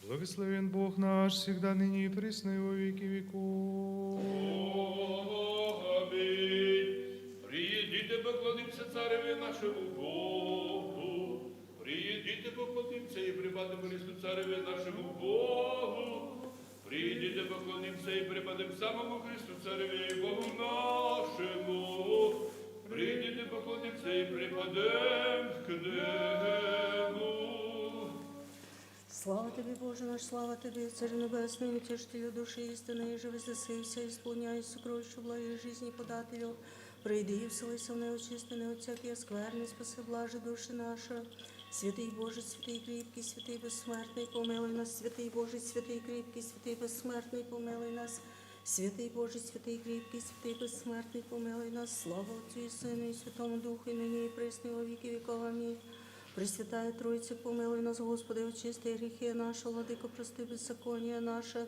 Благословен Бог наш, всегда ныне и присно и во веки веков. Аминь. Приедите, поклонимся цареве нашему Богу. Приедите, поклонимся и преподем Христу цареве нашему Богу. Приедите, поклонимся и преподем самому Христу цареве и Богу нашему. Приедите, поклонимся и преподем к Нему. Слава Тобі, Боже наш, слава Тобі, Царю Небесний, утішителю душі істини, і живи засився, і сповняй сокровищу благої житті подателю. Прийди і вселися в неочистене от всякої скверни, спаси блаже душі наша. Святий Боже, святий кріпкий, святий безсмертний, помилуй нас, святий Боже, святий кріпкий, святий безсмертний, помилуй нас. Святий Боже, святий кріпкий, святий безсмертний, помилуй нас, слава Отцю і Сину, і Святому Духу, і нині, і присно, і во віки віков. Амінь. Пресвятая Тройця, помилуй нас, Господи, очисти гріхи наші, владико, прости беззаконня наше.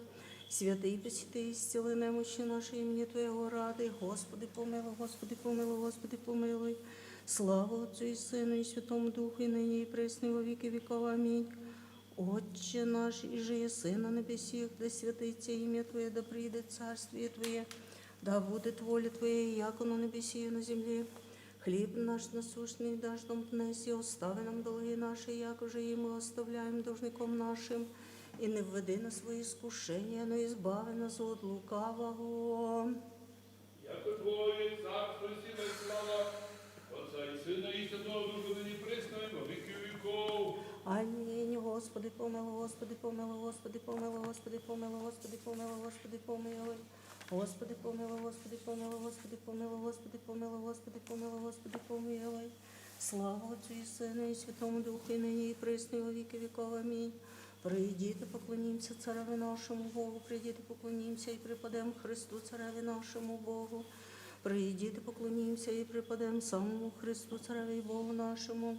Святий посвятий, зціли немощі наші, імені Твоєго ради. Господи, помилуй, Господи, помилуй, Господи, помилуй. Слава Отцю і Сину, і Святому Духу, і нині, і присно, і во віки віков. Амінь. Отче наш, і же єси на небесіх, да святиться ім'я Твоє, да прийде царствіє Твоє, да буде воля Твоя, яко на небесі, і на землі. Хліб наш насущний даш нам днес, і остави нам долги наші, як уже і ми оставляємо должником нашим. І не введи на свої скушення, но ізбави нас від лукавого. Яко Твоє царство і сила і слава, Отця і Сина і Святого Духа, нині присно, і во віки віков. Амінь. Господи, помилуй, Господи, помилуй, Господи, помилуй, Господи, помилуй, Господи, помилуй, Господи, помилуй. Господи, помилуй, Господи, помилуй, Господи, помилуй, Господи, помилуй, Господи, помилуй, Господи, помилуй. Слава Отцю і Сину, і Святому Духу, і нині, і присно, і во віки віков. Амінь. Прийдіте, поклонімося цареві нашому Богу, прийдіте, поклонімося і припадемо Христу, цареві нашому Богу. Прийдіте, поклонімося і припадемо самому Христу, цареві Богу нашому.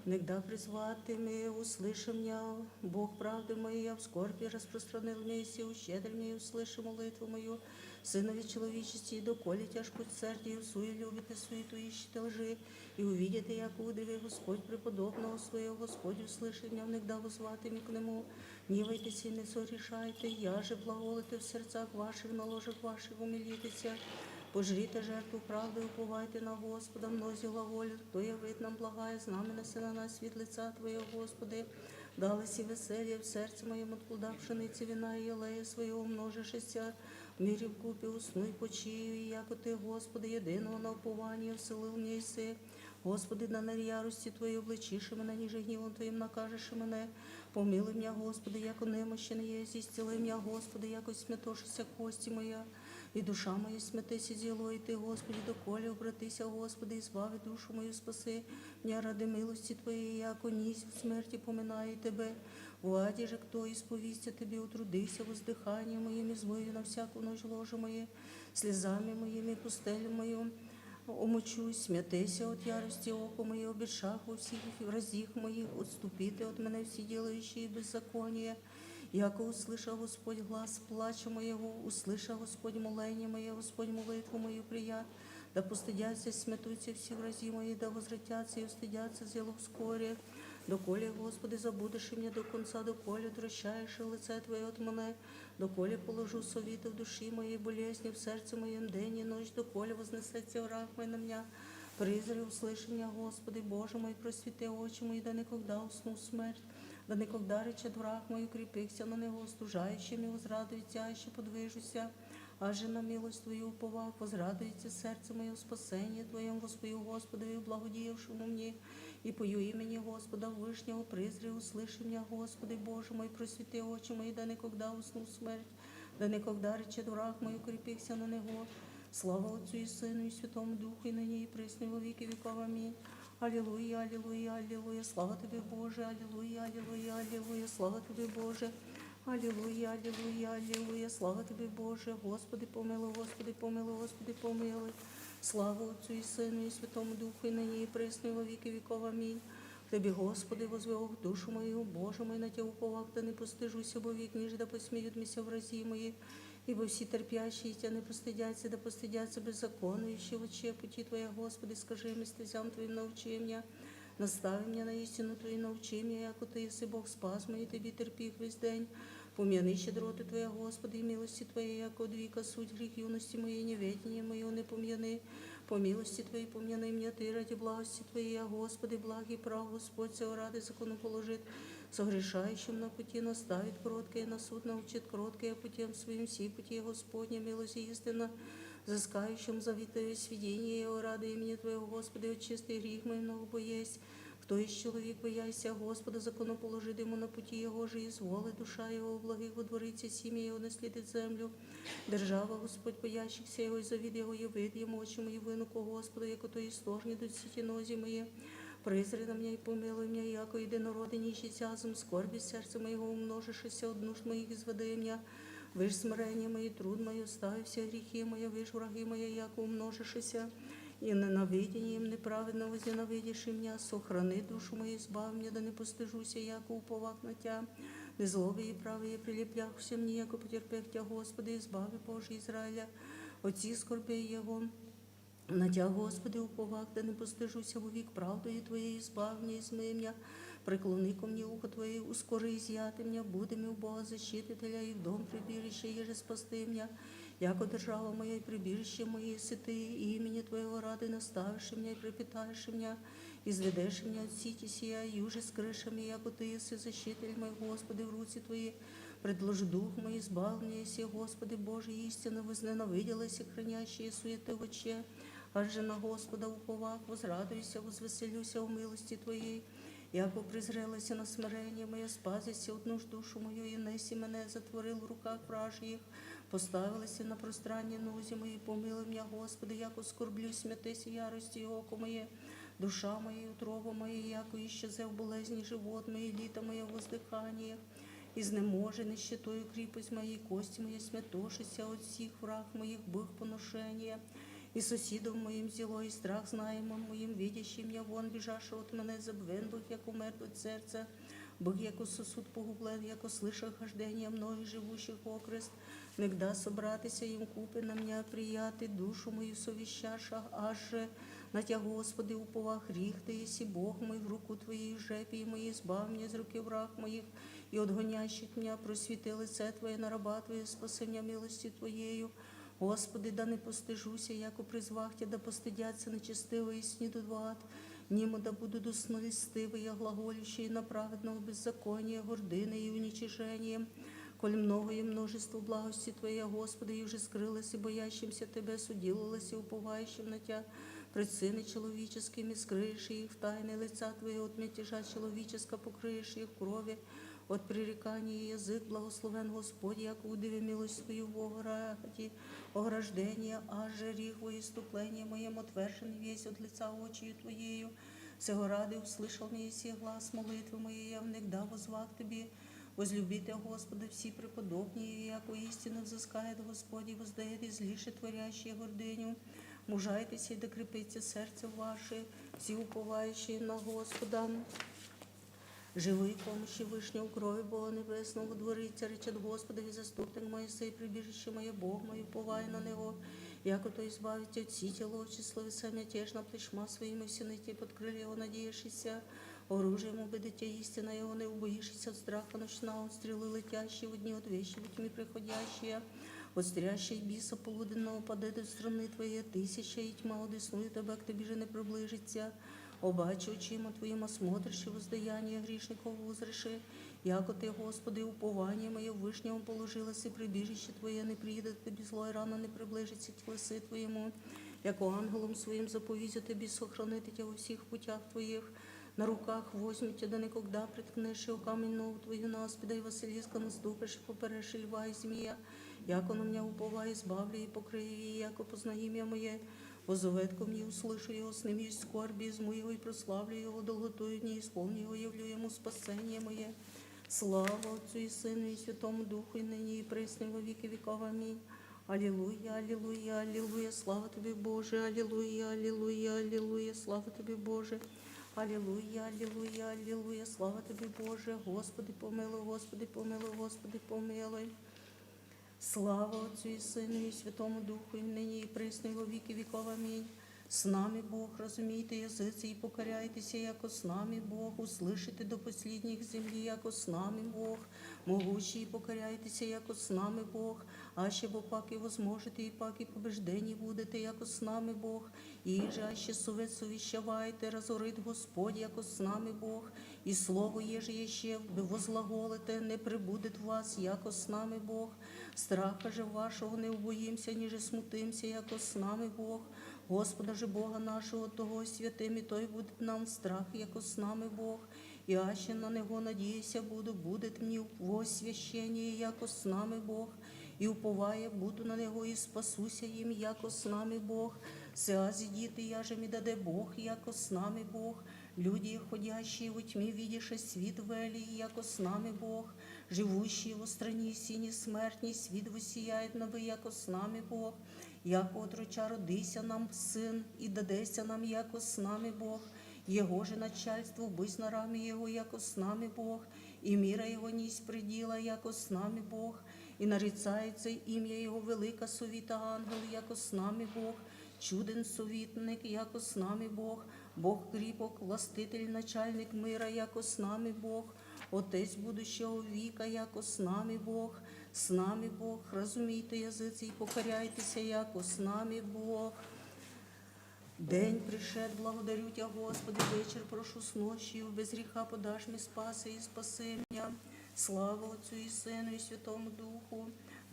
Негда призвати ми, услышим я, Бог правди моя, в скорбі розпространил місі, ущедрь мій, услыши молитву мою, Синові чоловічості, доколі тяжку сердію, сує любите суету, іщите лжи, і увидите, як удиві Господь преподобного своєго, Господь услыши меня, негда возвати мі к нему, гнівайтеся і не сорішайте, я же благолите в серцях ваших, на ложах ваших умилітеся. Пожріте жертву правди, уповайте на Господа, мнозі глаголю, хто явить нам благає, знаменася на нас від лиця Твоєго, Господи. Далися веселія в серці моєму, от плода пшениці, вина і єлея своєго, множишеся, в мірі вкупі усну й почію, і яко Ти, Господи, єдиного на уповання вселив мені єси. Господи, на ярості Твої обличиши мене, ніже гнівом Твоїм накажеш мене. Помилуй мене, Господи, яко немощен є, зістіли мене, Господи, яко смятошися кості моя. І душа моя смятися зіло, і Ти, Господи, доколі обратися, Господи, і збави душу мою, спаси. М'я ради милості Твоєї, яко нісь в смерті поминає Тебе. В аді же хто ісповістя Тобі, утрудився воздиханням моїм, і змою на всяку ночь ложе моє, слізами моїми, пустелю мою. Омочусь, смятися от ярості око моє, обішах у всіх разіх моїх, отступити от мене всі ділаючі беззаконія. Яко услышав Господь глас плача моєго, услышав Господь молення моє, Господь молитву мою прият, да постидяться, смятуться всі вразі мої, да возвратяться і устидяться зіло вскорі. Доколі, Господи, забудеш мене до конца, доколі отвращаєш лице Твоє от мене, доколі положу совіти в душі моєї, болезні в серці моєм день і ночь, доколі вознесеться враг мой на мене. Призри, услыши меня, Господи, Боже мой, просвіти очі мої, да никогда усну смерть. Да никогда речет враг мой, укріпився на него, остужаючи мій, возрадується, ще подвижуся. Аже на милость Твою уповав, возрадується серце моє в спасенні Твоєм, воспою Господові, благодіявшому мені, і пою імені Господа Вишнього, призри, услыши меня, Господи, Боже мой, просвіти очі мої, да никогда усну смерть, да никогда речет враг мой, укріпився на него. Слава Отцю і Сину, і Святому Духу, і нині, і присно, і во віки віков. Амінь. Алілуя, алілуя, алілуя, слава Тобі, Боже, алілуя, алілуя, алілуя, слава Тобі, Боже. Алілуя, алілуя, алілуя, слава Тобі, Боже. Господи, помилуй, Господи, помилуй, Господи, помилуй. Слава Отцю і Сину, і Святому Духу, і нині, і присно, і во віки віков. Амінь. Тобі, Господи, возвел душу мою, Боже мой, на Тя уповав, да не постижуся, бо вік ніж, да посміють мися вразі мої. Ибо всі терпящие Тя не постидяться, да постидяться беззаконующие в очі путі Твоя, Господи, скажи ми стезям Твоїм, научи меня, настави меня на істину Твою, научи меня, яко Ти єси Бог спас мої, Тобі терпіх весь день. Пом'яни щедроти Твоя, Господи, і милості Твоєї, яко од віка суть гріх юності моєї, неведення моєго не пом'яни. По милості Твоїй пом'яни мене Ти, раді благості Твоєї, Господи, благий прав, Господь, цього ради закону положит. Согрешающим на пути наставит кроткое, на суд научит кроткое путем своим, всей пути Господня, милость истина, взыскающим завитое сведение Его ради имени Твоего, Господи, очисти гріх мой много боєсь. Хто із чоловік бояйся Господа, закону положит ему на пути Его же, изволи душа Его, благих водвориться, сім'я Його наслідить землю. Держава, Господь, боящихся Його, і завід Його явит Йому, очому і винуку Господа, яко то істожні до сіті нозі мої. Призри на мене і помилуй мене, яко єдинородний ніщий сязом, скорбі серце моєго умножишися, од нужд моїх і зведи мене. Виш смирення мої, труд мої, оставився гріхи мої, виш враги мої, як умножишися, і ненавидіння їм неправедно возненавидіши меня, сохрани душу мою, збав мене, да не постижуся, яко уповах на тя. Не злоби і прави я приліпляхуся мені, яко потерпех тя, Господи, і збави Боже Ізраїля, оці скорби Його. На тя, Господи, уповах, да не постижуся вовік правдою Твоєю, збав мене і змий мене, преклони ко мне ухо Твоє, ускори изъяти меня, буде ми у Бога защитителя, і в дом прибіжище, єже спасти меня, яко держава моя і прибіжище моє, си Ти, і імені Твоєго ради наставиши меня, і припитаєш меня, і зведеш меня от сіті сія, і уже скриши меня, яко Ти єси защитель мой, Господи, в руці Твої, предложи дух мой, збав мене, єси, Господи, Боже, істинно возненавиділася, хранящие суети в оче, аж же на Господа уповах, возрадуйся, возвеселюся у милості Твоєї, яко призрелася на смирення моє, спазися одну ж душу мою, і несі мене, затворив в руках вражих, поставилася на пространні нозі мої, помилуй мене, Господи, яко скорблюсь, смятися ярості, око моє, душа моя, і утрова моя, яко іщезе в болезні живот моє, літа моє воздихання, і знеможе нищетою кріпость моєї, кості моє смятошися от всіх враг моїх бих поношення. І сусідов моїм зіло, і страх знаємо моїм, видящим я вон біжаша от мене, забвен Бог, як умер від серця, Бог, яко сосуд погублен, яко слышав хождення многих живущих окрест, негда собратися їм купи на мене прияти, душу мою совіщаша, аж же на тя, Господи, уповах гріх Ти єсі, Бог мой, в руку Твоїй жепі мої, збав мене з руки враг моїх, і от гонящих мене просвіти лице Твоє на раба Твоє, спаси мене милості Твоєю. Господи, да не постижуся, яко призвах Тя, да постидяться нечестиво і снідуват, німо да буду доснолістивий, я глаголющий на праведного беззаконія, гордини і уничиження. Коль много є множество благості Твоя, Господи, і вже скрилося, боящимся Тебе, судилилося, уповающим на Тя, пред сыны человеческими, скрыешь их в тайны лица Твоего, от мятежа человеческого покрыешь их в крови, от пререкания язык, благословен Господь, яко удиви милость Твою в ограждение, аже рих во иступление моем отвержен весь от лица очию Твоею. Сего ради услышал мне сей глас молитвы моей, я внегда возвах Тебе. Возлюбите Господа всі преподобні, яко істину взискает Господь, і воздает излише творящие гординю. Мужайтеся і докрепиться серце ваше, всі уповаючи на Господа. Живої помощи вишнього крові Бога Небесного двориться, речет Господові, заступник Моїсей, прибіжище моє, Бог мой, уповай на Него, яко то избавить от сіті ловчі, мятежно плешма своїми всіниті, под крылья Его надеявшися, оружием убедите истина Его, не убоишься от страха ночного, стрелы летящие в дни, от вещи в тьме приходящие, от стрящей біса полуденного паде до страни Твоєї, тисяча і тьма одеснує Тебе, к Тобі же не приближиться. Обаче очима Твоїм осмотришь і воздаяння грішников узреши, яко Ти, Господи, уповання моє в вишньому положилося, прибіжище Твоє не приїде Тобі зло, і рано не приближиться к лици Твоєму, яко ангелом своїм заповізю Тобі сохранити Тя у всіх путях Твоїх, на руках возьмуть Тя, да никогда приткнеш о камінь ногу Твою наспіда, і Василіска наступиш, і попереш і льва і змія, яко на мене уповай, збавлю і покрию її, яко познай ім'я моє. Возовет ко мне, услышу его, с ним есть скорби, изму его и прославлю его, долготою дни исполню его, явлю ему спасение мое. Слава Отцу и Сыну и Святому Духу, и ныне и пресно во веки веков. Аминь. Аллилуйя, аллилуйя, аллилуйя, слава Тебе, Боже, аллилуйя, аллилуйя, аллилуйя, слава Тебе, Боже. Аллилуйя, аллилуйя, аллилуйя, слава Тебе, Боже. Господи, помилуй, Господи, помилуй, Господи, помилуй. Слава Отцю і Сину, і Святому Духу, і нині, і присно, і во віки віков. Амінь. С нами Бог, розумійте язиці, і покоряйтеся, яко с нами Бог, услышите до последних землі, яко с нами Бог, могущий, і покоряйтеся, яко с нами Бог, аще бо паки возможете, і паки побеждені будете, яко с нами Бог, і же аще совет совіщавайте, разорить Господь, яко с нами Бог, і слово єже ще возглаголите, не прибудет вас, яко с нами Бог, страха же вашого не убоїмся, ніже смутимся, яко с нами Бог, Господа же Бога нашого, того святим, і той буде нам страх, яко с нами Бог, і аще на Него надіюся буду, буде мені в освященні, яко с нами Бог, і уповає буду на Него, і спасуся їм, яко с нами Бог, сеа зідіти, я же мі даде Бог, яко с нами Бог, люди, ходящие во тьмі, видіше світ велій, яко с нами Бог, живущие во стране сине смертней, світ воссияет новий, яко с нами Бог. Яко отроча родися нам син, і дадеся нам, яко с нами Бог. Его же начальство быть на раме Его, яко с нами Бог, и мира Его несть предела, яко с нами Бог, и нарицается имя Его велика совіта ангел, яко с нами Бог, чуден совітник, яко с нами Бог, Бог кріпок, властитель, начальник мира, яко с нами Бог, Отець будущого віка, яко с нами Бог, розумійте язиці і покоряйтеся, яко с нами Бог. День пришед, благодарю Тя, Господи, вечір прошу с ночью, без гріха подаш ми спаси і спаси меня. Слава Отцю і Сину і Святому Духу.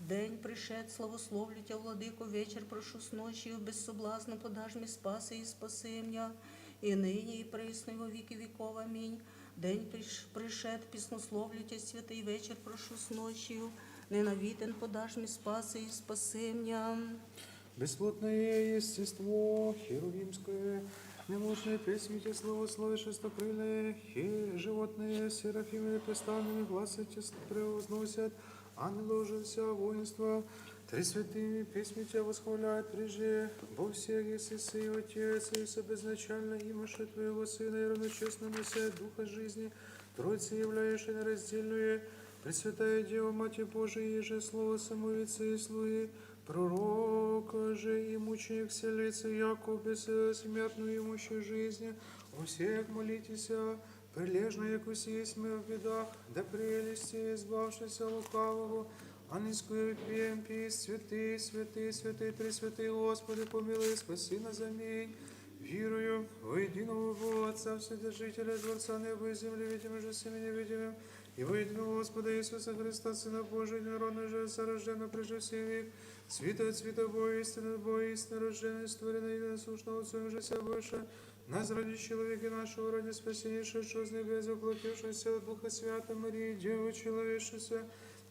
День пришед, славословлю Тя, Владико, вечір прошу с ночью, без соблазну подаш ми спаси і спаси меня. І нині, і присно, і во віки віков. Амінь. День пришед, піснословлю Тя, святий вечір прошу с ночью, ненавітен подаш ми спаси і спаси меня. Бесплотное естество, херувимское, немощное пресмите, славословие шестокрылое, животные, серафимы, престанными глаза превозносят, ангелы уже вся воинство, три святыми песни Тебя восхваляют прежде, во всех, если Сы и Отец, и собезначально имаше Твоего Сына, и равночестно неся Духа жизни, Троицы являешь и нераздельную, Пресвятая Дева, Матерь Божия, еже Слово самовице и слуги, Пророка же и мученик вселится, яко бессмертную имущую жизни, у всех молитесь, прилежно, яко есть мы в бедах, да прелести, избавшися лукавого, ангельскую пеем песнь, святый, святый, святый, пресвятый, Господи, помилуй, спаси нас, аминь. Вірую во единого Бога, Отца, Вседержителя, Творца неба и земли, видимым же всеми невидимым, и во единого Господа Иисуса Христа, Сына Божия, народного же, сорожденного прежде всех век, света от света Бога, истина рожденный, створенный, единосущного Отцом же вся больше, нас ради человека нашего, ради спасения, шедшего с небес, воплотившегося от Духа Святого Марии, Деву человечества,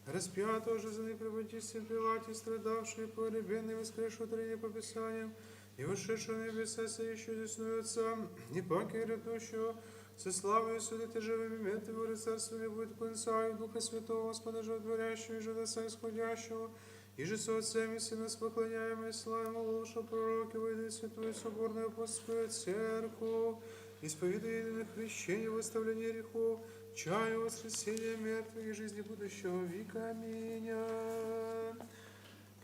распятого же за непреводистым Пилате, страдавший, погребенный, воскресшего трение по Писаниям, и вошедшего в небеса, стоящего десную Отца, и паки грядущего, со славою судите живыми мертвыми, царство не будет конца, и Духа Святого, Господа животворящего, и живоса исходящего, и же со Отцем и Сыном склоняем, и славим лучшего пророка, войди святую соборную апостольскую церковь, исповедуя единое хрещение, выставление грехов, чаю воскресения мертвых и жизни будущего века. Аминь.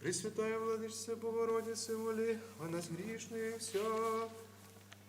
Пресвятая Владычица Богородицы, моли о нас грешных вся.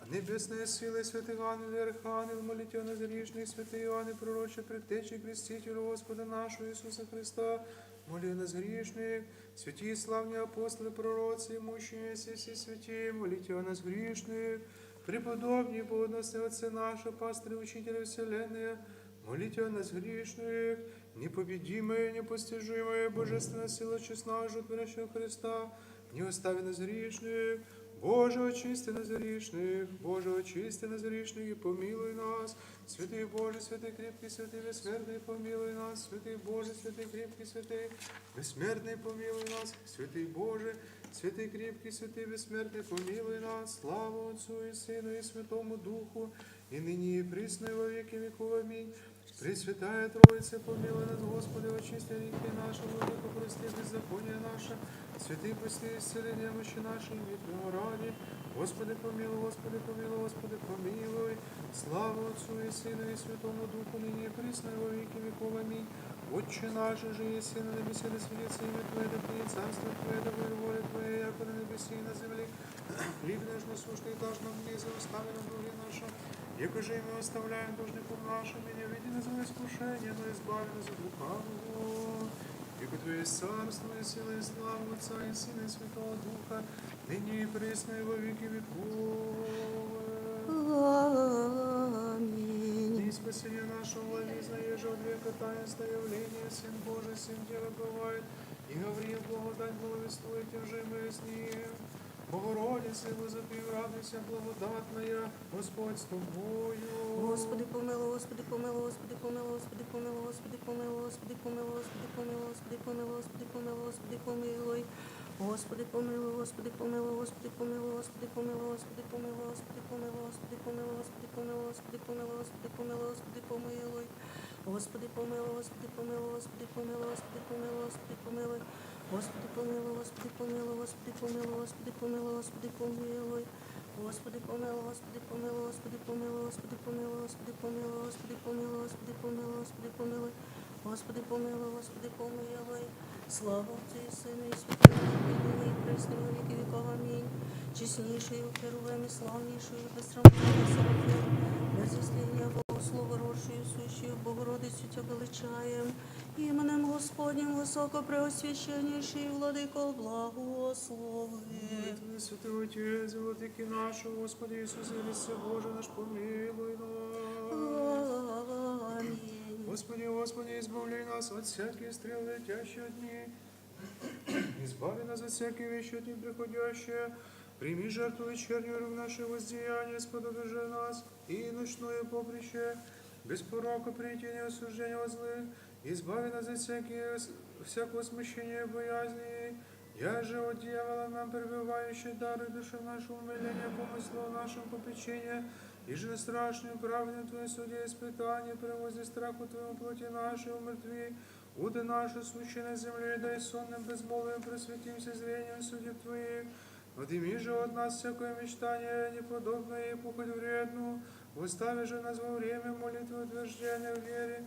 Небесные силы, святых ангелов и архангелов, молите о нас грешных, святые Иоанны, пророче, предтечи, крестителю Господа нашего Иисуса Христа, моли о нас грешных, святые славные апостолы, пророцы, имущие все святые, молите о нас грешных, преподобные, богоносные отцы наши, пастыри, учители вселенной, молите о нас грешных, непобедимая, непостижимая, божественная сила честная, животворящего Христа, не остави нас грешных, Боже, очисти нас грешных, Боже, очисти нас грешных и помилуй нас. Святый Боже, святый крепкий, святый бессмертный, помилуй нас. Святый Боже, святый крепкий, святый бессмертный, помилуй нас. Святый Боже, святый крепкий, святый бессмертный, помилуй нас. Слава Отцу и Сыну и Святому Духу, и ныне и присно и во веки веков. Аминь. Пресвятая Троица, помилуй нас, Господи, очисти грехи наши, владыко, прости беззаконие наше. Святый, прости, исцели немощи наши, и Твоего ради. Господи, помилуй, Господи, помилуй, Господи, помилуй. Слава Отцу и Сыну и Святому Духу, ныне и присно и во веки веков. Аминь. Отче наш же, еси на небесе, да светится имя Твое, да придет царство Твое, да будет воля Твоя, яко на небесе и на земле. Хлеб наш насущный дашь нам днесь, остави нам долги наши, яко же и мы оставляем должников нашим, и не веди нас во искушение, но избави нас от лукавого. Яко Твое есть царство, и сила, и слава Отца, и Сына, и Святого Духа, ныне и присно, и во веки веков. Аминь. И спасение нашего владизна, еже от века таинства явления, Сын Божий, Сын Девы бывает, и Гавриил благодать благовествует, и уже мы с ним. Богородице, возопи, радуйся, благодатная, Господь с тобою. Господи, помилуй, Господи, помилуй, Господи, помилуй, Господи, помилуй, Господи, помилуй, Господи, помилуй, Господи, помилуй, Господи, помилуй, Господи, помилуй, Господи, помилуй. Господи, помилуй, Господи, помилуй, Господи, помилуй, Господи, помилуй, Господи, помилуй, Господи, помилуй, Господи, помилуй, Господи, помилуй, Господи, помилуй, Господи, помилуй, Господи, помилуй. Господи, помилуй, Господи, помилуй, Господи, помилуй, Господи, помилуй, Господи, помилуй. Господи, помилуй, Господи, помилуй, Господи, помилуй, Господи, помилуй, Господи, помилуй. Господи, помилуй, Господи, помилуй, Господи, помилуй, Господи, помилуй, Господи, помилуй, Господи, помилуй, Господи, помилуй, Господи, помилуй. Господи, помилуй, Господи, помилуй. Слава Отцю і Сину і Святому Духу, і присно во віки віков. Амінь. Чеснішою Херовим і славнішою, безсрамною Серафим, без зісління Богослова рожчою, сущою Богородицю тя величаєм. Іменем Господнім високо преосвященніший владико благослови. Молитви святий Отець, владики нашого, Господи Ісусе Христе, Боже наш, помилуй нас. Амінь. Господи, Господи, избавляй нас от всяких стрел, летящих дни. Избави нас от всякой вещи от неприходящее. Прими жертву вечернюю в наше воздеяние, сподоби же нас и ночное поприще. Без порока прийти не осуждения от злых. Избави нас от всякого смущения и боязни. Я же от дьявола нам пребывающий, даруй душе нашу умиление, помыслу нашем попечение. И же страшную правду Твою суде испытание, привози страху Твоему плоти нашей умертви. Уды наши сущие на земле, дай сонным безмолвием просветимся зрением судеб Твоих. Отыми же от нас всякое мечтание неподобное и похоть вредную. Восстави же нас во время молитвы утверждения в вере.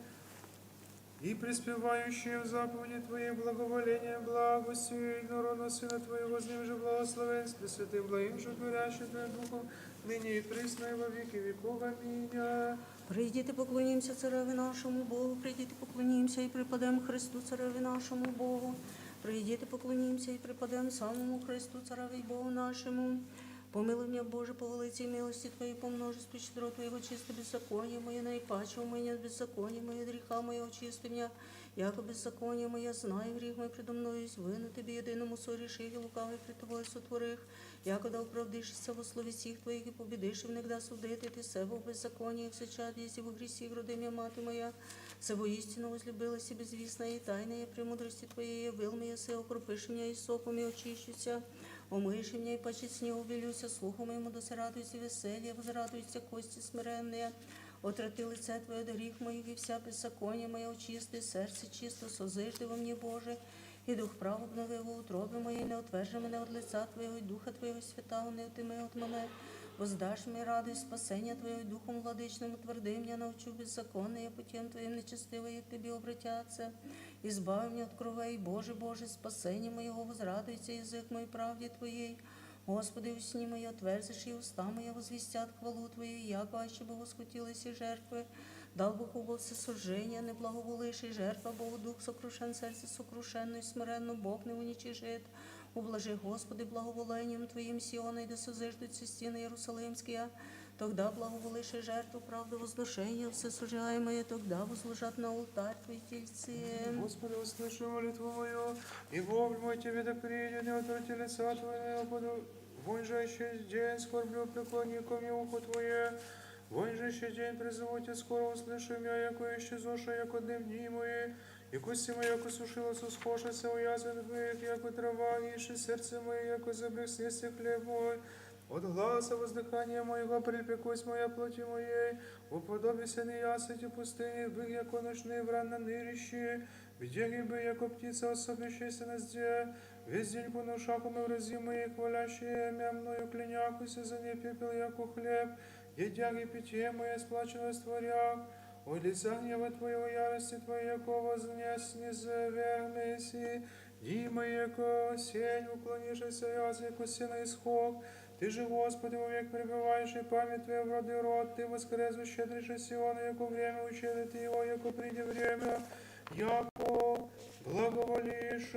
И преспевающие в заповеди Твоей благоволением, благостью и народного Сына Твоего, с ним же благословен, с Пресвятым благим, же творящим Твоим Духом, ныне и присно и во веки веков. Аминь. Прийдіте, поклонімося цареві нашому Богу, прийдіте, поклонімося і припадемо Христу, цареві нашому Богу. Прийдіте, поклонімося і припадемо самому Христу, цареві й Богу нашому. Помилуй мене, Боже, по велиці милості Твоїй, по множеству щедро Твоєго, чисти беззаконня моє, найпаче у мене беззаконня моє, гріха моє, очисти мене, яко беззаконня моє, знаю гріх мой предо мною, вину Тобі єдиному сорішив і лукавий при Тобою сотворих, яко да оправдишся во слові всіх Твоїх і побідиш, і внегда судити Ти себе в беззаконні, і все чад, єсі в грісі, родим'я мати моя, се воістину возлюбилася безвісна і тайна, є премудрості Твоєї, вил моє се, окропиши мене і соком і очищуся. Омиши меня и почти снегу белюся, слуху моему досрадуйся веселье, возрадуйся кости смиренные. Отрати лице Твое до гріх моїх, і вся беззаконня моє очисти, серце чисто, созижди во мне, Боже, і дух прав обнови во утробі моєї, не отвержи мене от лица Твоєго, і духа Твоєго святого, не отими от мене. Воздаш мені радость спасення Твоєго, і духом владичним утверди меня, научу беззаконне, путем Твоїм нечестивые к Тебе обратятся. Избави меня от кровей, Боже, Боже, спасение моего, возрадуется язык мой правде Твоей. Господи, усни мои отверзишь, и уста мои возвестят хвалу Твою, яко аще бы восхотились и жертвы. Дал Бог убыл всесожжения, не благоволишь, и жертва Богу, дух сокрушен, сердце сокрушенно и смиренно, Бог не уничижит. Ублажи, Господи, благоволением Твоим Сиона, и да созиждутся стены Иерусалимские. Тогда благоволишь и жертву, правду, возношения, всесожжаемые, тогда возложат на алтарь Твои тельцы. Господи, услыши молитву мою, и вопль мой Тебе да придет, не отврати лица Твоего, вонь же еще день скорблю, преклони ко мне ухо Твое. Вонь же еще день призову Тебя, скоро услыши меня, яко исчезоша, яко дни мои, и кости мои, яко сушилась, усхошася, уязвен Твоих, яко трава, иши сердце мое, яко забег снести хлеб мой. От гласа воздыхания моего припекусь моя плоти моей, уподобися неясыти пустыни, бык, яко ночные вран на нырищи, беги бы, яко птица, особящаяся на зде, весь день по ношаху мы врази мои, хвалящие имя мною, кляняхуся за ней пепел, яко хлеб, едяги питье мое, сплачено в створях, от лица гнева Твоего, ярости Твоей, яко вознес, не завернеси, дима, яко сень, уклонишься, яз, яко сена исход. Ты же, Господи, вовек пребываешь, и память Твоя в роды род, Ты воскресу щедрейше Сиона, яко время учили Его, яко приди время, яко благоволишь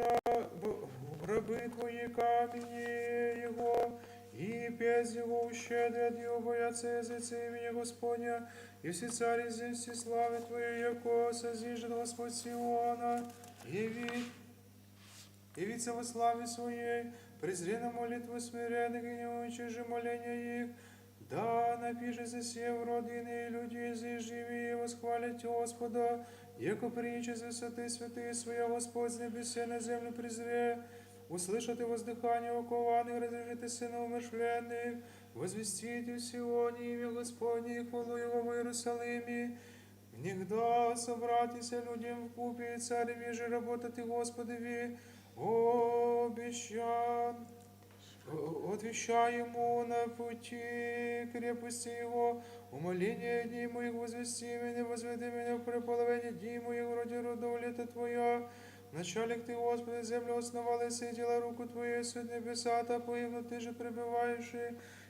рабы Твои камени Его, и пес Его ущедрят Его, боятся языцы имени Господня, и все цари здесь все славы Твоей, яко созижет Господь Сиона, явится во славе Своей, презри на молитву смиренных и не уничижи моления их. Да напишется все в родины и люди, и живи и восхвалят Господа, яко притча с высоты святые своя Господь с небесе на землю презре. Услышат и воздыхание окованных, разрешите сына умершленных, возвестите в Сионе имя Господне и хвалу Его в Иерусалиме. Нігда собратися людям вкупі, і цареві же работати Господові, обещан. Отвещай ему на пути крепости его, умоление дней моих возвести меня, возведи меня в преполовине дней моих, вроде родов лета Твоя. Начальник Ты, Господи, землю основалась, и дела руку Твою, суд небеса, та поимно Ты же пребываешь,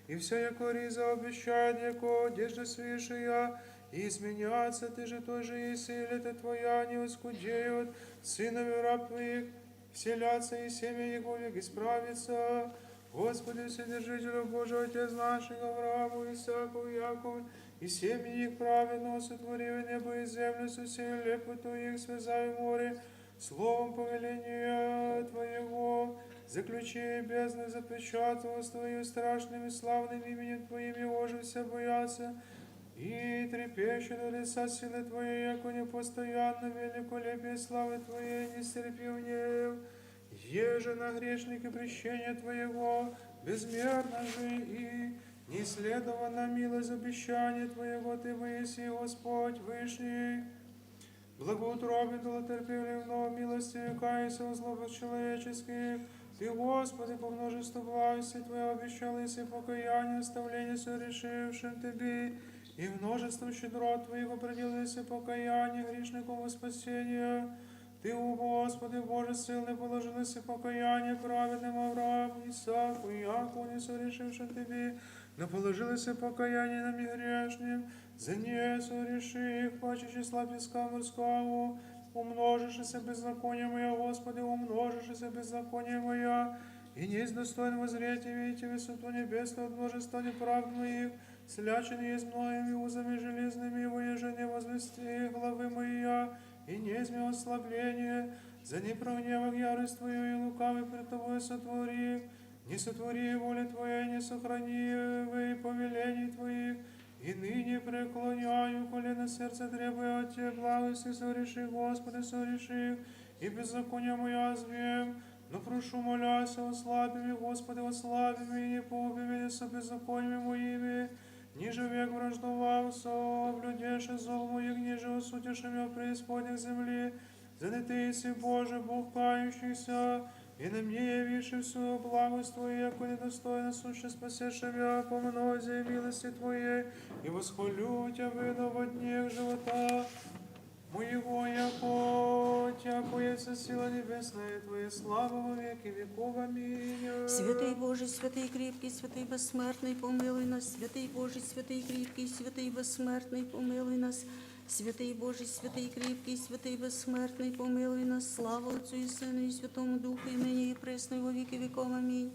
и все, яко риза обещает, яко одежда свежая, и изменяться Ты же тоже, если лето Твоя не оскудеют, сынові раб Твоих, вселятся, и семя их вовек исправится. Господи, Вседержителю Божий, Отец наших, Аврааму, Исааку, Якову, и семьи их праведно сотворил небо и землю, со всей лепоту их связай в море, словом повеления Твоего, заключи бездны, запечатывал с Твоим страшным и славным именем Твоим, его же все боятся, и трепещут от лица силы Твоей, яко непостоянно великолепие славы Твоей, не стерпи в ней. Еже на грешники прещения Твоего, безмерно же и неисследована милость обещания Твоего, Ты выеси, Господь Вышний. Благоутробен, долотерпеливно, милости века и со злобах человеческих. Ты, Господи, по множеству благости Твоя обещал, если покаяние, оставление совершившим Тебе, и множеством щедрот Твоих определил, если покаяние грешников во спасение. Ты, о Господи, Боже, сильный положилось и покаяние праведным Аврааму, Исааку и Якову, не совершившим Тебе, но положилось и покаяние нам и грешным, за не соверши их, паче числа песка морского, умножишься беззаконие Моя, Господи, умножишься беззаконие Моя, и не есть достоин воззреть и видеть высоту небесную от множества неправд моих, сляченный есть многими узами железными, его еже не возвести главы Моя, и не изме ослабление, за неправневок ярость Твою и лукавый пред Тобой сотвори, не сотвори воли Твоей, не сохрани повелений Твоих, и ныне преклоняю колено сердце, требуя от Тебя благости, сореши, Господи, сореши, и беззакония моя звем, но прошу, моляся, ослаби меня, Господи, ослаби меня, и не погуби меня со беззакониями моими, ниже век враждовался, облюдеше зол моих, ниже осудишь меня в преисподней земли, за не Ты, си Боже, Бог кающийся, и на мне явиши всю благость Твою, яко недостойно суще спасешь меня по мнозе милости Твоей, и восхвалю Тебя видно во днях живота моего, яко Тя поется сила небесная, Твоя слава во веки веков. Аминь. Святий Божий, святий кріпкий, святий безсмертний, помилуй нас. Святий Божий, святий кріпкий, святий безсмертний, помилуй нас. Святий Божий, святий кріпкий, святий безсмертний, помилуй нас. Слава Отцю і Сину, і Святому Духу, і нині, і присно, і во віки віков. Амінь.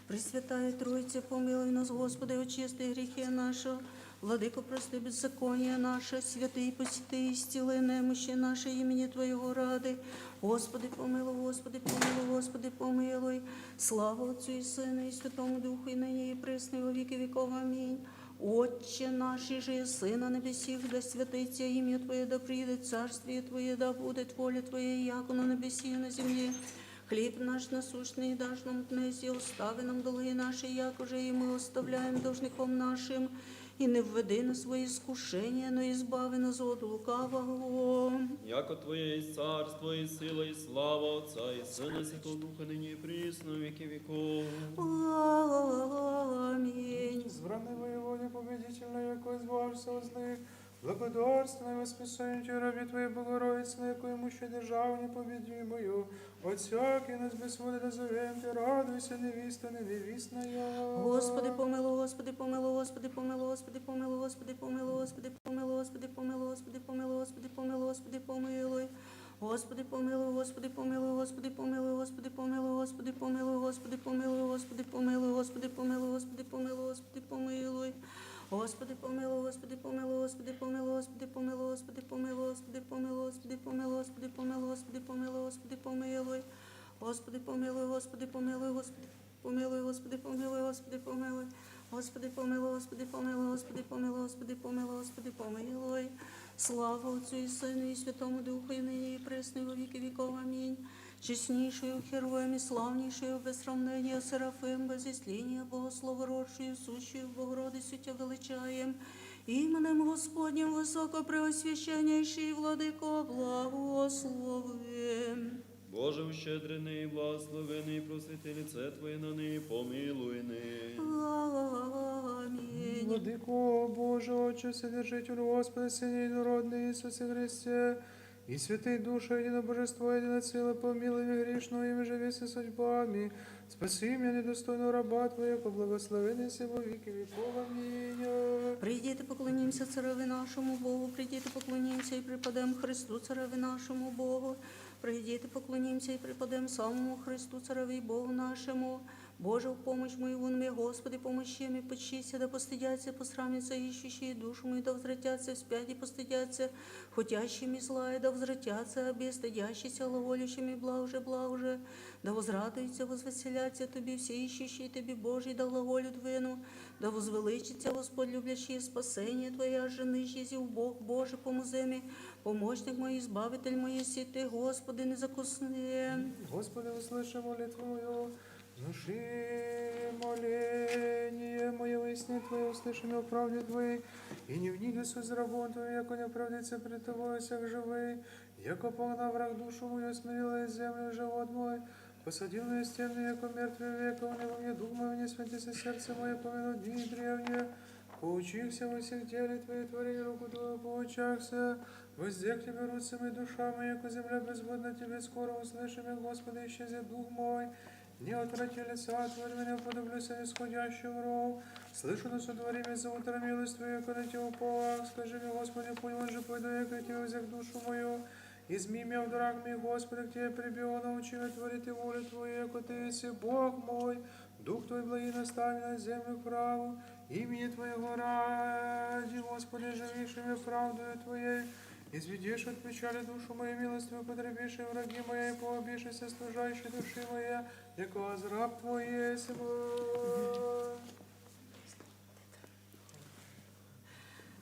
Пресвятая Тройця, помилуй нас, Господи, очисти гріхи нашого. Владико, прости беззаконня наше, святий посіти і зціли немощі наше імені Твоєго ради. Господи, помилуй, Господи, помилуй, Господи, помилуй. Слава Отцю і Сину, і Святому Духу, і нині, і присно, і во віки віков. Амінь. Отче наш, же єси на небесіх, да святиться ім'я Твоє, да прийде царствіє Твоє, да буде воля Твоя, яко на небесі і на землі. Хліб наш насущний даш нам днес, і остави нам долги наші, як уже і ми оставляємо должником нашим. І не введи на свої скушення, но ізбави нас від лукавого. Яко Твоє і царство, і сила, і слава Отця, і Сина, і Святого Духа, нині і присно, віки віков. Амінь. Збраний воєводі победительний, яко избавишься от злих, благодарственный восписание Тебе, раби Твоей Богородицы, на якой имущей державу непобедимую. От всякий нас без води назовем Те, радуйся, невіста, невістная. Господи, помилуй, Господи, помилуй, Господи, помилуй, Господи, помилуй, Господи, помилуй, Господи, помилуй, Господи, помилуй, Господи, помилуй, Господи, помилуй, Господи, помилуй. Господи, помилуй, Господи, помилуй, Господи, помилуй, Господи, помилуй, Господи, помилуй, Господи, помилуй, Господи, помилуй, Господи, помилуй, Господи, помилуй, Господи, помилуй. Господи, помилуй, Господи, помилуй, Господи, помилуй, Господи, помилуй, Господи, помилуй, Господи, помилуй, Господи, помилуй, Господи, помилуй, Господи, помилуй, Господи, помилуй. Господи, помилуй, Господи, помилуй, Господи, помилуй, Господи, помилуй, Господи, помилуй. Господи, помилуй, Господи, помилуй, Господи, помилуй, Господи, помилуй, Господи, помилуй. Слава Отцю і Сину, і Святому Духу, і нині, і присно, і во віки віков. Амінь. Чеснішою Херовим і славнішою, без сравнення Серафим, без ісління, Богословородшою, сущою Богородицю Тя величаєм, Іменем Господнім високопреосвященніший владико благослови. Боже ущедрений, благословений, просвіти лице Твоє на неї, помилуй не. Амінь. Владико Боже, Отче, Вседержителю, Господи, Сине Единородный Иисусе Христе, и святый Душа, едино Божество, едино цело, помилуй меня грешного, и живи со судьбами. Спаси меня, недостойного раба Твоего, благословенный си во веки веков. Аминь. Прийдіте, поклонімося цареві нашому Богу, прийдіте, поклонімося і припадемо Христу, цареві нашому Богу. Прийдіте, поклонімося і припадемо самому Христу, цареві Богу нашому. Боже, в помощь мою, вон ми, Господи, помощи ми, почися, да постидяться, посрамляться, ищущие душу мою, да возвратятся вспять и постыдятся, хотящими зла, и да возвратятся, а бесстыдящиеся, глаголющими благоже, да возрадуются, возвеселятся Тобі, все ищущие Тобі, Божий, да глаголют вину, да возвеличится, Господь, любящий спасение Твоя, женыщийся в Бог Боже, помози ми, помощник мой, избавитель мой, си Ти, Господи, не закусни. Господи, услыши молитву мою, внуши моление мое, выясни Твое, услыши меня в правде Твоей, и не вниди суть за рабом Твоим, яко не оправдится пред Тобою всех живых, яко погнав враг душу мою, смирила из землю живот мой, посадил на стены, яко мертвый века, у него мне дух мой, не святится сердце мое, помяну дни древние, поучихся во всех деле Твоей, твори руку Твою, поучахся, воздех Тебе руцами душа моя, яко земля безводна Тебе, скоро услыши меня, Господи, исчезнет дух мой, не отврати лица, отворь меня, подоблюся нисходящим ров. Слышу, но сотвори меня за утро милость Твою, яко на Тебе уповах. Скажи мне, Господи, пусть же пойду, яко к Тебе взяв душу мою. Изми меня в дурак мой, Господи, к Тебе прибегу, научи меня творить волю Твою, яко Ты еси Бог мой. Дух Твой благий настави на землю праву. Имени Твоего ради, Господи, живишь имя правдою Твоей. Изведешь от печали душу мою, милостью потребишь, и враги мои, пообишься, служащей души моя, яко раб Твой есть.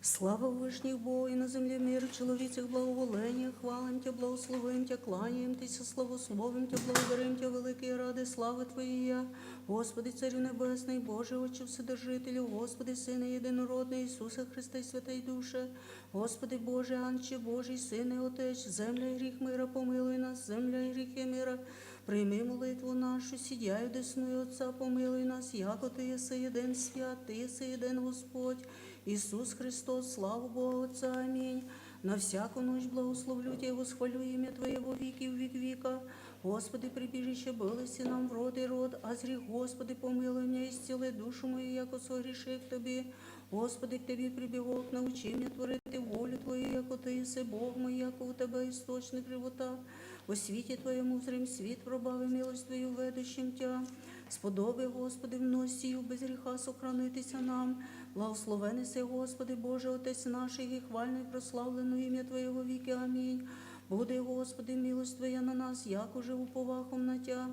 Слава Вышних Богу, и на земле мир, человецах благоволения, хвалим Тебя, благословим Тебя, кланяем Тебя, славословим Тебя, благодарим Тебя, великие ради, слави Твоя. Господи, Царю Небесний, Боже, Отче Вседержителю, Господи, Сине Єдинородний, Ісусе Христе, Святий Душе, Господи Боже, Анче Божий, Сине, Отець, земля і гріх мира, помилуй нас, земля і гріхи мира, прийми молитву нашу, сідяй десною Отця, помилуй нас, яко Ти єси єдин свят, Ти єси єдин Господь, Ісус Христос, славу Богу Отця, амінь. На всяку ночь благословлю Тебя, восхвалю ім'я Твоє во віки, в вік віка. Господи, прибіжище билися нам в род і род, а зріх, Господи, помилуй мене і зціли душу мою, яко согрішив Тобі. Господи, к Тобі прибігов, научи мене творити волю Твою, яко Ти єси Бог мій, яко у Тебе істочник живота. У світі Твоєму зрим світ пробави милость Твою ведущим Тя. Сподоби, Господи, в носію без гріха сохранитися нам. Благословений си, Господи, Боже, Отець наш, і хвально і прославлено ім'я Твоєго віки. Амінь. Буде, Господи, милость Твоя на нас, як уже уповахом на Тя.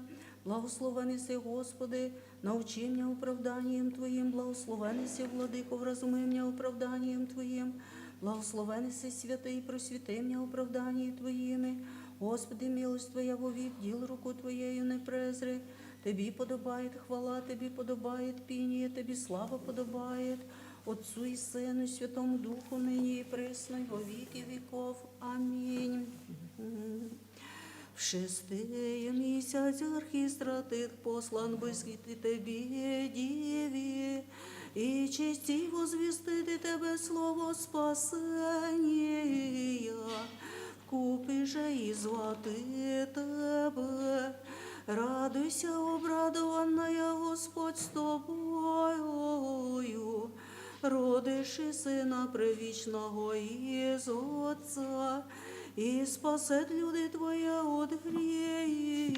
Благословений си, Господи, научи мене оправданням Твоїм, благословений си, Владико, вразуми мене оправданням Твоїм. Благословений си, святий, просвіти мене оправданням Твоїми. Господи, милость Твоя вовік, діл руку Твоєю не презри. Тобі подобає хвала, Тобі подобає пінія, Тобі слава подобає. Отцу і Сину, і Святому Духу, нині і присно, і во віки віков. Амінь. В шестий місяць архістратит послан висвіти Тобі, Діві, і честі возвістити Тебе слово спасення, вкупи же і звати Тебе. Радуйся, обрадованная, Господь з Тобою, родиш і Сина Превічного із Отця, і спасет люди Твоя от гріх.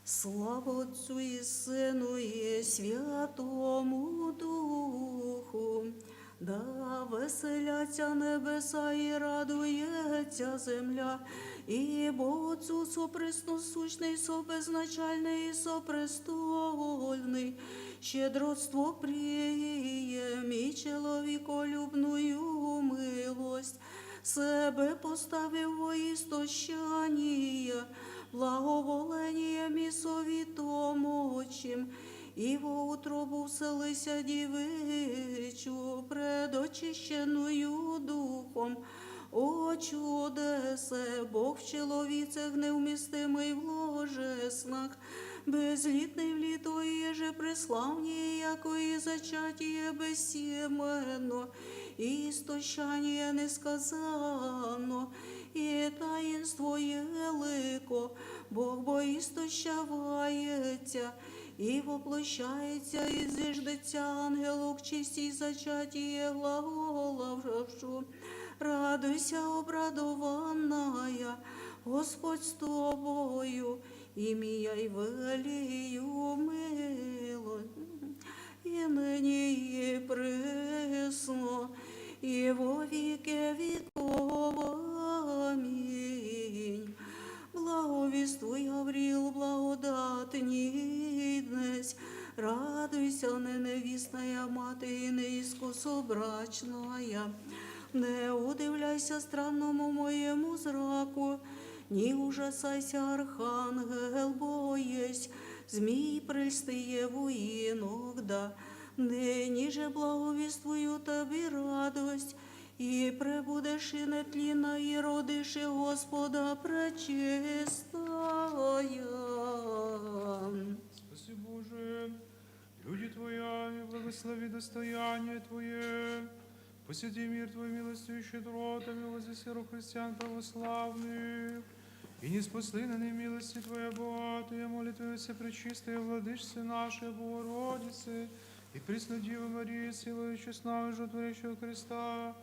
Слава Отцю і Сину і Святому Духу, да веселяться небеса і радується земля, і Бог Отцу сопресносущний, собезначальний, сопрестольний, щедротство приєм і чоловіколюбную милость, себе поставив во істощання, благоволенням і совітом очим, і во утробу вселися дівичу, предочищеною духом. О чудесе, Бог в чоловіцях невмістимий в ложеснах, безлітний в літо єже преславніє, якої зачатіє безсіменно, і істощання несказано, і таїнство є велико, Бог бо істощавається, і воплощається, і зиждеться ангелу к чистій зачатіє глагола вжавшу. Радуйся, обрадованная, Господь з тобою, ім'я й велію мило, і нині і присно, і во віки віков. Амінь. Благовістуй, Гавріл, благодатній днесь, радуйся, не невісная мати, і не іскусобрачная. Не удивляйся странному моєму зраку, ні ужасайся, архангел, бо єсть змій прельстиє воїногда. Нині же благовіствую тобі радость, і пребудеш і нетлінна, і родиш і Господа пречистая. Спаси Боже, люди Твоя, и благослови достояние Твое. Посети мир Твой милостью и щедротами возле серу христиан православных. И не спасли на милости Твоя богатая, молитвою всепречистая, владычицы нашей Богородицы, и Преснодевы Марии, силою честного животворящего Христа,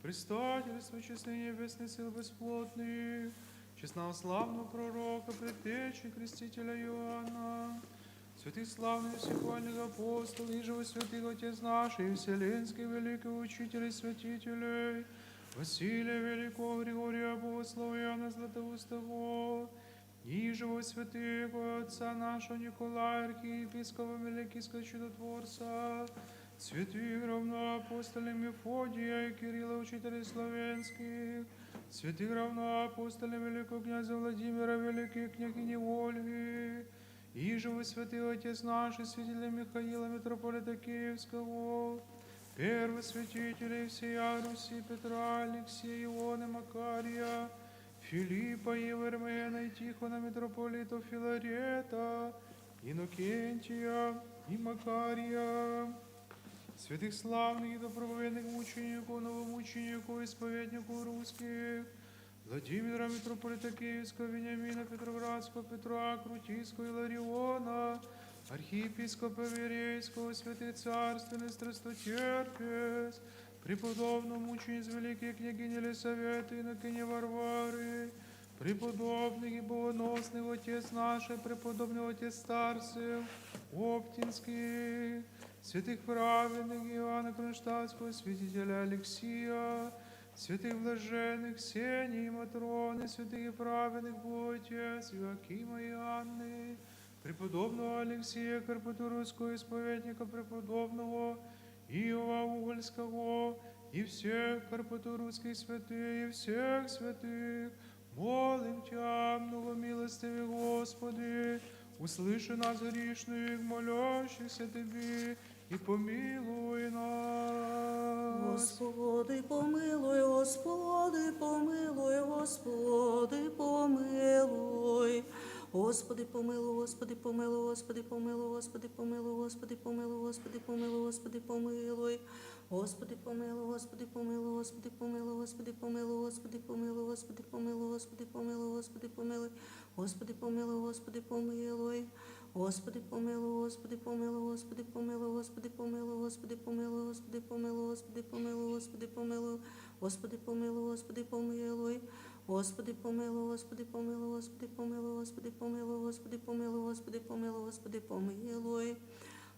предстательства честной небесной сил бесплотных, честного славного пророка, предтечи крестителя Иоанна, святых славных всех вольных апостолов, и живо святых Отец наш, и вселенский великого учителя святителей, Василия Великого, Григория Богослова, Иоанна Златоустого, и живо святых Отца нашего Николая, архиепископа Меликийского чудотворца, святых равноапостолей Мефодия и Кирилла, учителей славянских, святых равноапостолей Великого князя Владимира, великих княгини Ольги, и живо святый Отец наш, святителя Михаила, митрополита Киевского, первосвятителей всея Руси, Петра, Алексея, Ионы, Макария, Филиппа, Евερμена и Тихона, митрополита Филарета, Иннокентия и Макария, святых славных и доброверных мучеников, новомучеников, исповедников русских, Владимира, митрополита Киевского, Вениамина, Петроградского, Петра, Крутийского, Илариона, архиепископа Верейского, святый царственный страстотерпец, преподобную мучениц великие княгини Елисаветы, инокиня Варвары, преподобный и богоносный Отец наш, преподобный Отец Старцев, Оптинский, святых праведных Иоанна Кронштадтского, святителя Алексия, святых блаженных Ксении и Матроны, святых и праведных Отец Иоакима и Анны, преподобного Алексея Карпаторского, исповедника преподобного Иова Угольского, и всех карпаторских святых, и всех святых, молим Тя, многомилостивый Господи, услыши нас грешных, молящихся Тебе, и помилуй нас. Господи, помилуй, Господи, помилуй, Господи, помилуй. Господи, помилуй, Господи, помилуй, Господи, помилуй, Господи, помилуй, Господи, помилуй, Господи, помилуй, Господи, помилуй. Господи, помилуй, Господи, помилуй, Господи, помилуй, Господи, помилуй, Господи, помилуй, Господи, помилуй, Господи, помилуй, Господи, помилуй. Господи, помилуй, Господи, помилуй. Господи, помилуй, Господи, помилуй, Господи, помилуй, Господи, помилуй, Господи, помилуй, Господи, помилуй, Господи, помилуй, Господи, помилуй. Господи, помилуй, Господи, помилуй. Господи, помилуй, Господи, помилуй, Господи, помилуй, Господи, помилуй, Господи, помилуй, Господи, помилуй, Господи, помилуй.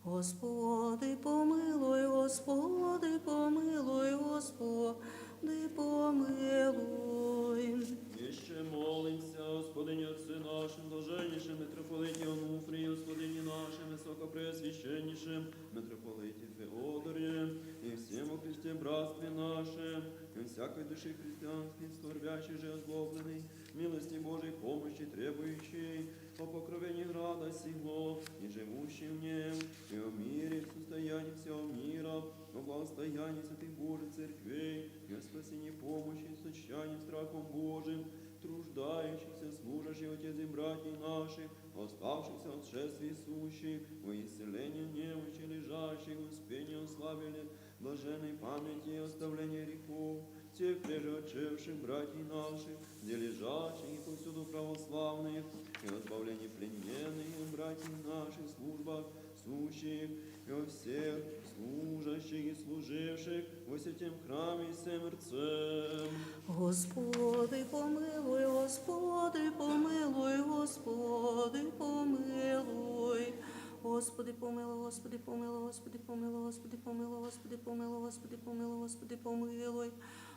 Господи, помилуй, Господи, помилуй, Господи, помилуй. І ще молимся, Господині Отцю нашим, блаженнішим митрополиті Онуфрії, Господині нашим, високопреосвященнішим митрополиті Феодорі, і всім у Христі братстві нашим, и всякой души христианской, скорбящей же озлобленной, милости Божией помощи требующей, о покровении града сего, и живущим в нем, и о мире, в состоянии всего мира, о благостоянии святых Божьих церквей, и о спасении помощи, и сочетании страхом Божиим, труждающихся, служащих Отец и братьев наших, оставшихся от шествий сущих, во исцелении немощи лежащих, успение уславили, блаженной памяти и оставления грехов, тех прежде отшедших братьев наших, где лежащих и повсюду православных, и о избавлении плененных братьев наших службах сущих, и о всех служащих и служивших во святем храме и семерцем. Господи, помилуй, Господи, помилуй, Господи, помилуй. Господи, помилуй, Господи, помилуй, Господи, помилуй, Господи, помилуй, Господи, помилуй, Господи, помилуй, Господи, помилуй.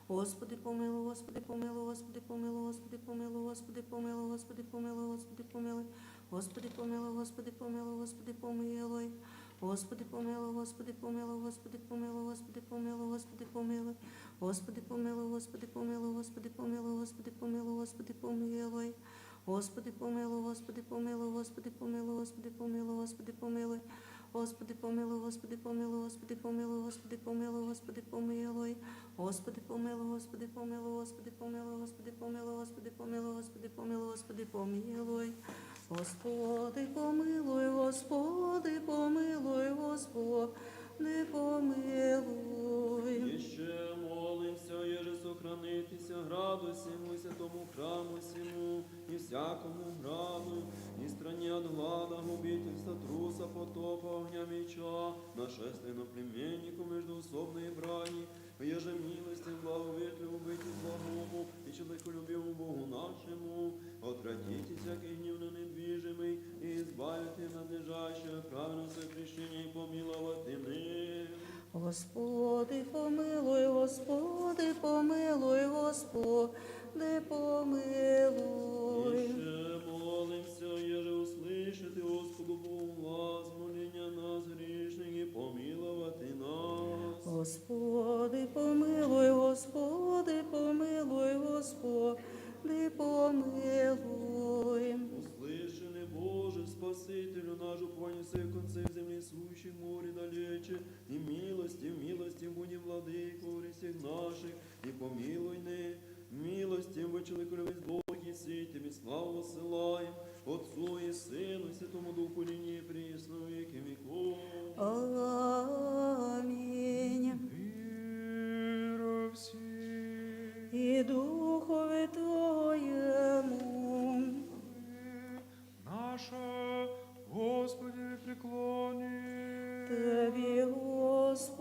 Господи, помилуй, Господи, помилуй, Господи, помилуй, Господи, помилуй, Господи, помилуй, Господи, помилуй, Господи, помилуй. Господи, помилуй, Господи, помилуй, Господи, помилуй. Господи, помилуй, Господи, помилуй, Господи, помилуй, Господи, помилуй, Господи, помилуй. Господи, помилуй, Господи, помилуй, Господи, помилуй, Господи, помилуй, Господи, помилуй. Господи, помилуй, Господи, помилуй, Господи, помилуй, Господи, помилуй, Господи, помилуй. Господи, помилуй, Господи, помилуй, Господи, помилуй, Господи, помилуй, Господи, помилуй. Господи, помилуй, Господи, помилуй, Господи, помилуй, Господи, помилуй, Господи, помилуй, Господи, помилуй, Господи, помилуй. Господи, помилуй, Господи, помилуй, Господи, помилуй. Еще молимся, еже сохранитися граду сему, святому храму сему, и всякому граду, и стране от глада, губительства, труса, потопа, огня меча, нашествия на племеннику междуусобной брани, еже милости, благоветлю, быть благому, и человеколюбивому Богу нашему, отвратите всякий гневно недвижимый, и избавите надлежащее правильно сокрещение, и помиловать иных. Господи, помилуй, Господи, помилуй, Господи, помилуй. Еще молимся, еже услышите Господу Богу глаз, моления нас грешных, и помиловать нас. Господи, помилуй, Господи, помилуй, Господи, помилуй. Услышали, Боже, Спасителю наш, упование всех концев земли, сущих море далече, и милости будем, владыку, всех наших, и помилуй не, милостью во человеколюбец Бог, и сей тебе славу посылаем, Отцу и Сыну, и Святому Духу, ныне и присно во веки веков. Аминь. Віра всі. И Духове Твоему. Наша, Господи, преклони. Тебе, Господи.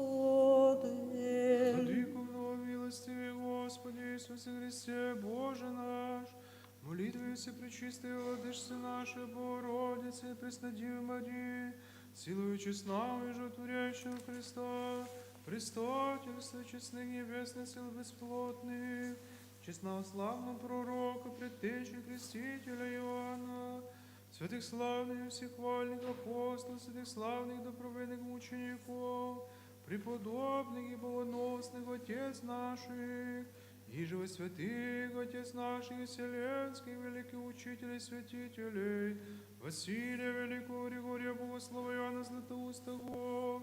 Владыко милостивый, Господи Иисусе Христе, Боже наш, молитвою всепречистой Владычицы нашей Богородицы, Преснодевы Марии, силою честного и животворящего Христа, предстательства честных небесных сил бесплотных, честнославного пророка, предтечи крестителя Иоанна, святых славных и всехвальных апостолов, святых славных добровольных мучеников, преподобных и богоносных Отец наших, и же во святых Отец наших и вселенских великих учителей, святителей, Василия Великого, Григория Богослова, Иоанна Златоустого,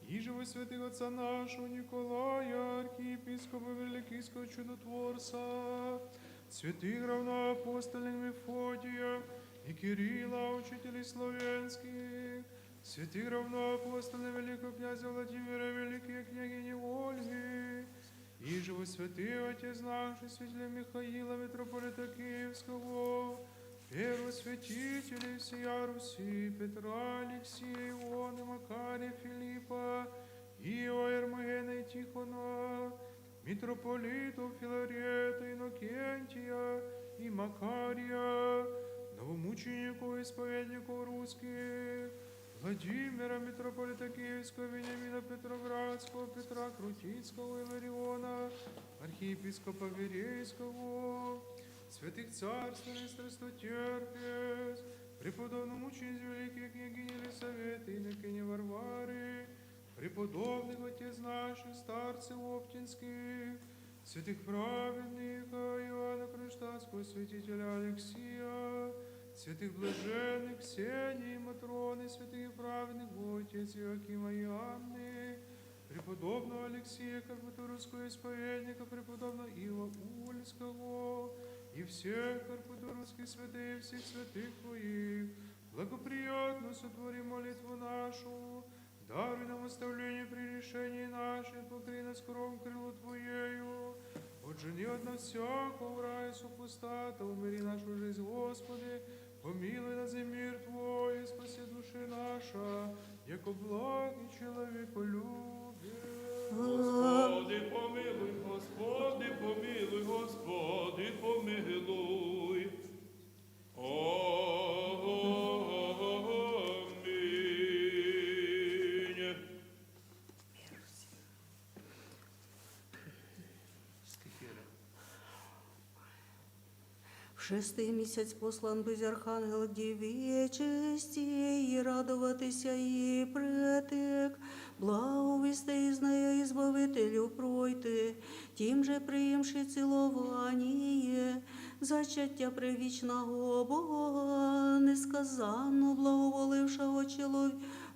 и же во святых Отца нашего Николая, архиепископа Великийского чудотворца, святых равноапостольных Мефодия и Кирилла, учителей славянских, святых равноапостольных великого князя Владимира, великие княгини Ольги, и же во святый Отец наш, святителя Михаила, митрополита Киевского, первосвятителей всея Руси, Петра, Алексея, Иоанна, Макария, Филиппа, Иова, Ермогена и Тихона, митрополитов Филарета, Иннокентия и Макария, новомучеников и исповедников русских, Владимира, митрополита Киевского, Вениамина Петроградского, Петра Крутицкого, Илариона, архиепископа Верейского, святых царственных страстотерпец, преподобных мучениц великих княгини Елисаветы и Иннокене Варвары, преподобных Отец наших, старцев Оптинских, святых праведных Иоанна Кронштадтского, святителя Алексия, святих блажених, Ксенії, Матрони, святих і праведних Отець Іоакима і Анни, преподобного Алексія Карпаторовского исповедника, преподобного Ива Ульского, и всех карпаторовских святых, всех святых Твоих, благоприятно сотвори молитву нашу, даруй нам оставление при решении наших, покри нас кровом крылу Твоею, отжени от нас всякого рая супостата, умири нашу жизнь, Господи, помилуй нас и мир Твой, спаси души наша, яко благ и человеколюбие. Господи, помилуй, Господи, помилуй, Господи, помилуй. Амінь. В 6-й місяць послан без архангела Діві честі, і радуватися і претик, благовісти із нею і збавителю пройти, тим же приємши цілованіє, зачаття привічного Бога, несказанно благоволившого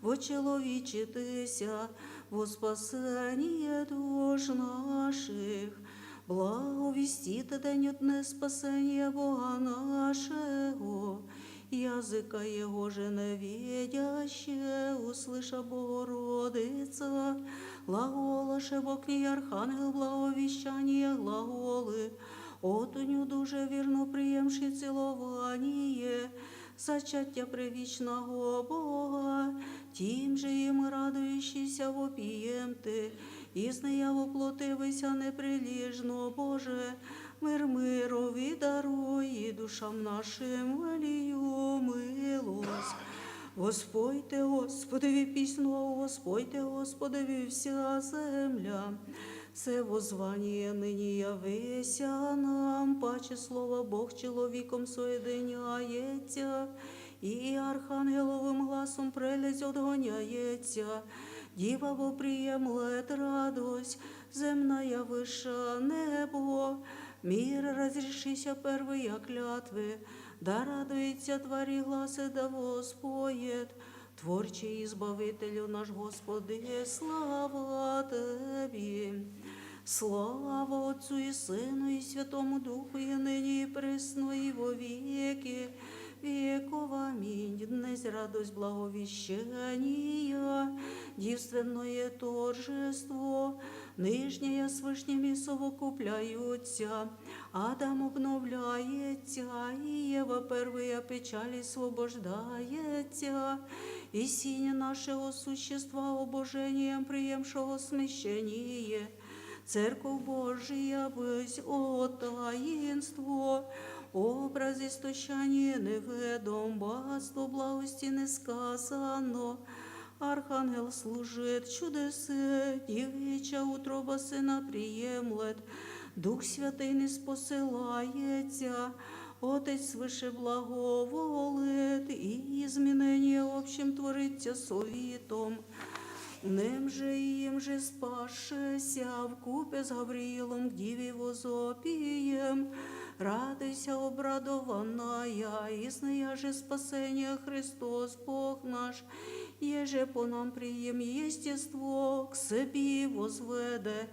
вочеловічитися, во спасення душ наших. Благовістіте день одне спасення Бога нашего, язика Його же невідяще, услыша Богородиця, глаголаше в окні архангел благовіщання глаголи, отуню дуже вірно приємши цілованіє, зачаття привічного Бога, тим же їм радуючися вопіємти, із нея воплотивися неприліжно, Боже, мир мирові даруй, і душам нашим велію милость. Воспойте Господеві пісню, Воспойте Господеві вся земля. Це возвання нині явися нам, паче слова Бог чоловіком соєдиняється, і архангеловим гласом прелесть одгоняється. Діва воприємлет радость, земная виша небо, мир разрешися первые клятвы, да радується тварі гласи, да воспоєт. Творчий Избавителю наш Господи, слава Тебі. Слава Отцу і Сину, і Святому Духу, і нині, і присно, і во віки веков. Аминь. Днесь радость благовещения, дівственное торжество, нижнє с вишніми совокупляються, Адам обновляється, і Єва первая печалі освобождається, і сіння нашого существа обожением приємшого смещение. Церковь Божия быть о таїнство, образ істощання неведом, багатство благості несказано. Архангел служит чудесе, дівича утроба сина приємлет, Дух Святий не спосилається, Отець свише благоволит, і змінення общим твориться совітом. Ним же і їм же спашеся, вкупе з Гавриїлом к діві возопієм, радуйся, обрадованная, існая же спасення Христос Бог наш, еже по нам приєм єстество, к собі возведе,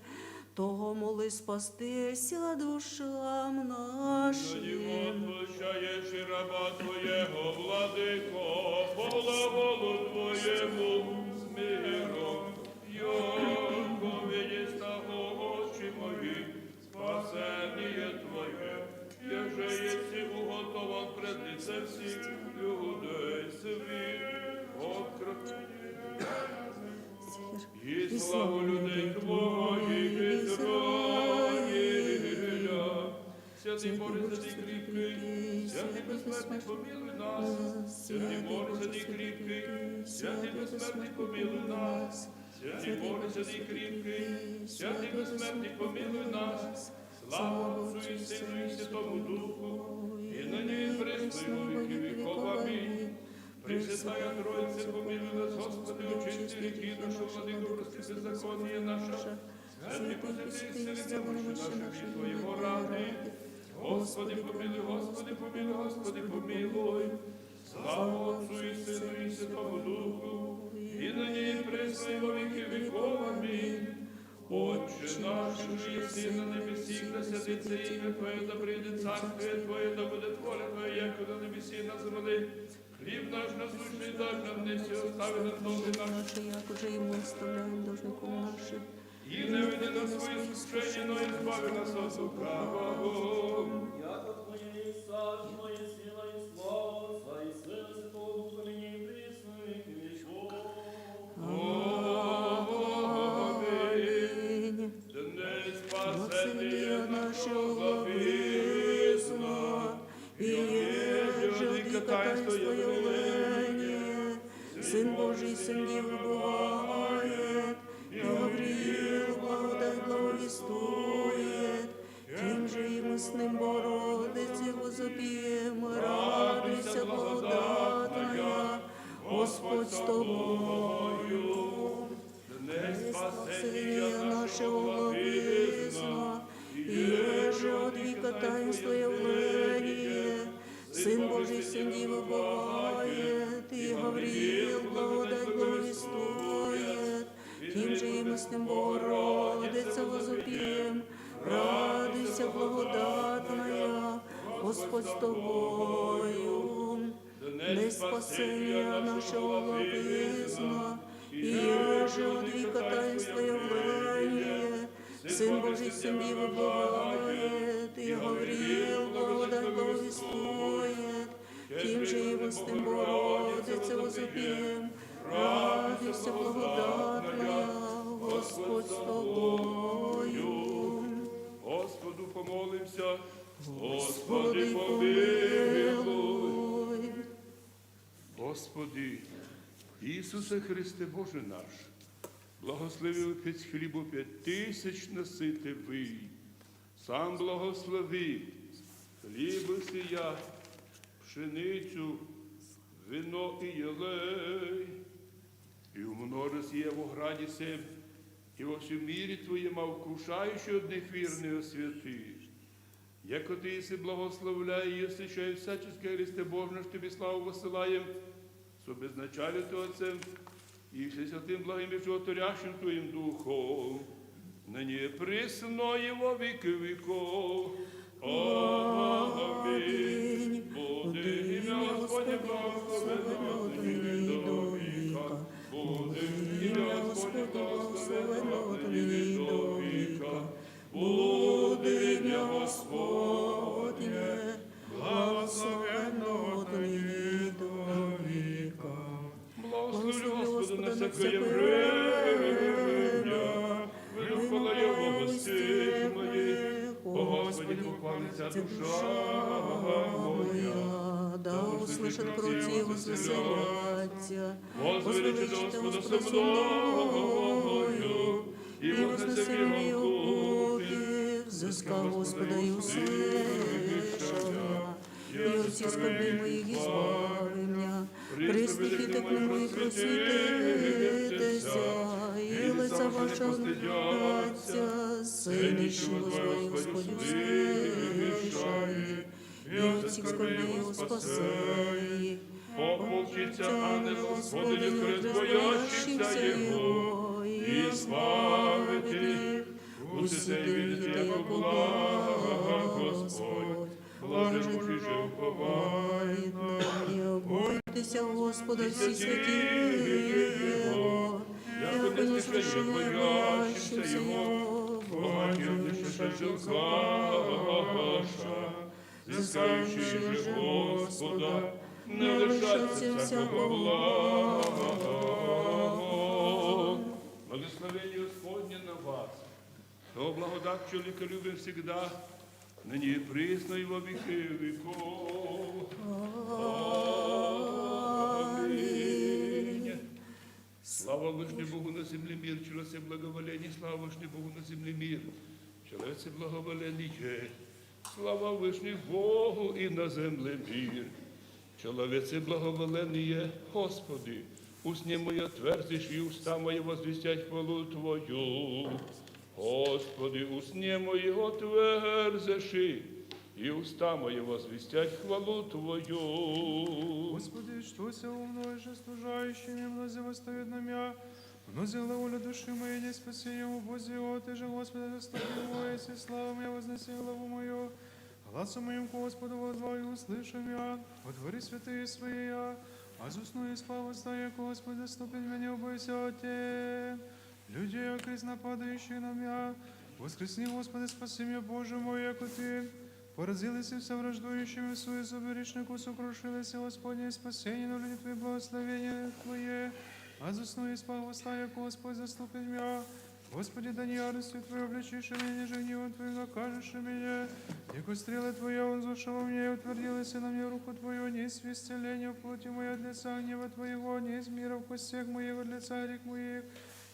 того моли спастися душам нашим. Отпущаєш і раба Твоєго, владико, по глаголу Твоєму з миром, його відіста очі мої, спасення Твоє, єже єси уготован пред лицем всіх людей світ, і славу людей Твоїх Ізраїля. Святий Боже, святий кріпкий, святий безсмертний, помилуй нас. Святий Боже, святий кріпкий, святий безсмертний, помилуй нас. Святий Боже, святий кріпкий, святий безсмертний, помилуй нас. Слава Отцу і Сину і Святому Духу, і нині і присно во віки віков. Амінь. Пресвятая Троїця, помилуй нас, Господи, очисти гріхи душу, владико, прости беззаконня наша. Святий посвятий, сили, немощі наші від Твоєго ради. Господи помилуй, Господи помилуй, Господи помилуй. Слава Отцу і Сину і Святому Духу, і нині і присно, і во віки віков. Амінь. Отче наш, що єси на небесі, да святиться ім'я Твоє, да прийде царствіє Твоє, да буде воля Твоя, як на небесі і на землі. Хліб наш насущний дай нам днес, і остави нам долги наші, Наше, як уже і ми оставляємо должником нашим. і не веди нас в своє скушення, но і збави нас від лукавого. Яко Твоє і царство, Твоє сила і слава, Отца і Сина, Святого Духа, нині і присно, і віки віков. Амінь. Днес Спасення спасення нашого благовісно, і єже від катайства явлення, Син Божий, Син Діви буває, і Гавриил благодать благовістує, тим же і ми з ним Богородиці возоп'ємо, радуйся, благодатна, Господь з тобою. Днес Спасение нашего благовестно, еже от века таинство явление, Сын Божий, Сын Дивы бывает, и Гавриил благодать благовествует, тем же и мы с ним Богородица возопьем, радуйся, благодатная, Господь с тобою. Днес спасения нашего благовестно, и еже от века таинство явление, Сын Божий, Сын Дивы бывает, и Гавриил благодать благовествует, тем же и мы с ним Богородице возопьем, радуйся, благодатная, Господь с тобою. Господу помолимся, Господи, Господи помилуй. помилуй. Господи, Ісусе Христе Боже наш, благослови Отець хлібу 5000 наситивий, сам благослови хліб сія, пшеницю, вино і єлей, і умножи сіє в ограді сем, і во всю мірі Твоєма вкушаючи одних вірних освяти. Яко Ти єси благословляє, і освящає всяческе Христе Боже, що Тобі славу посилаєм, со безначалю Ти Отцем, і все святим благим і животворящим Твоїм Духом, нині присно і во віки віков. Амінь. Буде ім'я Господнє благословено нині до віка. Буде ім'я Господнє благословено нині до віка. Буде ім'я Господнє благословено нині до віка. Благословлю Господа на всякое время, вихвала Його гостей моїх, о Господі похвалиться душа моя. Да услышат круті, возвеселятся, Возвеличте Господа со мною, і вознесем Його купі, взыскал Господа и услышал, и от всех скорбей моих избави меня, приступите к нему и просвітитеся, і лица ваша означаться, синичі Господи, Господи, услышай, і от всіх скорбей його спасай. Ополчиться ангел Господи, хрест боящихся Його, і славити. Усите і видите, яко благ Господь, блажен чуже уповает на Не бойтеся Господа всі святі Його, яко не слыши боящимся Його, Благоденствующая Жилкаша, взыскающий же Господа, не лишаться всякого блага. Благословение Господне на вас, то благодать чоловіка любим всегда, нині і присно і во віки віков. Амінь. Слава Вышне Богу на земле мир, человеце благоволение, слава Вышне Богу на земле мир, человеце благоволение, слава Вышне Богу и на земле мир, человеце благоволение, Господи, усне моя твердишь и уста мои возвестять хвалу Твою. Господи, усне моего тверзиши, и уста мои возвестять хвалу Твою. Господи, что се умною же служающими, мнози восставит на мя, мнози главоля души моей, не спаси ему, Боже, Ты же, Господи, заступи его, если слава моя возноси главу мою. Гласом моим Господу возвал и услышу я, отвори святые свои я, а засну и спал восстая, Господи, заступи меня, убойся Те. Людей окрест нападающих на меня, воскресни, Господи, спаси меня, Боже мой, яко Ты. Поразились все враждующими в свою зуберечнику, сокрушились, Господне, спасение на люди Твои, благословение Твое. А засну и спал восстая, Господь, заступи меня. Господи, да не яростью Твою обличишь меня, ниже гневом Твоим накажешь меня. Яко стрелы Твоя, он зашел во мне, и утвердилась на мне руку Твою, не из исцеления в плоти моей от лица гнева Твоего, не из мира в костях моих от лица грех моих.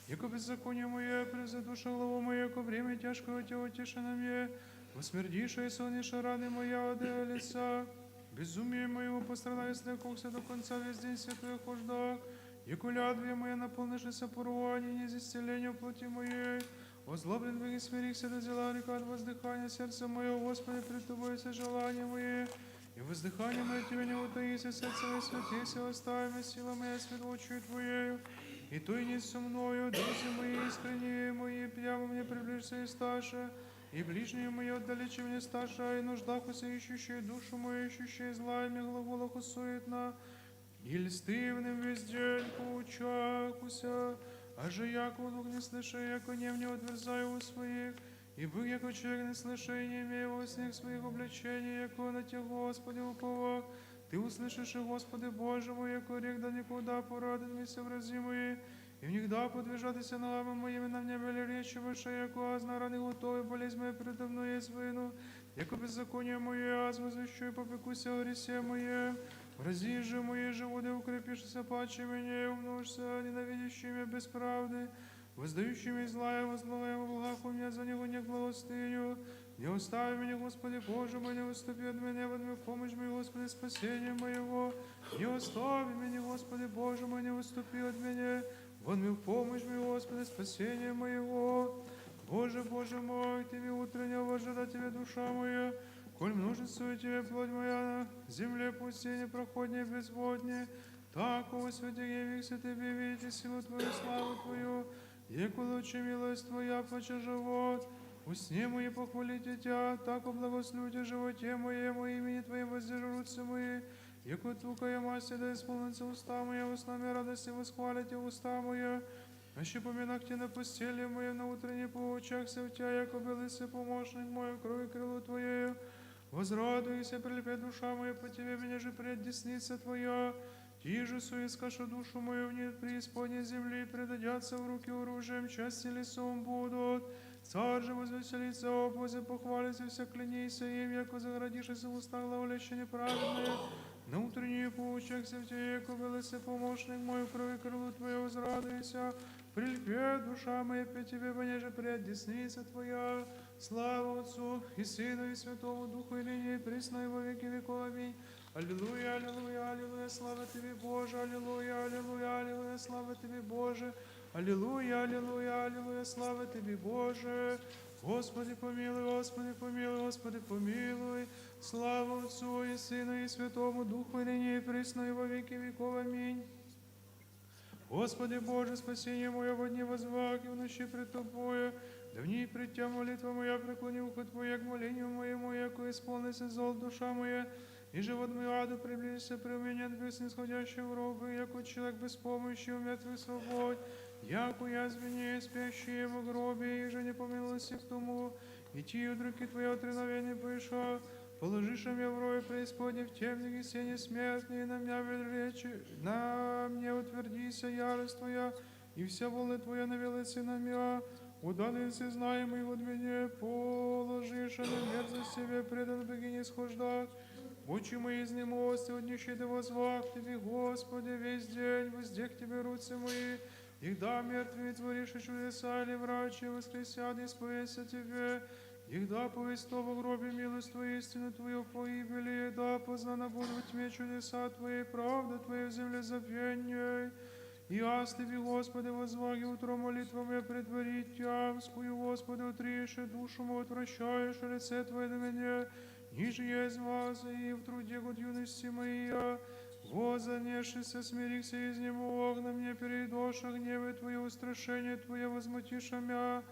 Яко беззаконие мое, превзадуша главу мою, яко время тяжкого Тебя утешено мне. Усмердиша и сонниша раны моя от лица. Безумие моего пострадаю, слекохся до конца весь день святую хождах. Яко лядвие моя наполнишься порвание, не из исцеления в плоти моей. Озлоблен бы и смирихся до дела река от воздыхания сердца мое, Господи, пред Тобой все желания мои. И воздыхание мое Тебе не утаися, сердце мое святися, оставим сила моя свет очью Твоею. И то и не со мною, друзья мои искренние мои, прямо мне приближься и сташа. И ближние мои отдалечи мне сташа, и нуждах ищущие душу мою, ищущие зла, и мне глаголах суетна. И льстивным весь день поучакуся, а же яко дух не слыша, яко не мне отверзаю у своих, и был яко человек не слыша, и не имея во снег своих обличений, яко на Те, Господи, уповах. Ты услышишь, Господи Боже мой, яко рек да никуда порадит мися врази мои, и внегда подвижатися ногами моими на мне были речи ваши, яко аз на раны готовы, болезнь моя предо мной есть вину, яко беззаконие мое, аз возвещу и попекуся о гресе мое. Врази же мои животы, укрепишься паче меня, и умножься ненавидящими без правды, воздающими зла, и возглавляем благах у меня за него не благостыню. Не остави меня, Господи, Боже мой, не уступи от меня, вот мне помощь мою, Господи, спасение моего. Не остави меня, Господи, Боже мой, не уступи от меня, вот мне помощь мою, Господи, спасение моего. Боже, Боже мой, Ты мне утреннего ожида Тебе душа моя, коль множествует Тебе плоть моя, на земле пустыне проходнее безводнее, так, о святых явихся Тебе, видите силу Твою, славу Твою, яко лучше милость Твоя, плаче живот. Усне мои похвалите Тебя, так о благословите животе моему, имени Твоим воздержутся мои, яко Твукая масти да исполнится уста моя, в основе радости восхвалите уста моя. Аще поминах Те на постели моей, на утренней поучахся в Тебя, яко белыся помощник мой, крови крылу Твоею. Возрадуйся, прилепет душа моя по Тебе, меня же пред десница Твоя. Ти же суискашу душу мою в нет преисподней земли, предадятся в руки оружием, части лесом будут. Царь же возвеселится, обозе похвалится, вся клянися им, яко заградишься в устах главляще неправедные. На утреннюю поучахся в Тебе, яко белыся помощник мой, крови крылу Твоя, возрадуйся. Прильпет душа моя по Тебе, понеже пред десница Твоя. Слава Отцу и Сыну и Святому Духу, и ныне и присно, и во веки веков. Аминь. Аллилуйя, аллилуйя, аллилуйя, слава Тебе, Боже, аллилуйя, аллилуйя, аллилуйя, слава Тебе, Боже. Аллилуйя, аллилуйя, аллилуйя, слава Тебе, Боже. Господи помилуй, Господи помилуй, Господи помилуй. Слава Отцу и Сыну и Святому Духу, и ныне и присно, и во веки веков. Аминь. Господи Боже, спасение мое во дни возвах, и в ночи пред Тобою. Да в ней пред Тя молитва моя, преклони ухо Твое к молению моему, яко исполнится зол душа моя, и живот мой аду приблизится при меня от бес нисходящих в робы, яко человек без помощи у мертвых свобод, яко я звене, спящие в гробе, и же не помилуйся к тому, и Ти от руки Твоей отреновенный пришел. Положишь меня в рой преисподней, в темных и сене смертные, на меня речи, на мне утвердися ярость Твоя, и вся воля Твоя навелится на меня. Удалился знаемый от меня, положишь на мерзость себе, предан богине схождать. Очи мои изнемости, от нищеты возвах Тебе, Господи, весь день, воздех Тебе руцы мои, их да мертвые творишь и чудеса, или врачи воскресят, исповедься Тебе. Их да повесть в гробе милость Твою, истину Твою погибели, да познана будет в тьме чудеса Твоей, правда Твоя в земле забвенней. И аз Тебе, Господи, возваги утро молитва моя предварить Тямскую, Господи, утриешь душу мою, отвращаешь лице Твое до меня, ниже есть вас, и в труде от юности моя, возанешься, смирихся из него огна мне перейдоша гневы Твое, устрашение Твое возмутиша мя,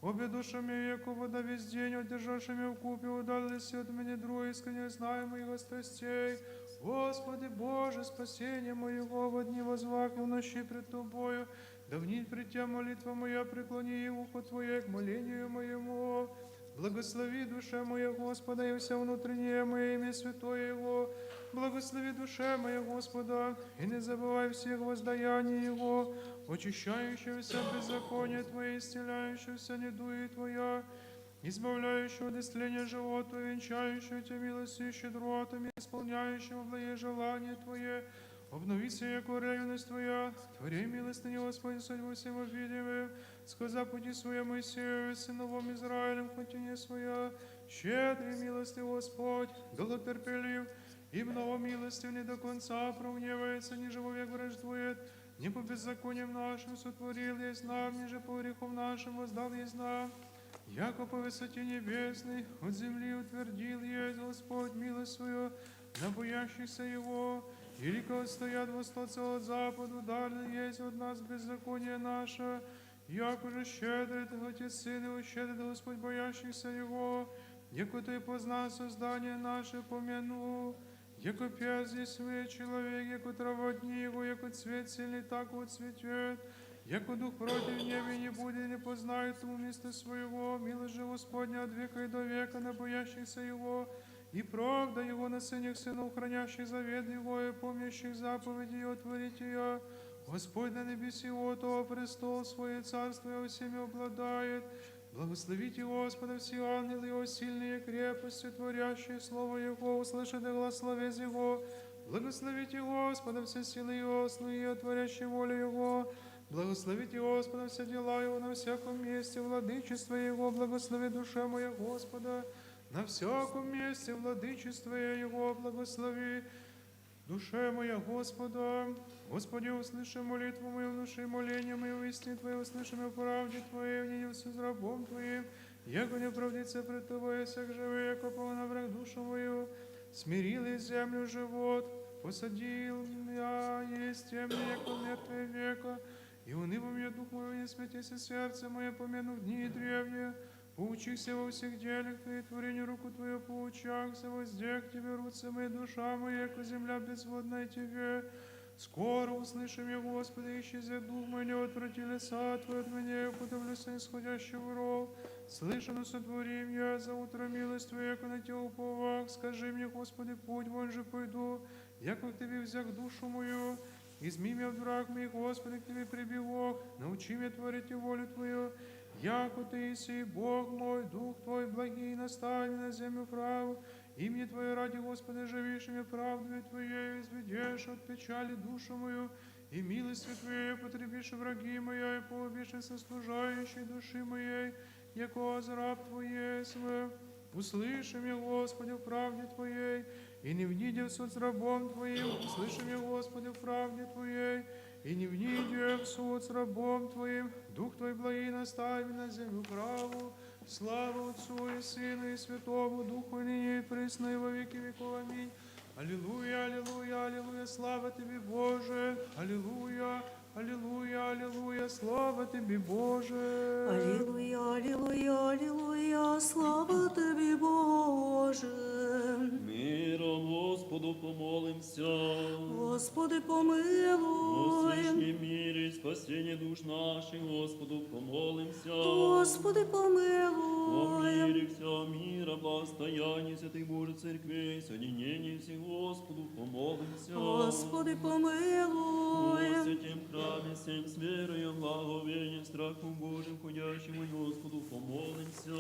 обе душами, яко вода весь день, одержавшими в купе, удалились от меня другие, искренне знаю моих страстей. Господи Боже, спасение моего, во дни возвах и в ночи пред Тобою, да внить пред Тя молитва моя, преклони ухо Твое к молению моему. Благослови душа моя Господа, и все внутреннее мое имя святое Его. Благослови душа моя Господа, и не забывай всех воздаяний Его, очищающегося от беззакония Твое, исцеляющегося недуги Твоя, избавляющего от истления живота, венчающего Тебя милостью и щедротами, исполняющего благие желания Твое, обновися, яко ревность Твоя, твори милостыню, Господи, судьбу всем обидимым, сказа пути своя Моисею, сыновом Израилем, хотине своя, щедрый милости Господь, долготерпелив, и много милостив не до конца прогневается, ниже вовек враждует, не по беззакониям нашим сотворил есть нам, ниже по грехам нашим воздал есть нам, яко по высоте небесной от земли утвердил есть Господь милость свою на боящихся Его, велико отстоят восточца от западу, дальше есть от нас беззаконие наше, яко же щедрит Отец Сын Его, щедрит Господь боящихся Его, яко Ты познал создание наше, помяну, яко пес есть вы, человек, яко трава дни Его, яко цвет сильный, так вот цветет, яко дух против неба не будет, не познает тому место своего, милость же Господня от века и до века на боящихся Его, и правда Его на сынях сынов, хранящих завет Его и помнящих заповеди Его, творить ее. Господь на небеси Его, то престол свое царство Его всеми обладает. Благословите Господа все ангелы Его, сильные крепости, творящие слово Его, услышите глас словес Его. Благословите Господа все силы Его, слуги, творящие волю Его. Благословите Господа все дела Его на всяком месте, владычество Его, благослови душа моя Господа. На всяком месте владычество Его благослови, душе моя Господа. Господи, услыши молитву мою, внуши моление мое, в истине Твоей, услышим и в правде Твоей, в ней с рабом Твоим, яко не правдится пред Тобой, всяк живый, яко на враг душу мою, смирил и землю живот, посадил я, есть темный, яко мертвое века, и унывом я дух мой, не смятися сердце мое, помяну в дни древние. Поучихся во всех делах Твоих, творению руку Твою поучахся, воздех Тебе, руцы мои, душа моя, яко земля безводная Тебе. Скоро услышим я, Господи, исчезет дух мой, не отврати лица Твое от меня, я подавлюся исходящего ров. Слышано сотворим я за утро милость Твою, яко на Те уповах. Скажи мне, Господи, путь вон же пойду, яко к Тебе взяк душу мою. Изми меня в враг моих, Господи, к Тебе прибегох, научи меня творить волю Твою. Яко Ты си, Бог мой, Дух Твой благий, настави на землю праву, имя Твое ради, Господи, живейшими правдами Твоей, изведешь от печали душу мою, и милостью Твоей потребишь враги моя, и поубишь сослужающей души моей, яко раб Твоей свой. Услыши меня, Господи, в правде Твоей, и не внидя в суд с рабом Твоим, услыши меня, Господи, в правде Твоей, и не внидя в суд с рабом Твоим, Дух Твой благий настави на землю праву, слава Отцу и Сыну и Святому Духу, ныне и присно и во веки веков. Аминь. Аллилуйя, аллилуйя, аллилуйя, слава Тебе, Боже, аллилуйя, аллилуйя, аллилуйя, слава Тебе, Боже. Аллилуйя, аллилуйя, аллилуйя, слава Тобі, Боже. Миром Господу помолимся. Господи, О помилуй. священній мірі і спасінні душ наших, Господу помолимся. Господи, О помилуй. мире всего мира, благостоянии Святой Божьей Церкви, соединении всех, Господу помолимся. Господи, О помилуй. святем храме всем с верою, благовением, страхом Божьим, ходящему, Господу помолимся.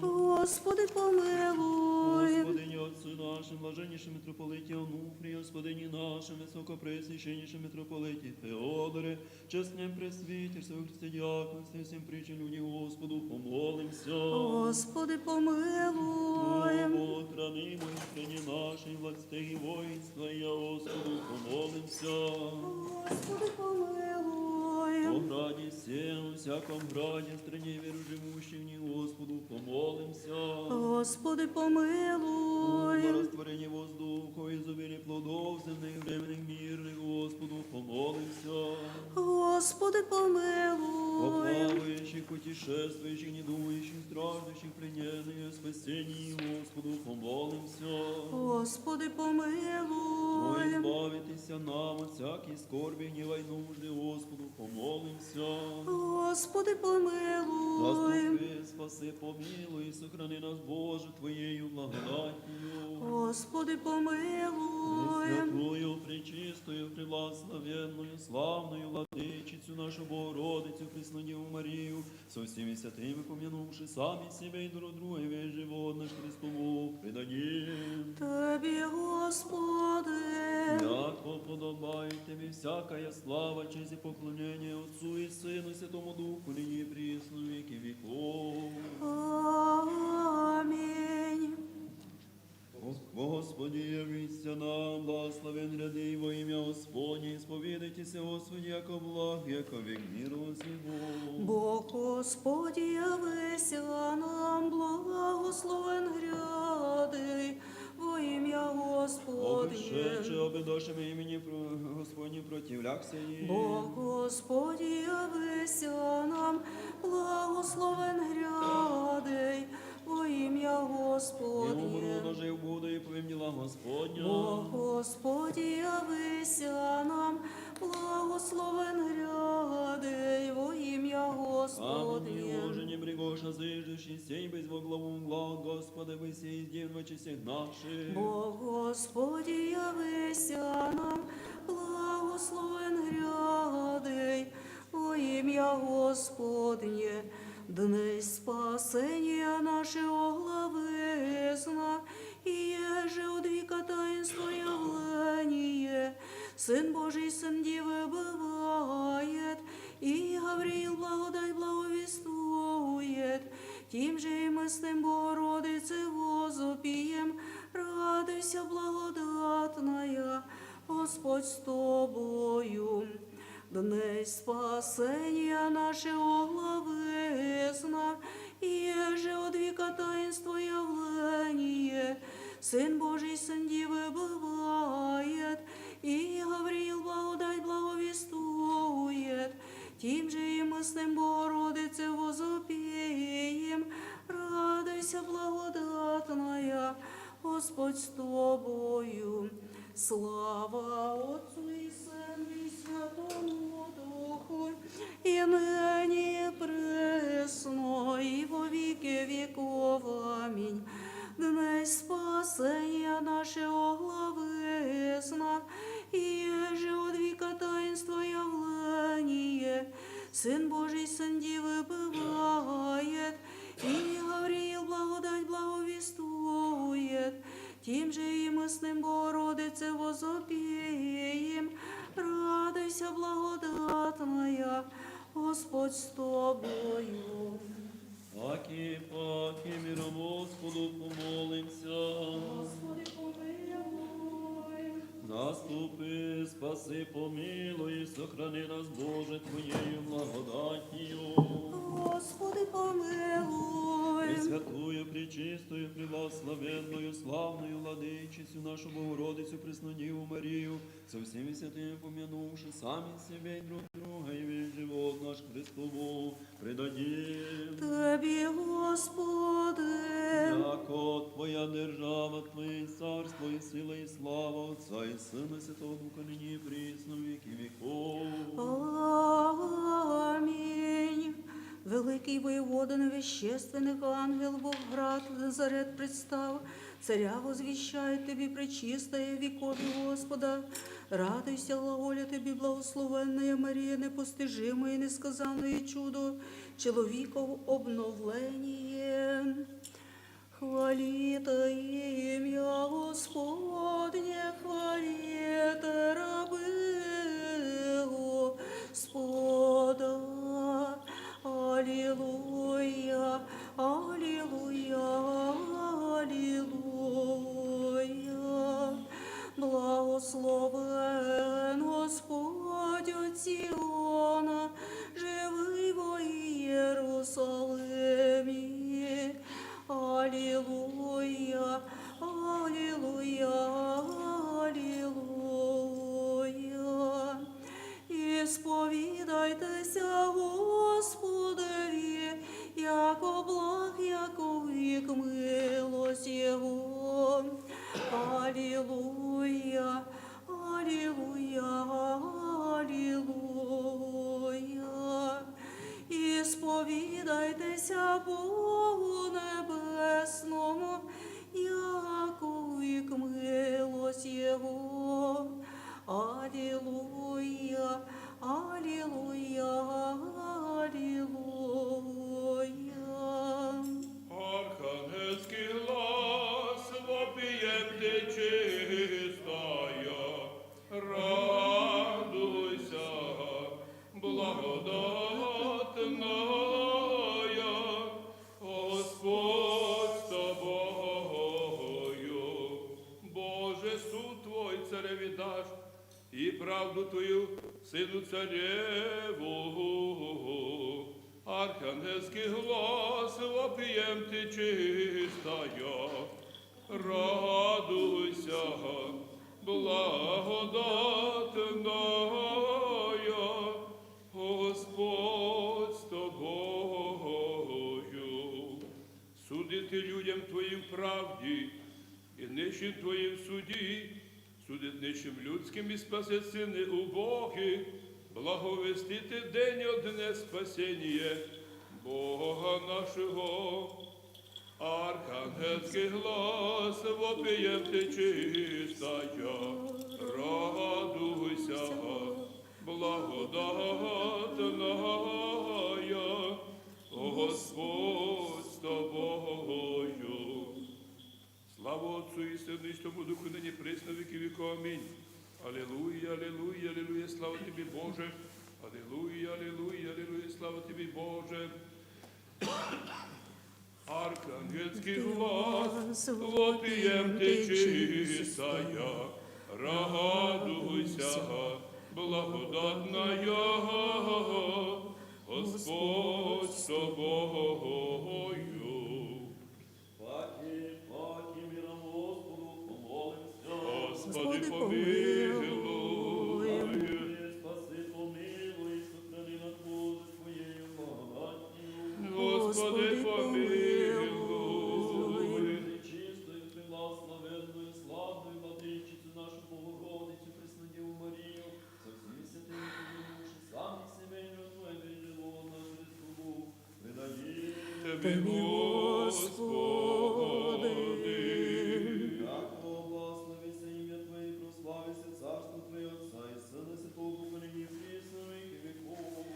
Господи, помилуй. Господині Отцю нашим, блаженнішим митрополиті Онуфрі, Господині нашим, високопресвященнішим митрополиті Феодоре, чесним пресвітерству, Христі дяконстві, всім притчам людей, Господу помолимся. Господи, помилуй. Бог, храни мої страні нашій, власти і воїнства, я Господу помолимся. Господи, помилуй. О граді всем, всяком граде, стране веру живущих, в ней Господу помолимся. Господи, На помилуй. растворение воздуха, изобилие плодов земных, временных, мирных, Господу помолимся. Господи, О помилуй. плавающих, путешествующих, недующих, страждущих, плененных, о спасении Господу помолимся. Господи, О, помилуй. избавитеся нам от всякой скорби, гнева и нужды, Господу помолимся. Господи, помилуй. Заступи, спаси, помилуй, и сохрани нас, Боже, Твоею благодатью. Господи, помилуй. Святую, пречистую, преблагословенную, славную владычицу нашу Богородицу, Преснодеву Марию, со всеми святыми помянувши сами себя и друг друга, и весь живот наш Христову предадим. Тобі, Господи. Яко подобает Тебе всякая слава, честь и поклонение Отцу и Сыну, и Святому Духу, ныне и присно, в веки веков. Амінь. Господи, явися нам, благословен ряди во ім'я Господне, сповідайтеся, Господи, яко благ, яко век миру сего. Бог Господь явися нам, благословен гряди, во ім'я Господнє. Обишедши, обидошим імені Господні противлякся їм. Бог Господь явися нам, благословен гряди, во ім'я І умру, Господнє. нажив буду, і повім діла Господня. Бог Господь явися нам, благословен гряди, во ім'я Амінь, Господнє. Боже, не брегоша, зиждущий сей, без во главу угла, Господи, висей из дівночі всіх наших. Бог Господь явися нам, благословен гряди, во ім'я Господнє. Дни спасення нашого главизна, і еже од віка таїнство явлення. Син Божий, Сын Дівы бывает, и Гавриил благодать благовествует. Тим же и мы с ним, Богородице, возопием, радуйся, благодатная, Господь с тобою. Дней спасения нашего главизна, и еже от века таинство явление. Сын Божий, Сын Дивы бывает, и Гавриил благодать благовествует. Тим же и мы с ним, Богородице, возопием, радуйся, благодатная, Господь с тобою. Слава Отцу и Сыну и Святому Духу, и ныне и пресно, и во веки веков. Аминь. Дней спасения нашего главизна, и еже от века таинство явление. Сын Божий, Сын Дивы бывает, и Гавриил благодать благовествует. Тим же и мы с ним, Богородице, возопием, радуйся, благодатная, Господь с тобою. Паки, миром Господу помолимся. Господи, помилуй. Заступи, спаси, помилуй, сохрани нас, Боже, Твоєю благодатью. Господи, помилуй. Пресвятую, пречистую, преблагословенную, славную владычицу нашу Богородицу, Преснодеву Марию, со всеми святыми помянувши сами себе и друг друга, и весь живот наш Христову предадим. Тобі, Господи, Яко Твоя держава, Твоє царство і сила, і слава Отця і Сина, і Святого Духа, нині і присно, в віки віков. Амінь. Великий воєвода невещественних ангел Бог град Назарет представ, царя возвіщає тобі пречистая вікові Господа. Радуйся, глаголя тобі, благословенная Марія, непостижимое, несказанное чудо, чоловіков обновлення. Хваліте ім'я Господнє, хваліте раби Господа. Алілуя, алілуя, алілуя. Благословен Господь от Сіона, живий Богу небесному, яку вік милость Його. Алілуя, алілуя, алілуя. Архангельский глас вопием ты чистая, радуйся, благодатная, Господь с тобою. Боже, суд Твой цареві даш, і правду Твою сину цареву. Архангельский глас вопием ты чистая, радуйся, благодатная, Господь с тобою. Судити людям Твоїм в правді, і нищим Твоїм в суді, судить нищим людським і спасет сини убогі, благовестити день одне спасіння Бога нашого. Архангельський глас вопиєм ти чистая, радуйся, благодатная, Господь з тобою. Слава Отцу і Сину і Святому Духу, нині присно віки віку. Амінь. Алілуя, алілуя, алілуя, слава тобі, Боже. Алілуя, алілуя, алілуя, слава тобі, Боже. Архангельський глас, вопиєм ти чистая, радуйся, благодатная, Господь з тобою. Паки, миром Господу, помолимся. Господи, помилуй. Спаси, помилуй, сохрани нас, Боже, Твоєю благодаттю. Господи, помилуй. Чистою, преблагословенною, славною владичицю нашу Богородицю, Преснодіву Марію, со всіми святими помилуйши, самих сімейного Твоє бережемо нас Христову, видаємо. Тебе, Господи. Яко благословися ім'я Твоє, прославися царство Твоє, Отця і Сина, і Святого Духа, нині і присно, і віки віков.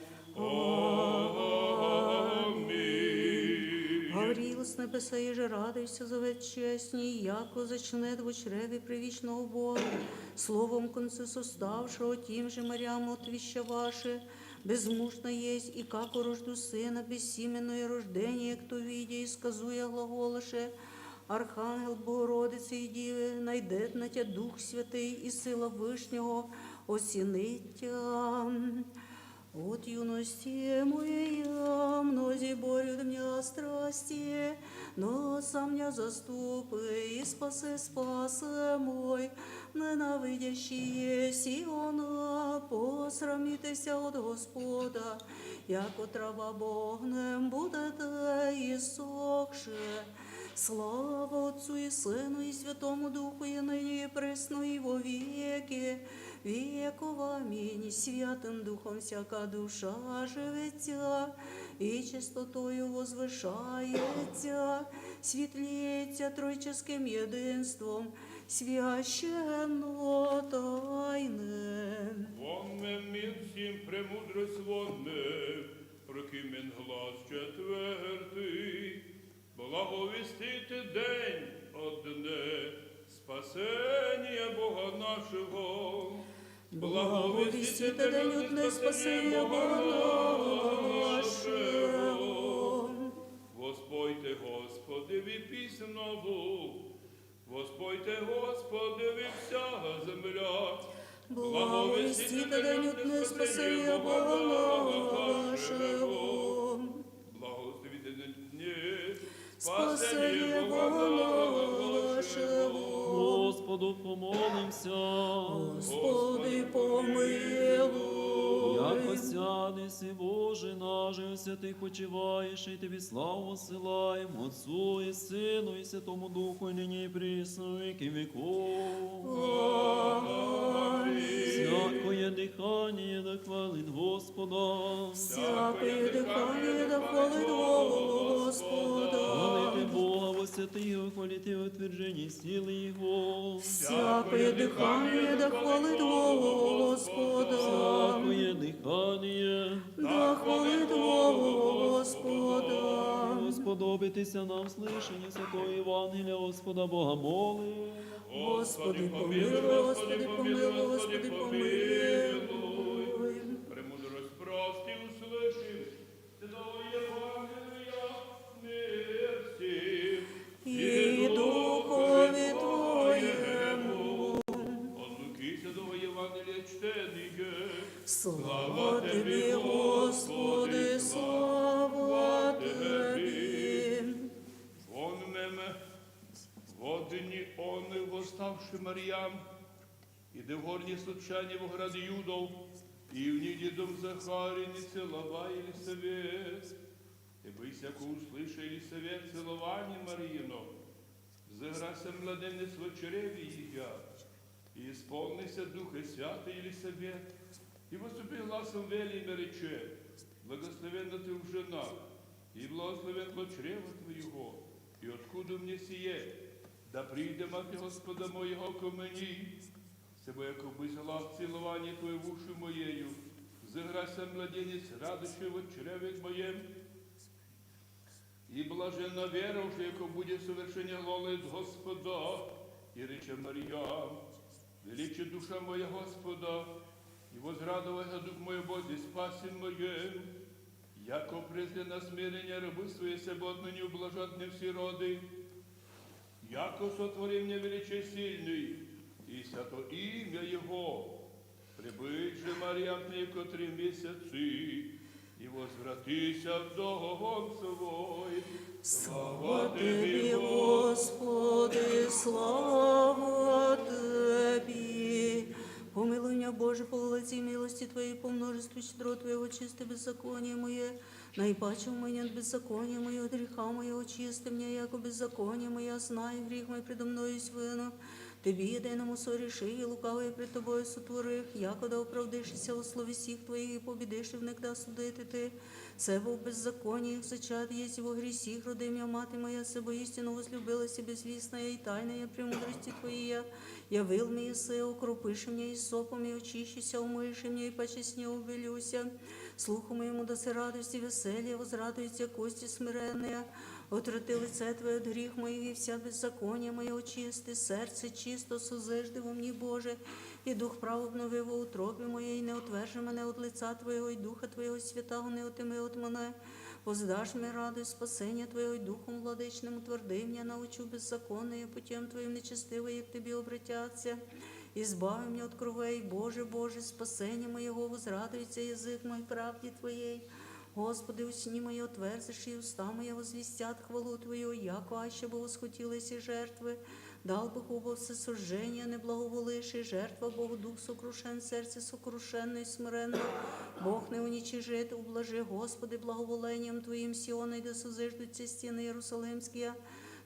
Амінь. Гавріл з небеса і же радуйся за вечесні, яко зачне в чреві привічного Бога, словом конце составшого, тим же морям отвіща ваше, безмужна єсть, і како рожду сина, безсіменної рождення, як то відя, і сказує глаголише, Архангел Богородиці і Діви, найде на тя Дух Святий і сила Вишнього осіниття. От юности моя, мнози борют меня страсти, но сам меня заступи и спаси мой, ненавидящие Сиона, посрамітеся от Господа, яко трава Богнем будете і сохше. Слава Отцу і Сину і Святому Духу, і нині і присно, і во віки веков. Амінь. Святим Духом всяка душа живеться, і чистотою возвишається, світліється тройческим єдинством, священно тайне. Вонне мін всім премудрость вонне, прокимен глас четвертий, благовістити день одне, спасення Бога нашого. Благовістити день одне, спасення Бога нашого. Воспойте Господеві пісню нову, воспойте Господеві вся земля. Благовістити день одне, спасення Бога нашого. Благословите дні, Спасення Бога нашого. Господу помолимся. Господи, помилуй. Як осядешся, Боже наш, і святих почиваєш, і тобі славу силаєм, Отцу і Сину, і Святому Духу, і нині і присно, і віки віков. Амінь. Всякое дихання да хвалить Господа. Всякое дихання да хвалить Господа. Хвалите Бога во святые, хвалите в утверждении силы Его. Всякое дихання да хвалить Господа. Всякое дихання. Да хвалить Господа. Сподобайтеся нам слышання святого Євангелія, Господа Бога моли. Господи, помилуй, Господи, помилуй, Господи, помилуй. Премудрость прости услышим, Святого Евангелия мир всем. І Духові Твоєму. От Луки Святого Евангелия чтение. Слава Тобі, Господи, слава Тобі. В одні они восставши Мар'ям, іде в горні случайні в град Юдов, і в ній дідом Захарі не целова Елисавет. И бы всяко услыша Елисавет целование Марьино, заграся младенец в чреве ее, и исполнился Духа Святый Елисавет, и выступил гласом велим и рече, благословенна ты в женах, и благословен плод чрева твоего, и откуда мне сие, да прийде мати Господа моєго ко мені, себе яко би зла в цілуванні твоє в уші моєю, заграся младенець радощи в чреві моєм, і блаженна вера, уже яко буде совершення голос Господа, і рече Марія, величе душа моя Господа, і возрадовайся дух мой Бозі спасен моєм, яко призде на смирення раби своє себе отныне ублажат не всі роди, яко сотвори мне величай сильный, и свято имя Его, прибыть же Марьям к ней ко 3 месяцы, и возвратися в дом свой. Слава Тобі, Господи, слава Тобі. Помилуй меня, Боже, по великій милості Твоєї, по множеству щедро Твоєго, чисте беззаконие моє. Найпаче в мене от беззакония моего, от греха моего, очисти меня, яко беззаконие моя, знай, гріх мой предо мною свину. Тобі єдиному сорішив, і лукавий пред тобою сотворив, якода оправдишися у слові всіх твоїх, і побідиш, і внегда судити ти. Це був беззаконні, зачат єсть во грісіх, родим я, мати моя, себо істину возлюбилася, безвісна я, і тайна я, премудрості твоєї. Явил мне еси, окропиши мне исопом, и очищися, умыши мне, и почесне убелюся. Слуху моему даси радости, веселье, возрадуется кости смиренные. Отврати лице Твое от гріх моїх, і вся беззаконня моє очисти, серце чисто созижди во мені, Боже, і дух прав обнови во утробі моєї, не отвержи мене от лица Твоєго, і духа Твоєго святого не отими от мене. Воздаш ми радость спасення Твоєго, і духом владичним утверди мене, научу беззаконне, путем Твоїм нечестиве, як Тобі обратяться. Избави меня от кровей, Боже, Боже, спасение моего, возрадуется язык мой правде Твоей. Господи, усні мої отверзиш, і уста моя возвістят хвалу Твою, яко аще бо восхотілися жертви. Дал Бог оба всесожження, не благоволиши, жертва Богу, дух сокрушен, серце сокрушенно і смиренно. Бог не уничижит, ублажи, Господи, благоволенням Твоїм Сіона, і да созиждуться стіни Єрусалимські.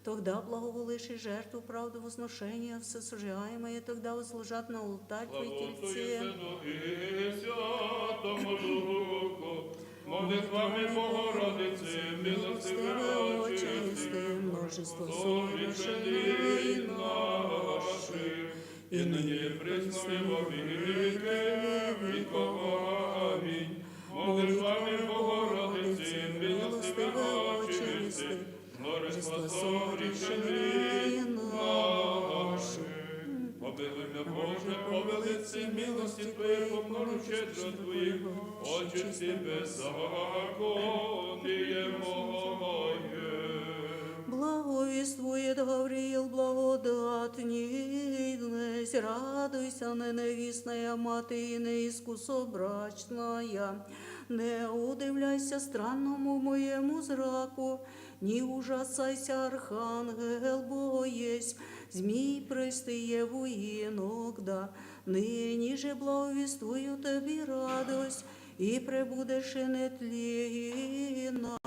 Тогда благоволиши жертву, правду возношения, всесожжаемое, тогда возложат на алтарь Твои тельце. Молитвами Богородиці, милостиве очисти, множество согрішень наших, і нині присно і во віки віков. Амінь. Молитвами Богородиці, милостиве очисти, множество согрішень наших. Помилуй мене, Боже, по велиці милості Твоєї, по множу щедро Твоїх, очисти беззаконніє моє. Благовествует Гавриил благодатней, днесь радуйся, не невістная мати, і не іскусобрачная. Не удивляйся странному моєму зраку, ні ужасайся, архангел, бо єсть змій пристає воїногда. Нині же благовествую тобі радость, і пребудеш нетлінна,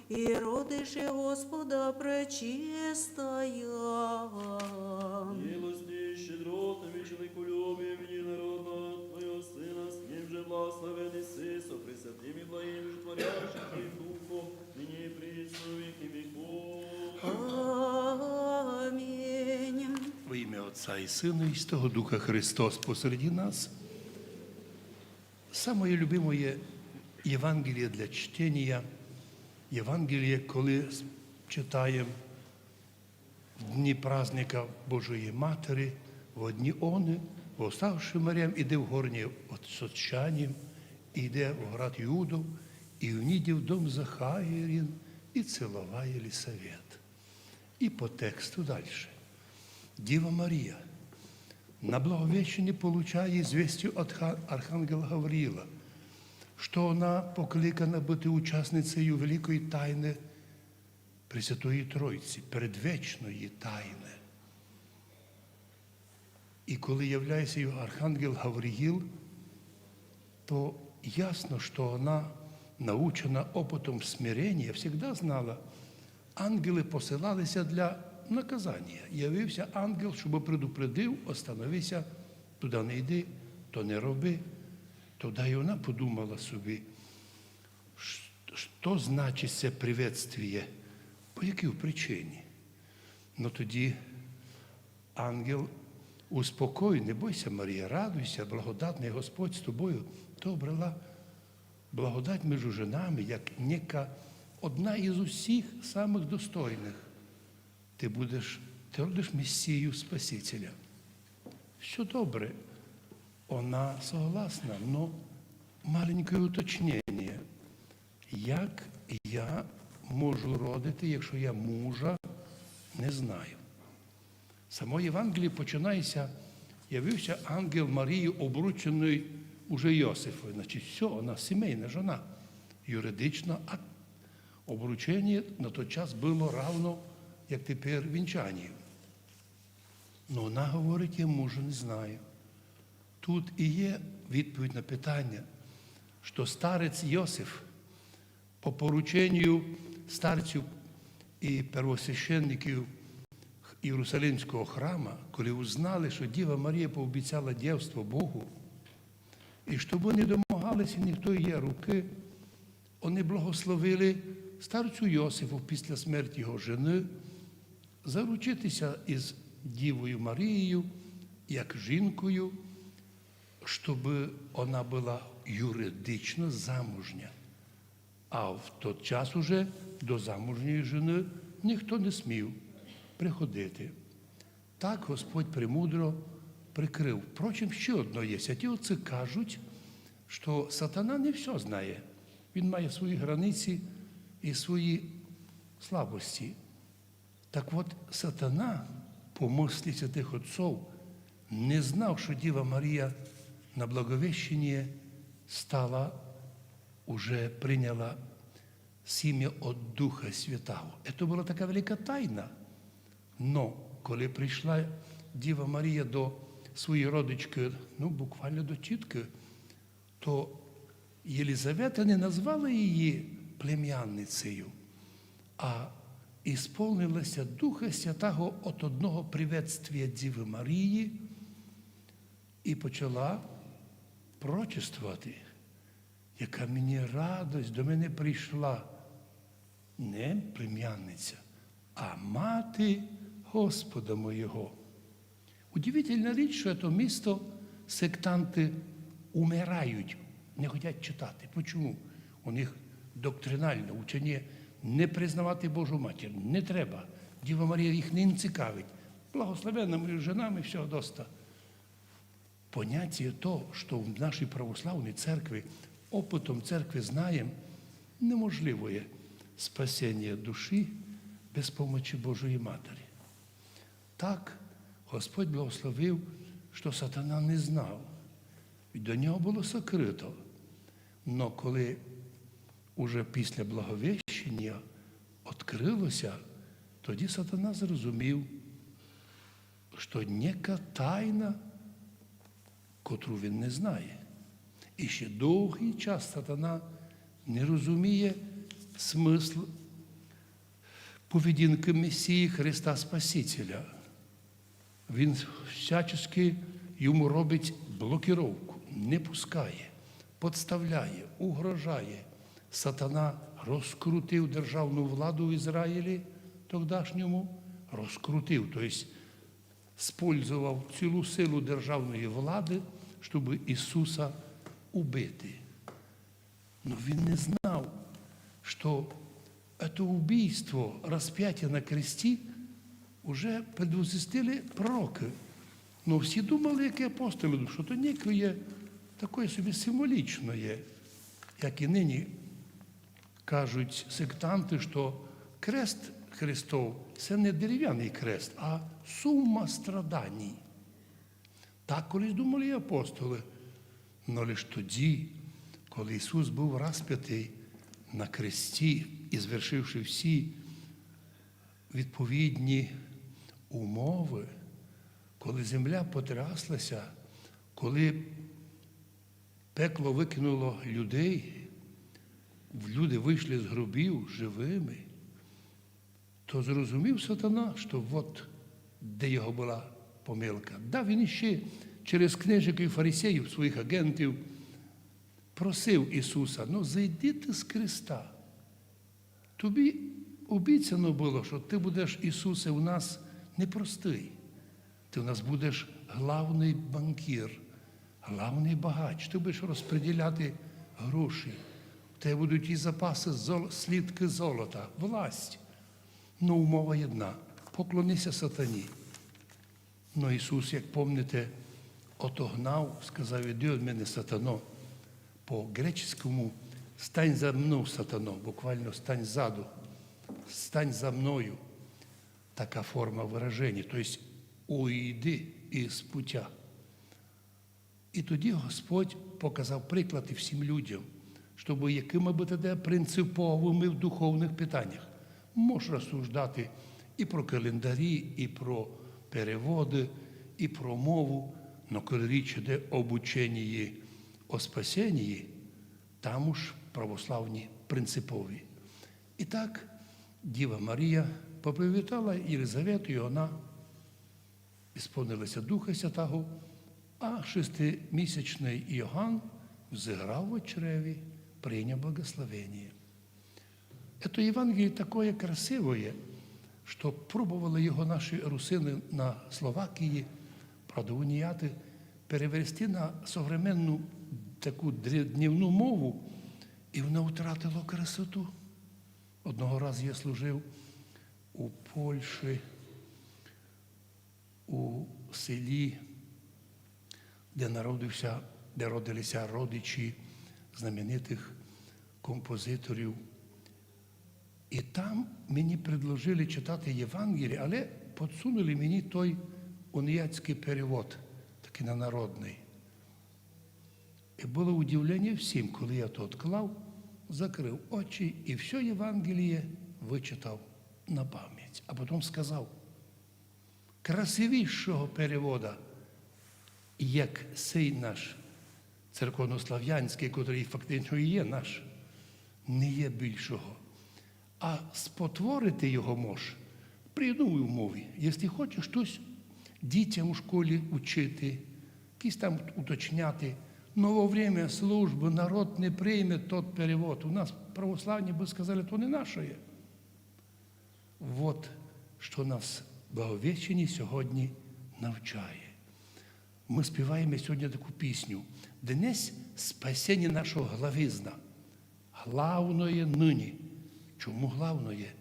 і родиш Господа пречистая. Милости, щедротами, человеколюбием, мені народа Твоего, же благословен иси, со пресвятым и благим, животворящим Твоим Духом, ныне и присно во веки веков. Амінь. Во ім'я Отця і Сина, і Святого Духа Христос посереді нас. Самое любимое Євангеліє для чтення, Євангеліє, коли читаємо в дні праздника Божої Матері, в дні они, восставши Маріям, іде в горні Отсочанім, іде в град Юдов, і вніде в дом Захаїрін, і цілуває Єлисавет. І по тексту дальше. Діва Марія на Благовещении получает известие от Архангела Гавриила, что она покликана бути учасницею великої тайни Пресвятої Тройці, передвечної тайни. І коли являється їй Архангел Гавриїл, то ясно, что она, научена опытом смирения, всегда знала, ангели посилалися для наказання. Явився ангел, щоб предупредив, остановися, туди не йди, то не роби. Тоді і вона подумала собі, що значить це приветствие, по якій причині. Ну тоді ангел успокоїв, не бойся, Марія, радуйся, благодатний Господь з тобою. То обрала благодать між жінами, як нека одна із усіх самих достойних. Ти родиш Мессию Спасителя. Все добре. Вона согласна, но маленьке уточнення. Як я можу родити, якщо я мужа не знаю? Само Євангеліє починається, явився ангел Марії, обручений уже Йосифу. Значить, все, вона сімейна жона, юридична, а обручення на той час було равно, як тепер вінчанню. Но вона говорить, я мужа не знаю. Тут і є відповідь на питання, що старець Йосиф по порученню старців і первосвященників Єрусалимського храму, коли узнали, що Діва Марія пообіцяла дівство Богу, і щоб вони домагалися, ніхто її руки, вони благословили старцю Йосифу після смерті його жени заручитися із Дівою Марією, як жінкою, щоб вона була юридично замужня. А в той час уже до замужньої жени ніхто не смів приходити. Так Господь премудро прикрив. Впрочем, ще одно є. Святі отці кажуть, що сатана не все знає. Він має свої границі і свої слабості. Так от сатана, по мислі святих отців, не знав, що Діва Марія на Благовещенні уже прийняла сім'я від Духа Святого. Це була така велика тайна. Но коли прийшла Діва Марія до своєї родички, буквально до тітки, то Єлизавета не назвала її плем'янницею, а ісполнилася Духа Святого від одного приветствия Діви Марії і почала пророчествувати, яка мені радость, до мене прийшла не плем'янниця, а мати Господа моєго. Удивительна річ, що це місто сектанти умирають, не хочуть читати. Чому? У них доктринальне учення не признавати Божу матір. Не треба. Діва Марія їх не цікавить. Благословенна між жінами, все доста. Поняття то, що в нашій православній церкві, опитом церкви знаємо, неможливо є спасіння душі без помочі Божої Матері. Так, Господь благословив, що сатана не знав. І до нього було сокрито. Но коли уже після Благовещення відкрилося, тоді сатана зрозумів, що нека тайна, котру він не знає. І ще довгий час сатана не розуміє смисл поведінки Месії Христа Спасителя. Він всячески йому робить блокировку, не пускає. подставляє, угрожає. Сатана розкрутив державну владу в Ізраїлі тогдашньому, розкрутив, тобто спользував цілу силу державної влади, щоб Ісуса убити. Но він не знав, що це убийство, розп'яття на кресті, вже предвозвістили пророки. Ну, всі думали, як і апостоли, що то ніяке є таке собі символічне, як і нині кажуть сектанти, що крест Христов – це не дерев'яний крест, а сума страдань. Так колись думали і апостоли. Но лише тоді, коли Ісус був розп'ятий на кресті і звершивши всі відповідні умови, коли земля потряслася, коли пекло викинуло людей, люди вийшли з гробів живими, то зрозумів Сатана, що от де його була помилка. Да, він іще через книжників фарисеїв, своїх агентів, просив Ісуса, ну зайди ти з креста. Тобі обіцяно було, що ти будеш, Ісусе, у нас непростий. Ти у нас будеш главний банкір, главний багач. Ти будеш розподіляти гроші. У тебе будуть і запаси, слідки золота, власть. Ну, умова єдна. Поклонися сатані. Ну, Ісус, як пам'ятаєте, отогнав, сказав, іди від мене, сатано. По-греческому стань за мною, сатано, буквально стань ззаду, стань за мною. Така форма вираження, тобто уйди із пуття. І тоді Господь показав приклад і всім людям, щоб якими би тоді принциповими в духовних питаннях. Можеш розсуждати і про календарі, і про переводи, і про мову, але коли річ йде об ученні о спасенні, там уж православні принципові. І так Діва Марія попривітала Єлизавету, і вона ісповнилася Духа Святого, а 6-місячний Йоанн взиграв в чреві, прийняв благословення. Це Євангеліє таке красиве, що пробували його наші русини на Словакії, правда, уніяти, перевести на современну таку днівну мову, і воно втратило красоту. Одного разу я служив у Польщі, у селі, де родилися родичі знаменитих композиторів. І там мені предложили читати Євангеліє, але підсунули мені той уніяцький перевод, такий на народний. І було удивлення всім, коли я то відклав, закрив очі і все Євангеліє вичитав на пам'ять. А потім сказав, красивішого перевода, як сей наш церковнослав'янський, який фактично і є наш, не є більшого. А спотворити його можеш при одній умові. Якщо хочеш щось дітям у школі учити, якісь там уточняти, но во время служби народ не прийме тот перевод. У нас православні би сказали, то не наше. От що нас Благовіщення сьогодні навчає. Ми співаємо сьогодні таку пісню. Днесь спасіння нашого главизна. Главное нині. Чому главное?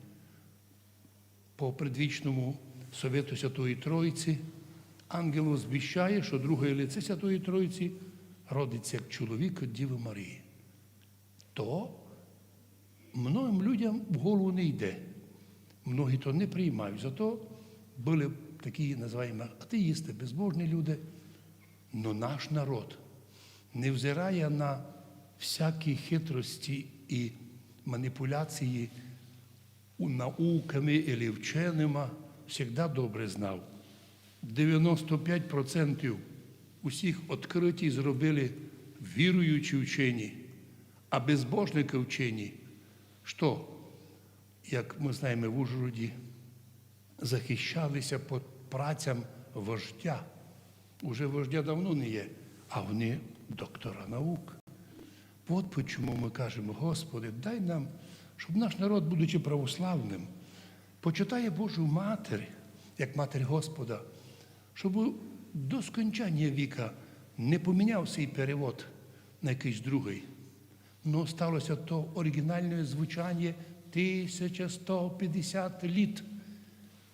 По предвічному Совету Святої Троїці ангел звіщає, що друге лице Святої Троїці родиться як чоловік від Діви Марії. То многим людям в голову не йде. Многі то не приймають. Зато були такі, називаємо, атеїсти, безбожні люди. Но наш народ, невзирає на всякі хитрості і маніпуляції науками або вченими, завжди добре знав. 95% усіх відкриттів зробили віруючі вчені, а безбожники вчені, що, як ми знаємо в Ужгороді, захищалися під працям вождя. Уже вождя давно не є, а вони доктора наук. От почому ми кажемо, Господи, дай нам, щоб наш народ, будучи православним, почитає Божу Матір, як Матір Господа, щоб до скончання віка не поміняв свій перевод на якийсь другий. Ну, сталося то оригінальне звучання 1150 літ.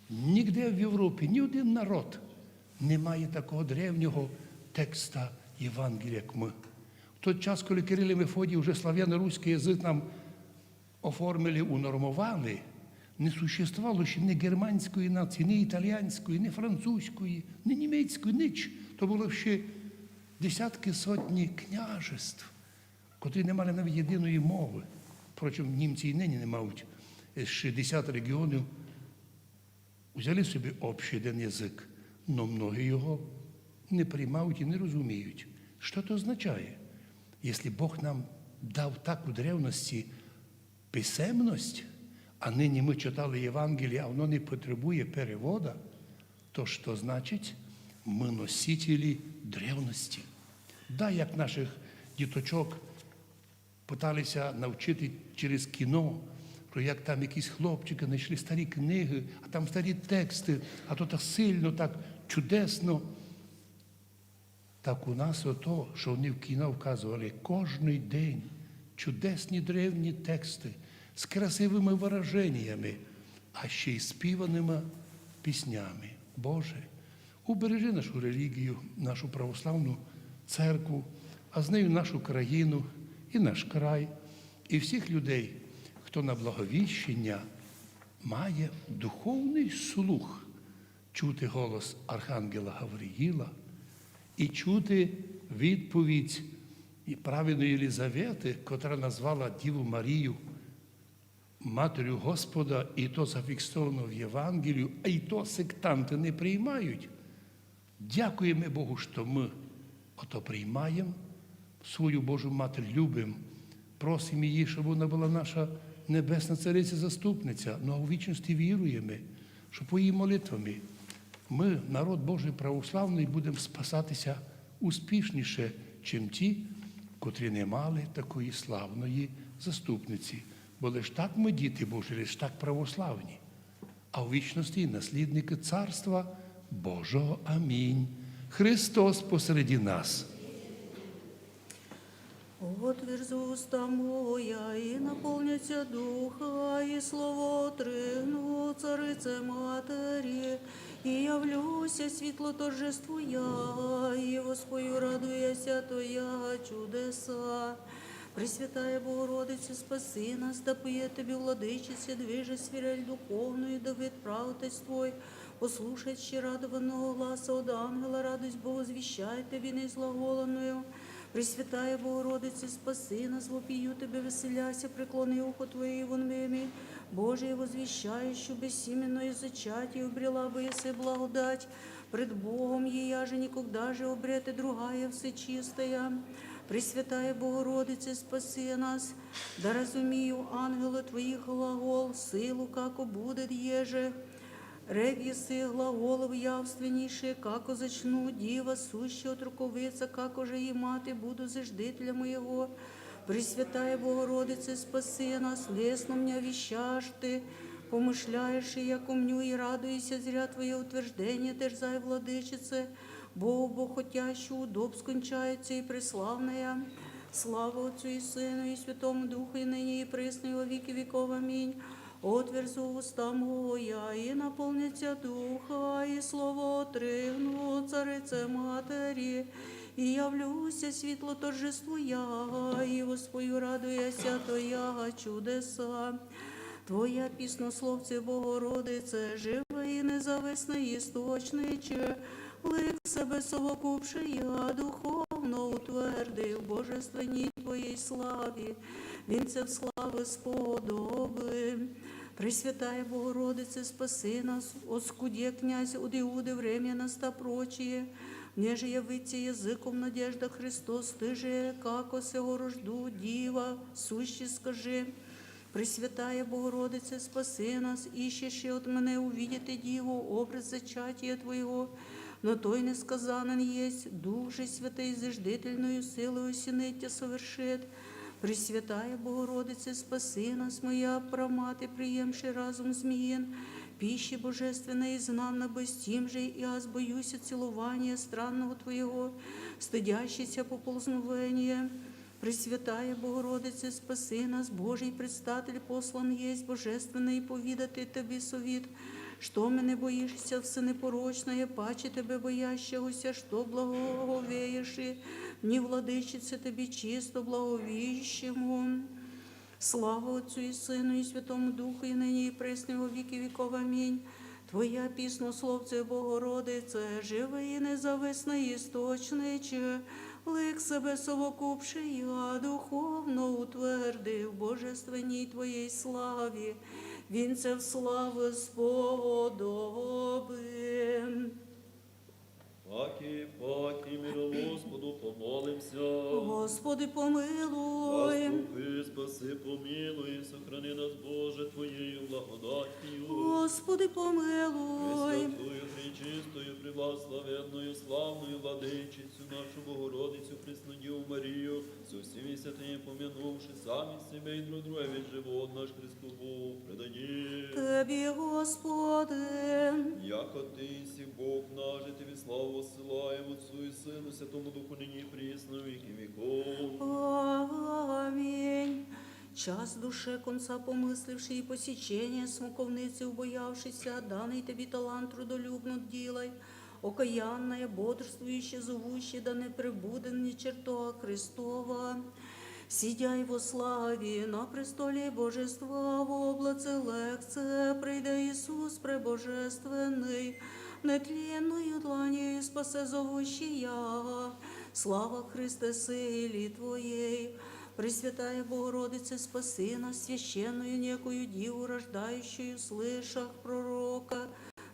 Нігде в Європі ні один народ не має такого древнього текста Євангелія, як ми. В той час, коли Кирил і Мефодій вже слав'яно-руський язик нам оформили, унормували, не существувало ще ні германської нації, ні італійської, ні французької, ні німецької, ніч. То було ще десятки, сотні княжеств, котрі не мали навіть єдиної мови. Впрочем, німці і нині не мають. З 60 регіонів взяли собі общий один язик, але многі його не приймають і не розуміють. Що це означає? Якщо Бог нам дав так у древності писемність, а нині ми читали Євангеліє, а воно не потребує перевода, то що значить? Ми носителі древності. Да, як наших діточок питалися навчити через кіно, про як там якісь хлопчики знайшли старі книги, а там старі тексти, а то так сильно, так чудесно. Так у нас ото, що вони в кіно вказували кожний день чудесні древні тексти з красивими вираженнями, а ще й співаними піснями. Боже, убережи нашу релігію, нашу православну церкву, а з нею нашу країну і наш край, і всіх людей, хто на благовіщення має духовний слух, чути голос Архангела Гавриїла і чути відповідь праведної Єлизавети, котра назвала Діву Марію Матір'ю Господа, і то зафіксовано в Євангелію, а і то сектанти не приймають. Дякуємо Богу, що ми ото приймаємо, свою Божу Матір любимо, просимо її, щоб вона була наша небесна цариця-заступниця, но у вічності віруємо, що по її молитвами ми, народ Божий православний, будемо спасатися успішніше, чим ті, котрі не мали такої славної заступниці. Бо лиш так ми, діти Божі, лиш так православні, а у вічності наслідники Царства Божого. Амінь. Христос посереді нас. Отверзу уста моя, и наполнится духа, и слово отрыгну, Царице Матери, и явлюся світло торжеству я, и воспою радуяся Твоя чудеса. Пресвятая Богородице, спаси нас, да пое Тебе, владычице, движе свирель духовную, да відправтесь Твой, послушать ще радованного гласа от ангела, радость Богу звіщай Тебе неизглаголанную. Пресвятая Богородице, спаси нас, вопію Тебе, веселяся, преклони ухо Твоє вон мими. Боже, возвещаю, що бессеменное зачатие обрела бы, если благодать пред Богом, ея же никогда же обрет и другая всечистая. Пресвятая Богородице, спаси нас, да разумію ангела Твоих глагол, силу, како будет еже. Рек еси глаголов явственнейше, како зачну дива, суща от руковица, како же и мати буду заждителя моего. Пресвятая Богородице, спаси нас, лесно меня вещаш Ты, помышляешь, и я комню, и радуйся, зря Твое утверждение, дерзай, владычице, Богу хотящу удоб скончается и преславная. Слава Отцу и Сыну и Святому Духу, и ныне и присно, и во веки веков. Аминь. Отверзу уста моя, и наполнится духа, и слово отрыгну, Царице Матери, и явлюся світло торжеству я, и воспою радуяся Твоя чудеса. Твоя піснословце Богородице, жива і независна, істочниче, лик себе совокупши я, духовно утвердив божественній Твоїй славі, вінцем слави сподоби. Пресвятая Богородице, спаси нас, от скудє князь от Иуды время наста прочие, неже явиться языком надежда Христос, Ты же, како сего рожду, дива, суще скажи. Пресвятая Богородице, спаси нас, ищешь от мене увидіти діву, образ зачатия Твоего, но той несказанен есть, Дух же Святий заждительною силою синиття совершит. Пресвятая Богородице, спаси нас, моя прамати, приємши разом зміїн, пищи божественной знамна без тем же, и аз боюся целования странного Твоего, стыдящийся поползновения. Пресвятая Богородице, спаси нас, Божий предстатель послан есть божественный, повидати Тобі совіт, що мене боїшся все непорочное, паче Тебе боящегося, що благоговеєш, ні владичице Тобі чисто благовіщимо. Слава Отцю і Сину, і Святому Духу, і нині, і присно, і во віки віков. Амінь. Твоя піснословце, Богородице, живе і независне, і істочниче, лик себе совокупши, я духовно утвердив божественній Твоїй славі, вінцев слави сподобим. Паки, миру Господу, помолимся. Господи, помилуй. Заступи, спаси, помилуй, сохрани нас, Боже, Твоєю благодаттю. Господи, помилуй. Пресвятую, пречистою, преблагословенною, славною владичицю, нашу Богородицю, Преснодіву Марію, со всіми святими помянувши самі себе і друг друга від живот наш Христову, предані. Тебі, Господи. Яко Ти сі Бог наш, і Тобі славу осилаємо, Отцу і Сину, Святому Духу, нині і присно, в віки віков. Амінь. Час душе конца помисливши і посічення смоковниці убоявшися, даний тобі талант трудолюбно ділай, окаянное, бодрствующе, зовуще, да не прибуде ні черта Христова. Сидяй во славі на престолі Божества, в облаце легце прийде Ісус пребожественний, нетленною дланью спасе зовущия. Слава Христе, силі Твоєї. Пресвятая Богородице, спаси нас, священную некую диву, рождающую, слышах пророка,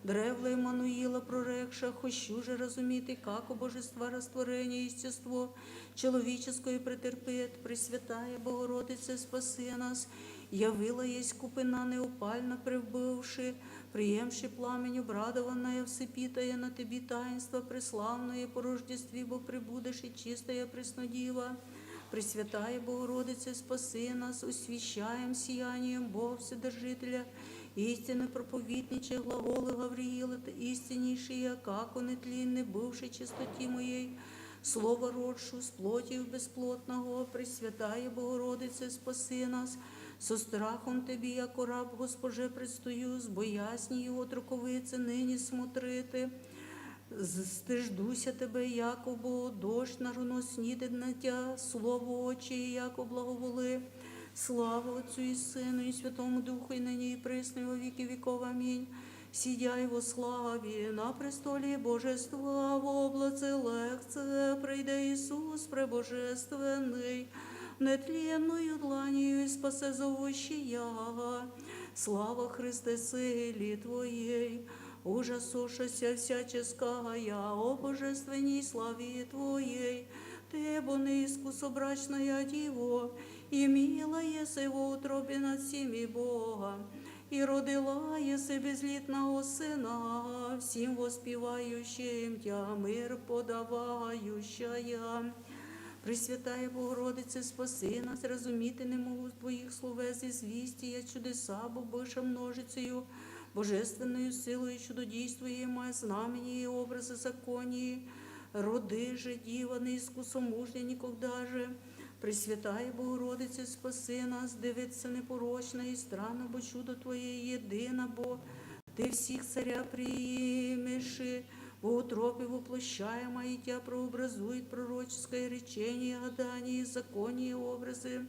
древле Иммануила прорекша, хочу же разуміти, как у божества растворение естество человеческое претерпит. Пресвятая Богородице, спаси нас, явила есть купина неупальна прибывши, приемши пламень обрадованная, всепитая на Тебе таинство преславное по рождестве, бо прибудешь и чистая преснодива. Пресвятая Богородице, спаси нас, освящаем сиянием Бога Вседержителя, истинно проповедниче глаголы Гавриила, истиннейшие, как он нетлинный, бывший чистоте моей, слово родшу с плотью бесплотного. Пресвятая Богородице, спаси нас, со страхом Тебе, яко раб Госпоже предстою, с боязнью отроковице нині смотрити. Стиждуся Тебе, яко дощ на руно снідення, слово очі, яко благоволи. Слава Отцю і Сину, і Святому Духу, і нині, і присно, і во віки віков. Амінь. Сидяй во славі на престолі Божества, в облаце легце прийде Ісус пребожественний, нетленною дланью спасе зовущия. Слава Христе, силі Твоєї. Ужасошася всяческая о божественней славе Твоей, Ты, бо неискусобрачная Диво, и мила еси во утробе над всеми Бога, и родила еси безлітного Сина, всім воспіваючим Тя мир подавающая. Пресвятая Богородице, спаси нас, розуміти не можу Твоїх словес і звістія чудеса, бо биша множицею, божественною силою чудодійствуємо, знамені і образи законні, роди же, діва, неіскусомужня нікогда же. Пресвятая Богородице, спаси нас, дивиться непорочна і странно, бо чудо Твоє єдина, бо Ти всіх царя приймеши, бо утропі воплощаема, і Тя прообразует пророческое речение, гадание, законні образи.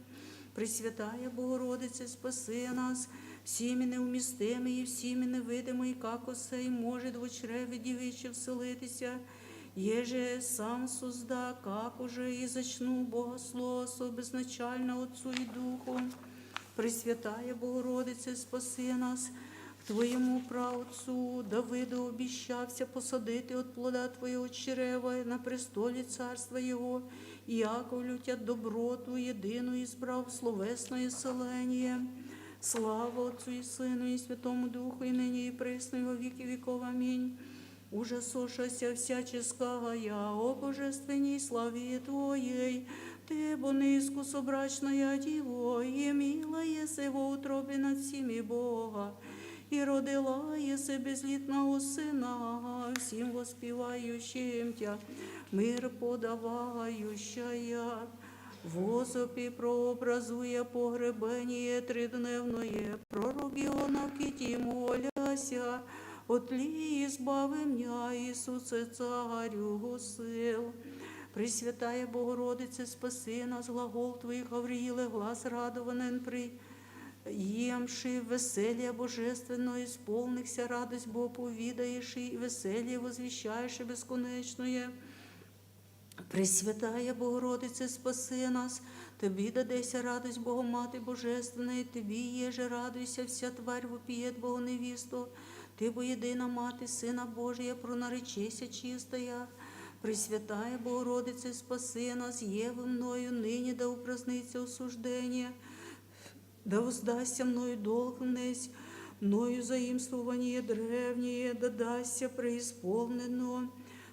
Пресвятая Богородице, спаси нас, всіми неумістими і всіми невидимими, як осей може в чреві дівичі вселитися, еже сам созда, как уже и зачну богословство безначально Отцу и Духу. Пресвятая Богородице, спаси нас, к Твоєму праотцу Давиду обіщався посадити от плода Твоєго чрева на престолі царства Його, і Яковлю Тя доброту єдину ізбрав словесне селення. Слава Отцу і Сину, і Святому Духу, і нині, і присно, і во віки віков. Амінь. Ужасошася всяческая о божественній славі Твоєї, Ты, бо низку собрачная диво, и мила еси во утробе над всеми Бога, и родила еси безлітного сина, всім воспіваючим Тя, мир подавающая. Возопі прообразує погребення тридневное, пророк Іона в киті моляся, отлі избави меня, Ісусе, Царю сил. Пресвятая Богородице, спаси нас, глагол Твоїх, Гавриїле, глас радованен приємши, веселія божественно исполнихся, радость Богоповідаєш, і веселіє возвіщаєш безконечное. Пресвятая Богородице, спаси нас, Тобі дадеся радость Богомати Божественної, Тобі єже радуйся, вся тварь вопієт Богоневісту, Ти бо єдина мати Сина Божия, пронаречися чистая. Пресвятая Богородице, спаси нас, єви мною, нині да упраздниться осуждення, да воздасться мною долг внесь, мною заимствование древнее, да дасться преисполнено.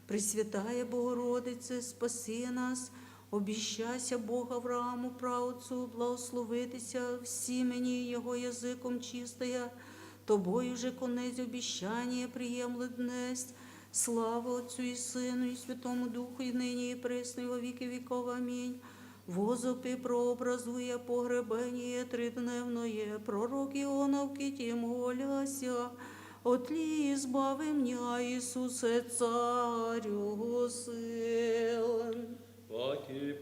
Пресвятая Богородице, спаси нас, обіщайся Бога Аврааму, праотцу, благословитися в сімені Його язиком чистая, Тобою же конець обіщання приємле днесь. Слава Отцю і Сину, і Святому Духу, і нині, і присно, і во віки віков. Амінь. Возопи прообразує погребення тридневное, пророк Іона в киті моляся, отлі избави меня, Ісусе, Царю сил. Паки,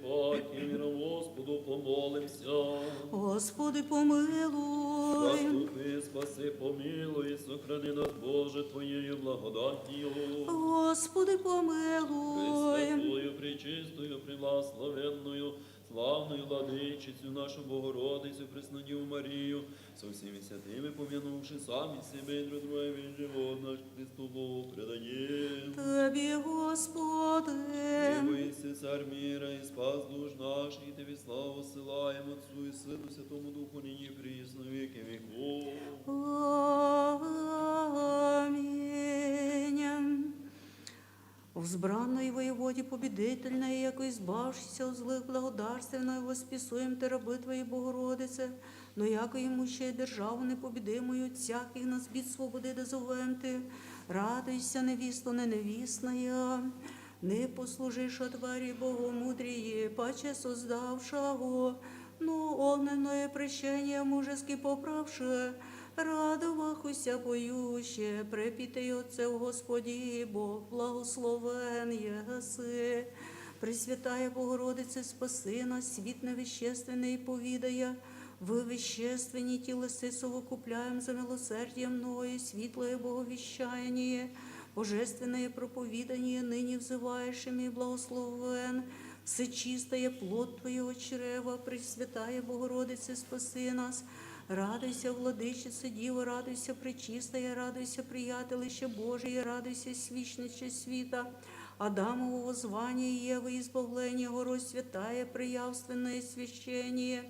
миром Господу помолимся. Господи, помилуй. Заступи, спаси, помилуй, сохрани нас, Боже, Твоєю благодаттю. Господи, помилуй. Пресвятою, пречистою, преблагословенною, славною владичицю нашу Богородицю, Преснодіву Марію, со всіми святими помянувши самі себе і друг друга, весь живот наш Христу Богу предаєм. Тобі, Господи. Милуйся, Цар мира, і спас душ наших, і Тобі славу силаємо Отцу і Сину, Святому Духу, нині і присно, віки віков. Аминь. Взбранной воеводе победительной, яко избавшийся от злых благодарственной, восписуем Те раби Твої, Богородице, но яко имущая державу непобедимую, от всяких нас бід свободи дозовем Ти. Радуйся, невісто неневісная, не послужиш отварі Богомудрії, паче создавшого, но огненное прещение мужески поправше, радовахуся поюще, препітий Отце в Господі, Бог благословен єси. Пресвятая Богородице, спаси нас, світ невещественний повідає, в вещественні тілеси совокупляем за милосердием мною, світлое Боговіщаяние, божественное проповідання, нині взиваєшими благословен, всечистая плод Твоєго чрева, Пресвятая Богородице, спаси нас. Радуйся, владичице, Діво, радуйся, пречистая, радуйся, приятелище Божие, радуйся, свічниче світа. Адамово воззвание Евы, избавление горой святая, приявственное священие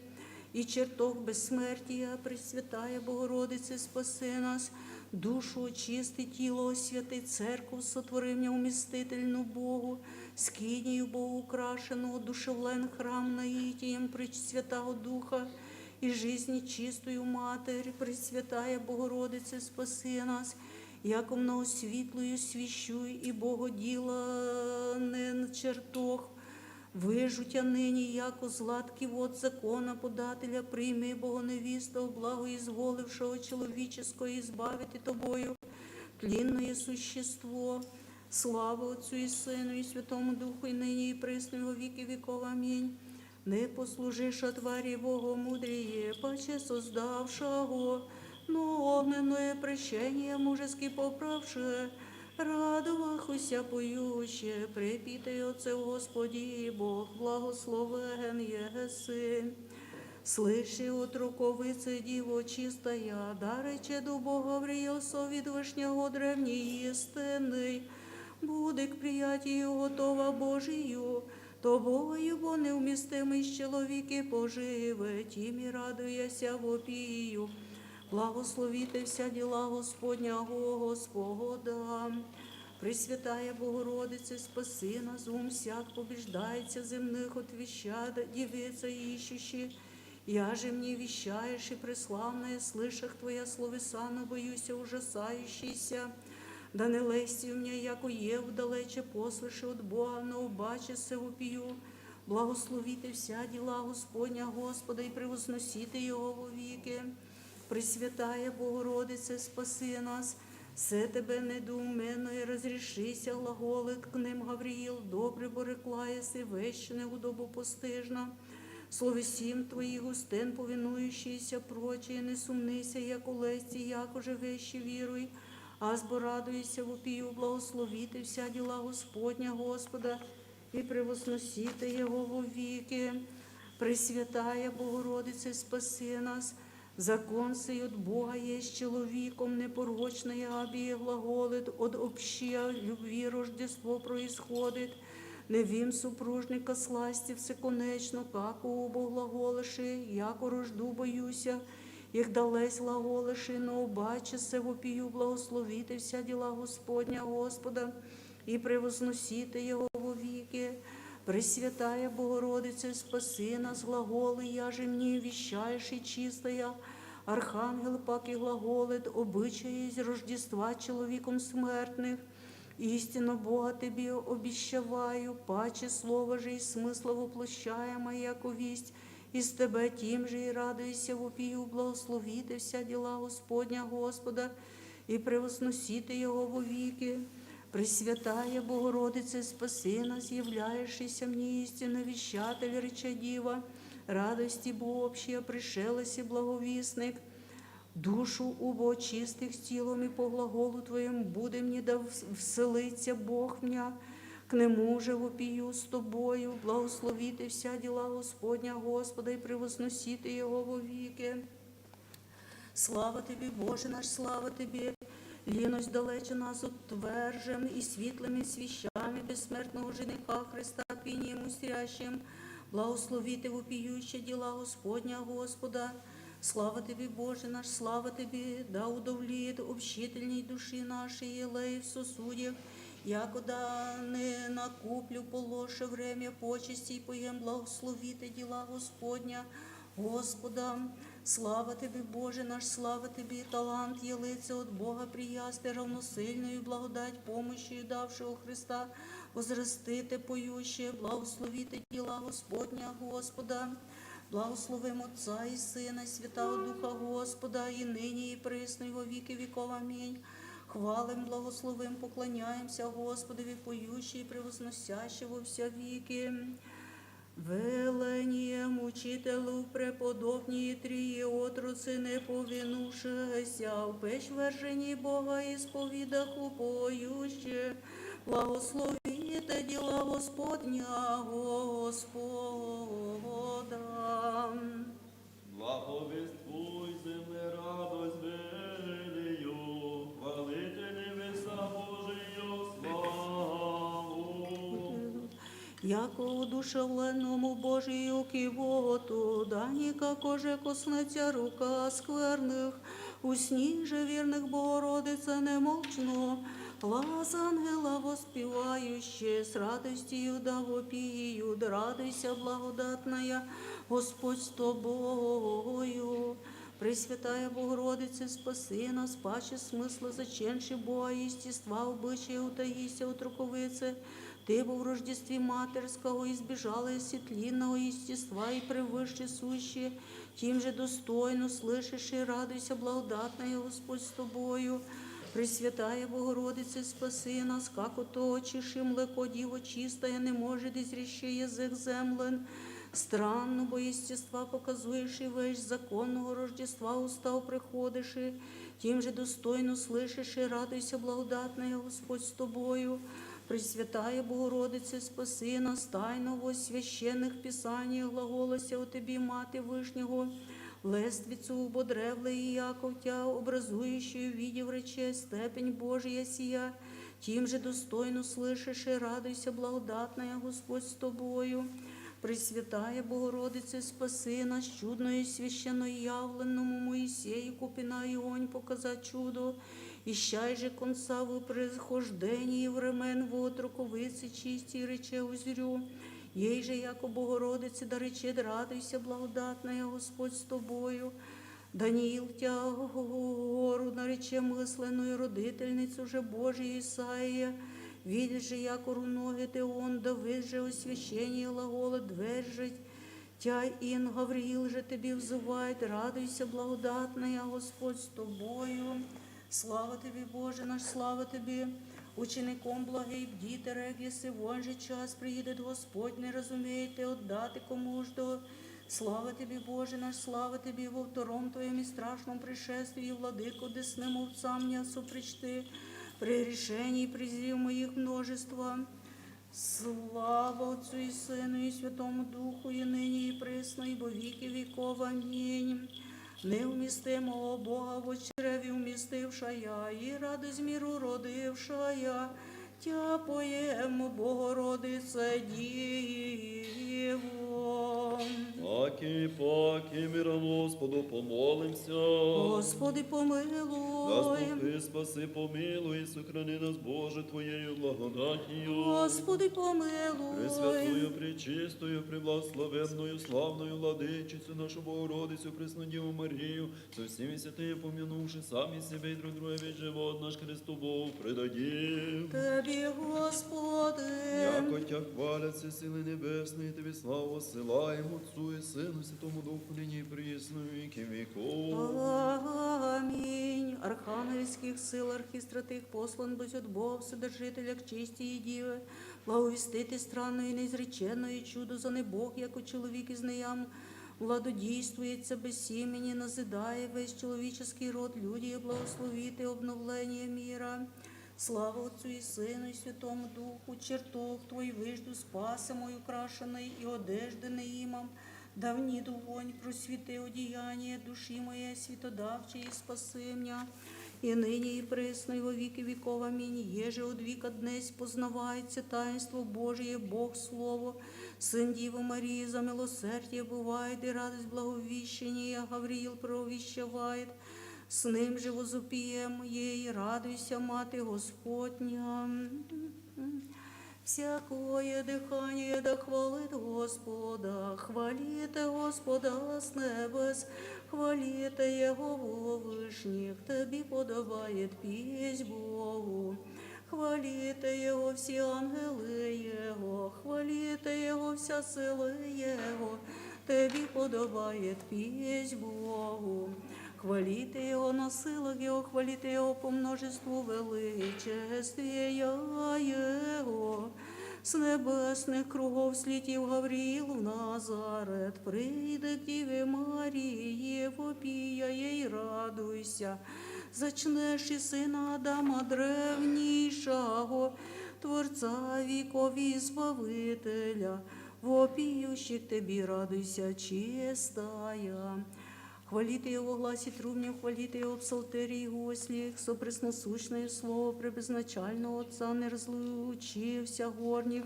и чертог безсмертия, Пресвятая Богородице, спаси нас. Душу очисти, тіло освяти, церкву сотвори м'я умістительну Богу, скинію Богу украшеного, душевлен храм наитием Пресвятого Духа, и жизни чистую Матерь, Пресвятая Богородице, спаси нас, яко многосвітлою свіщуй і Богоділа не чертог, вижуття нині, яко златкий вод закона подателя, прийми Богоневістого, благоізволившого чоловіческого, избавити Тобою тлінне существо. Слава Отцю і Сину, і Святому Духу, і нині, і присно, і во віки віков. Амінь. Не послужиш отварі Богомудріє, паче создавшого, но огненное прещение мужески поправше, радовахуся поюще, препітай Отце в Господі, Бог благословен єси. Слыши, отруковице, Діво чистая, дарече до Бога вріосо від вишнього древній істини, буде к приятію готова Божію, Тобою, бо невмістимий з чоловіки поживе, тім і радуєся вопію. Благословіте вся діла Господнього Господа. Пресвятая Богородице, спаси нас, ум всяк побеждається земных отвещада, девица ищущи. Я же мне вещаешь и преславная, слышах Твоя словеса, но боюся ужасающийся. Да не лести у меня, яко є вдалече послыши от Бога, но убаче се вопію. Благословите вся діла Господня Господа і превозносите Його вовіки. Пресвятая Богородице, спаси нас, все Тебе недоуменно і розрішися, глаголит к ним Гавриїл, добре борекла єси, вещене удобу постижна. Словесім Твоїх устен повинуючийся, прочі, не сумнися, як у лесті, як уже вещі віруй, а зборадуйся вопію, благословіти вся діла Господня Господа і превозносіте Його вовіки. Пресвятая Богородице, спаси нас, закон сей от Бога є з чоловіком, непорочная абіє глаголит, от общия любви Рождество происходит. Не вим супружника сласти всеконечно, како убо глаголиши, яко рожду боюся, їх далесь глаголиши, но обаче се вопію, благословіте вся діла Господня Господа і превозносіте Його вовіки. Пресвятая Богородице, спаси нас, глаголи, я же мені віщаєш і чистая. Архангел пак і глаголит, обичаї з Рождества чоловіком смертних. Істинно Бога Тобі обіщаваю, паче слово же і смисла воплощаємо, яко вість, із Тебе тим же і радуйся вопію, благословіте вся діла Господня Господа і превозносіте Його вовіки. Пресвятая Богородице, спаси нас, являєшися мені істинно віщатель реча діва, радості Богобщія, пришелесі благовісник. Душу убо чистих з тілом і по глаголу Твоєму буде мені да вселиться Бог м'я. К нему же вопію з Тобою, благословіте вся діла Господня Господа і превозносіте Його вовіки. Слава Тобі, Боже наш, слава Тобі! Ліność далече нас утвержем і світлими свіщами безсмертного жениха Христа, пінієм устрящим. Благословіте вопіючі діла Господня Господа. Слава Тобі, Боже наш, слава Тобі, да удовліт общительній душі нашої, єлей в сосудях, якода не накуплю полоше время почесті й поєм, благословіте діла Господня Господа. Слава Тобі, Боже наш, слава Тобі, талант єлице от Бога приясти, равносильною благодать помощі, давшого Христа, возростите поюще, благословіте діла Господня Господа. Благословимо Отця і Сина, і Святого Духа Господа, і нині, і присно, і во віки віков. Амінь. Хвалим, благословим, поклоняємося Господові, поющі і превозносящі во вся віки. Веленієм учителю преподобні трії отруці, не повинувшися, в печ вержені Бога і сповідах упоюще. Благословіте діла Господня Господа. Благовествуй, земле, радость велию, хвалите небеса Божию славу. Яко удушевленому Божию кивоту, да никако же коснеться рука скверних, усні же вірних Богородице немовчно, глас ангела воспіваючи, с радостью да вопію, да радуйся, благодатная, Господь з тобою. Пресвятая Богородице, спаси нас, паче смисла заченши Бога естества, обичая утаїся от руковице, Ты во в рождестве матерского избежала тлинного естества и превыше сущее, тем же достойно слышишь и радуйся, благодатная Господь с тобою. Пресвятая Богородице, спаси нас, как оточишь, и млеко диво чистое не может изрещи язык землен. Странно, бо естества показуєш і вещь законного Рождества устав приходиш, і тим же достойно слышиш і радуйся, благодатная Господь з тобою. Пресвятая Богородице, спаси нас, тайно во священних писаниях глаголося у Тобі, Мати Вишнього, лествицу ободревле і Яков Тя, образуючую видів речей, степень Божия сія, тим же достойно слышиш і радуйся, благодатная Господь з тобою. Пресвятая Богородице, спаси нас, чудно і священно явленому Моїсею, купина і огонь показать чудо, Іщай же конца в прихождении времен в отроковиці чисті рече узрю. Ей же, яко Богородице, да рече, радуйся, благодатная Господь з тобою. Даниил тя гору нарече мисленную родительницю же Божия Исаия. Видишь же, яко руноги те он, да же освящение глагола двержить. Тя ин Гавриил же тебе взывает, радуйся, благодатная Господь з тобою. Слава тобі, Боже наш, слава тобі. Учеником благий бдіте, регіси, вон же час приїде Господь, не розумієте, отдати кому ж до. Слава тобі, Боже наш, слава тобі, во втором твоєму страшному пришествии, владико, десным овцам не сопричти, при решении и призрев моих множества. Слава Отцу и Сыну и Святому Духу, и ныне, и пресно, и во веки веков. Аминь. Неумістимого Бога в очреві вмістившая, і радость міру родившая, тя поємо, Богородице Діво. Паки, миром Господу помолимся. Господи, помилуй. Заступи, спаси, помилуй, сохрани нас, Боже, Твоєю благодатію. Господи, помилуй. Пресвятую, пречистою, преблагословенною, славною владичицю нашу Богородицю, Преснодіву Марію, со всіми святими помянувши самі себе і друг друга весь живот наш Христу Богу предадім. Тебі, Господи. Яко тя хваляться сили небесної, Тобі славу силаємо Отцу і Сину, Святому Духу, нині і присно, і віки віков. Амінь. Архангельських сил, архістратих послан без от Бога, Вседержителя к чистії діви, благовістити странної, неізреченої чудо за небог, як у чоловік із неям, владодійствується без сімені, назидає весь чоловіческий род, люди благословити обновлення міра. Слава Отцу і Сину, і Святому Духу, чертог Твой вижду, спаси мой украшений, і одежди не імам, давні вогонь просвіти одіяння душі моє, світодавче, і спаси м'я, і нині, і присно, і во віки віков. Амінь. Єже од віка днесь познавається таїнство Божіє, Бог Слово, Син Діви Марії, за милосердя буває, і радость благовіщення, Гавриїл провіщаває. С ним же возопієм єй, радуйся, Мати Господня. Всякое дихання да хвалит Господа, хваліте Господа з небес, хваліте Його во вишніх, тобі подобає піснь Богу. Хваліте Його всі ангели Його, хваліте Його вся сила Його, тобі подобає піснь Богу. Хваліте Його на силах Його, хваліте Його по множеству величествія Його. З небесних кругов слітів Гавриїл в Назарет, прийде к Діві Марії, вопія їй, радуйся. Зачнеш і сина Адама древнішого, Творця вікові Збавителя, вопіющих тобі радуйся, чистая. Хваліте Його в гласі трубнів, хваліте Його в псалтерії госліх, со пресносущне слово пребезначального Отца не розлучився горніх,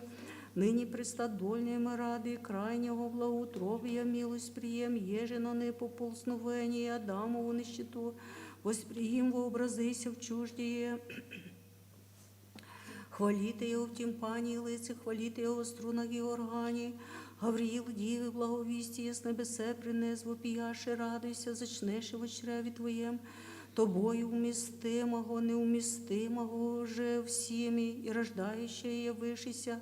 нині пристадольними ради крайнього благоутробія милость приєм, еже на непоползновення Адамову нищету, восприїм вообразися в чуждіє. Хваліте Його в тімпані лиці, хваліте Його в струнах і органі. Гавриїл, Діви, благовістіє з небесе принес, вопіяше, радуйся, зачнеш в очреві Твоєм, Тобою вмістимого, неумістимого же всіми, і рождаюче явишися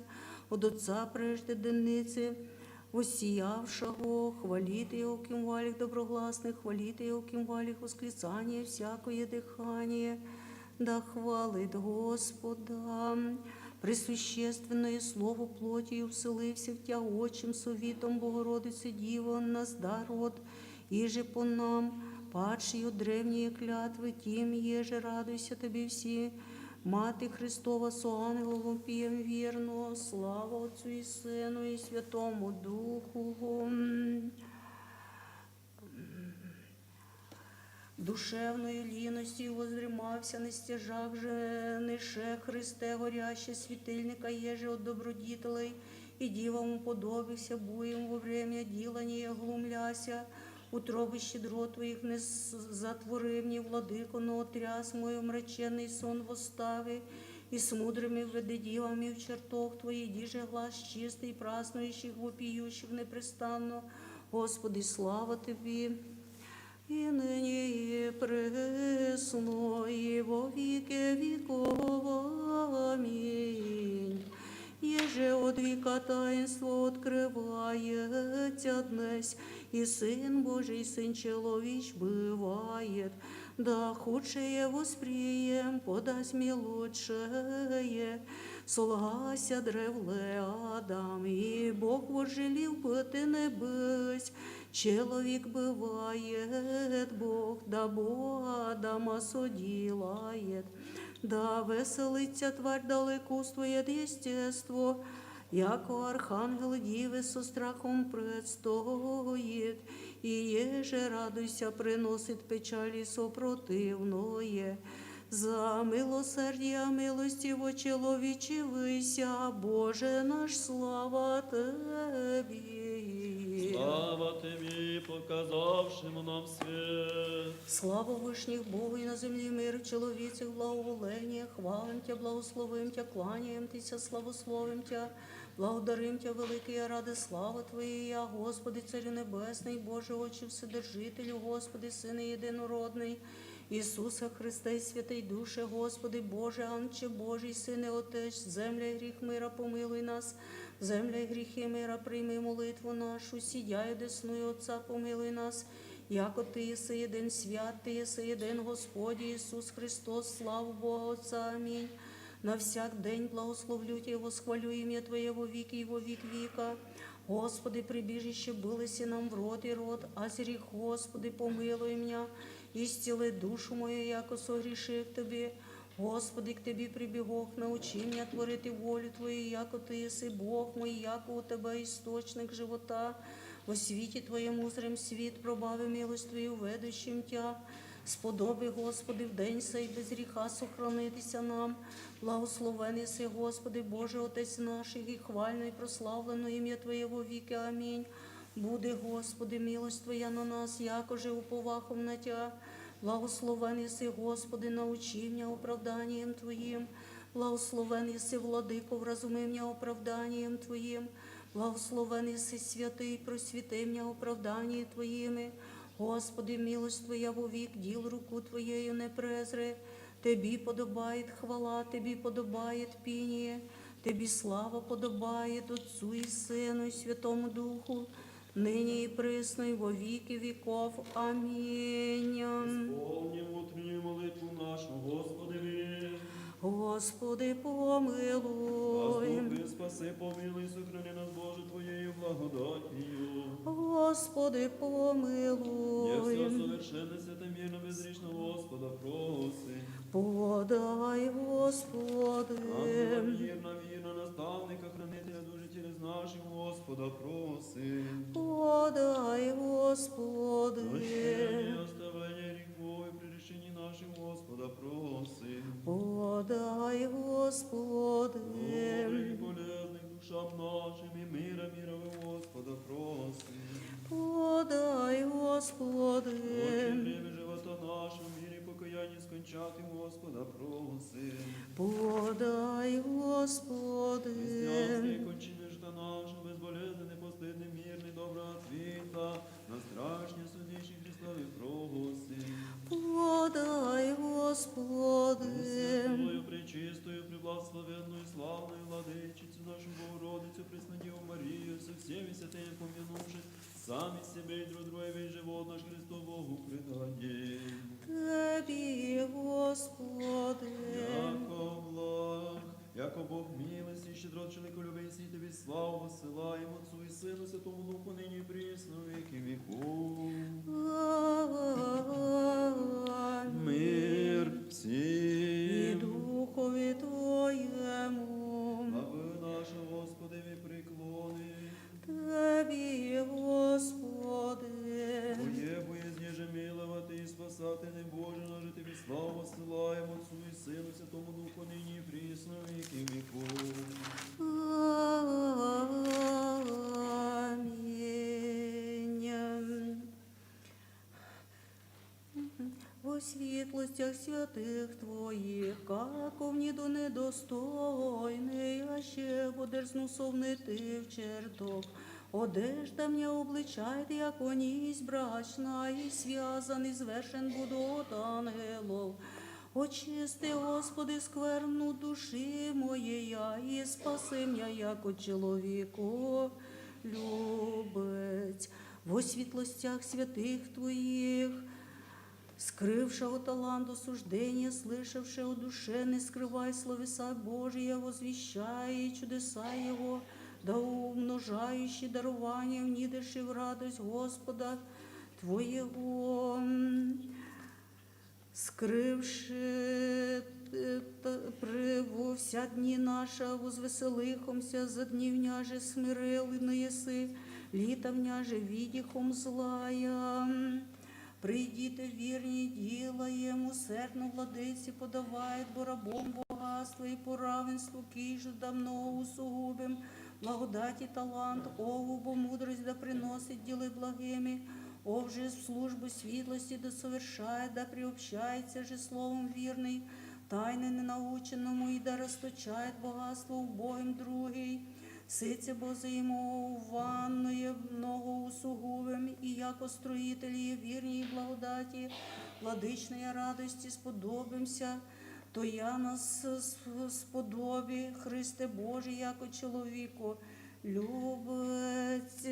от Отца прежде денниці, осіявшого, хваліте Його в кімваліх доброгласних, хваліте Його в кімваліх восклицання всякое дихання, да хвалить Господа. Пресвященное слово плотію вселився в тя очим совітом Богородиці Діво нас дарот, іже по нам, падший от древньої клятви, тім єже радуйся тобі всі, Мати Христова со ангелом пієм вірно, слава Отцу і Сину і Святому Духу. Душевною ліності воздрімався, не стяжав же, нише Христе, горяще світильника, єже от добродітелей, і дівам уподобився, буєм во время ділання глумляся, утроби щедро Твоїх не затворив, ні владико, но отряс мою мрачений сон востави, і с мудрими введи дівами в чертог Твоїх, діже глас чистий, праснуючих, вопіючих непрестанно. Господи, слава Тобі, і нині і присно, і во віки віков. Амінь. Еже от века таинство открывается днесь, и Сын Божий, Сын Человеч бывает, да худшее восприем, подасть мне лучшее. Солгася древле Адам, и Бог вожелів бити не бись. Чоловік бывает Бог, да Бога Адама соділает. Да веселиться тварь далекуствує єстество, яко архангел діви со страхом предстоїть, і еже радуйся, приносить печалі сопротивное. За милосердя милостиво чоловічивися, Боже наш, слава Тобі. Слава Тобі, показавшему нам світ. Слава вишніх Богу і на землі мир, чоловіцях благоволення, хвалим Тя, благословим Тя, кланяєм Тися, славословим Тя, благодарим Тя, великий, я ради слава Твоя, Господи, Царю Небесний, Боже, Отче Вседержителю, Господи, Сине єдинородний, Ісуса Христа і святий душе, Господи, Боже, Анче Божий, Сине Отець, земля і гріх мира, помилуй нас, земля і гріхи мира, прийми молитву нашу, сідяй десною Отця, помилуй нас, яко Ти єси єдин свят, Ти єси єдин Господь Ісус Христос, славу Бога Отця, амінь. На всяк день благословлю Тя, восхвалю ім'я Твоє во віки і во вік віка. Господи, прибіжище билися нам в рот і рот, а зріх, Господи, помилуй мене, і зціли душу мою, яко согрішив Тобі. Господи, к Тобі прибігох, научи мене творити волю Твою, яко Ти єси Бог мой, яко у Тебе істочник живота. Во світі Твоєму зрим світ, пробави милость Твою, ведущим Тя. Сподоби, Господи, в день сей без гріха сохранитися нам. Благословен єси, Господи, Боже, Отець наших, і хвально, і прославлено ім'я Твоє во віки. Амінь. Буде, Господи, милость Твоя на нас, якоже уповахом на Тя. Благословен єси, Господи, научи мене оправданням Твоїм. Благословен єси, Владико, вразуми мене оправданням Твоїм. Благословен єси, святий, просвіти мене оправданням Твоїми. Господи, милость Твоя вовік, діл руку Твоєю не презри. Тебі подобає хвала, Тебі подобає пініє, Тебі слава подобає Отцу і Сину і Святому Духу, нині і присно, і во віки віков. Амінь. Сповнім утренню молитву нашу, Господи. Господи, помилуй. Заступи, спаси, помилуй, сохрани нас, Боже, Твоєю благодатію. Господи, Я помилуй. все совершенне, святе, мирно, безрічного Господа проси. Подай, Господи. Ангела вірна, наставника, хранителя душі через наших, Господа проси. Подай, Господи. Прощення, оставлення гріхов і при рішенні наших, Господа проси. Подай, Господи. Добрих і полезних душам нашим і мира Господа проси. Подай, Господи. Отче, время живота нашого, в мирі покаяння скончати, Господа проси. Подай, Господи. Християнські кончини життя нашого, безболезне, непостидне, мирне, доброго світа, на страшні судіші Христові проси. Подай, Господи. Святою, пречистою, преблагословенною, славною владичицю нашу Богородицю, Преснодіву Марію, со всеми святыми помянувши, сами себе и друг друга, весь живот наш Христу Богу предадим. Тебі, Господи. Яко благ, яко Бог милості, щедро чоловіколюбий, сій Тобі славу посилаємо Отцу і Сину, Святому Духу, нині і присно, віки віку. Мир І всім. Духові Твоєму. Слави нашого Господеві приклони. Тебі, Господи. Твоє боязніже милувати і спасати. во світлостях святих Твоїх, како вніду недостойний, а ще будеш знусовний Ти в чертог. Одежда м'я обличайте, як оність брачна, і зв'язаний звершен буду от ангелов. Очисти, Господи, скверну душі моєя, і спаси м'я, як от чоловіку любець. Во світлостях святих Твоїх, скривши от таланту суждения, слышавши о душе, не скрывай словеса Божия, возвещай чудеса Его, да умножающий дарование внидыши в радость Господа Твоего. Скривши во вся дни наша, возвеселихомся, за дни вняже смирили еси, літа вняже відіхом злая. Прийдіте вірні, ділаєм, усердно владиці подавает, бо рабом богатство і по равенству кіжу давно усугубим, благодаті талант, ову, бо мудрость да приносить діли благими, ов же в службу світлості да совершает, да приобщається же словом вірний, тайне ненаученому і да розточает богатство убогим другий. Сице бо взаимованное много усугубим, и яко строители вірні благодаті, владичної радості сподобимся, то я нас сподобі, Христе Божий, яко чоловіку любець.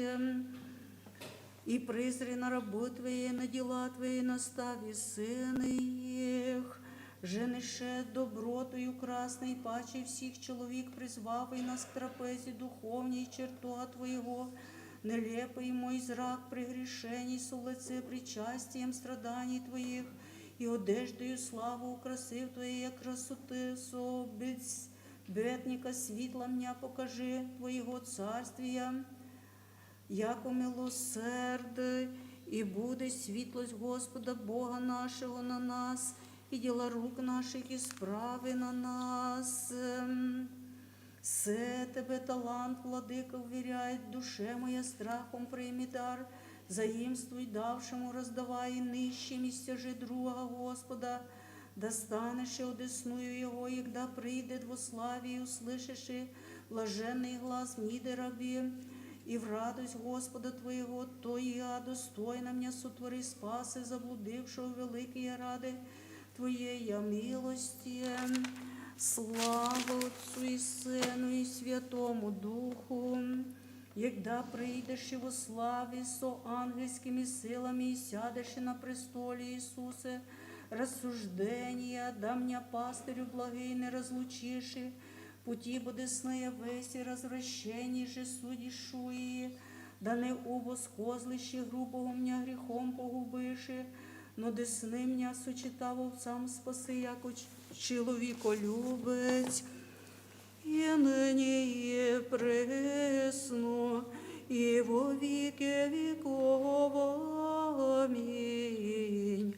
І призри на рабу Твоє, на діла Твої, наставі сини їх. Женише добротою красной, паче всіх чоловік призвав і нас к трапезі духовній чертога Твоєго, нелепий мой зрак прегрешений, со лице причастием страданий Твоїх, і одеждою славу украсив Твоєї красоти, со безбетника світла мня покажи Твоєго царствія, яко милосерд, і буде світлость Господа Бога нашого на нас, і діла рук наших, і справи на нас. Се Тебе талант, владика, ввіряет, душе моя страхом прийми дар, заїмствуй давшему, роздавай і нищим, і стяжи друга Господа, да станеши одесною Його, єгда прийде во славі, і услышиши блаженний глас ніде рабі, і в радость Господа Твоєго, то і я достойна м'я сотвори спаси, заблудившого великий я ради Твоєя милості. Слава Отцу і Сину, і Святому Духу, єгда прийдеш і во славі со ангельськими силами, і сядеш на престолі, Ісусе, рассуждения, да мня пастырю благий не разлучиши, пути бодесные весі, развращені же судішуї, да не у восхозлище грубого мня гріхом погубиши, но десни мня сочитав овцам спаси, яко чоловіколюбець, і нині є пресно, і во віки віков. Амінь.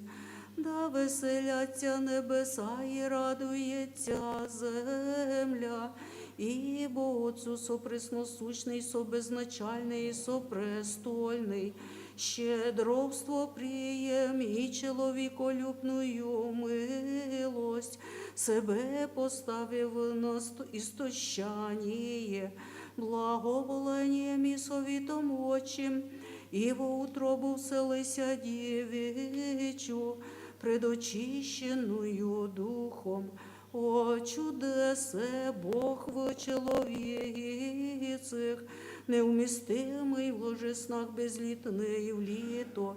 Да веселяться небеса і радується земля, ібо Отцу сопресносущний, собезначальний, сопрестольний, щедровство приєм і чоловіколюбную милость, себе поставив на істощання, благоволенням і совітом очим, і во утробу вселися дівічу, предочищеною духом. О чудесе Бог в чоловіцях, неумістимий в ложеснах безлітний в літо,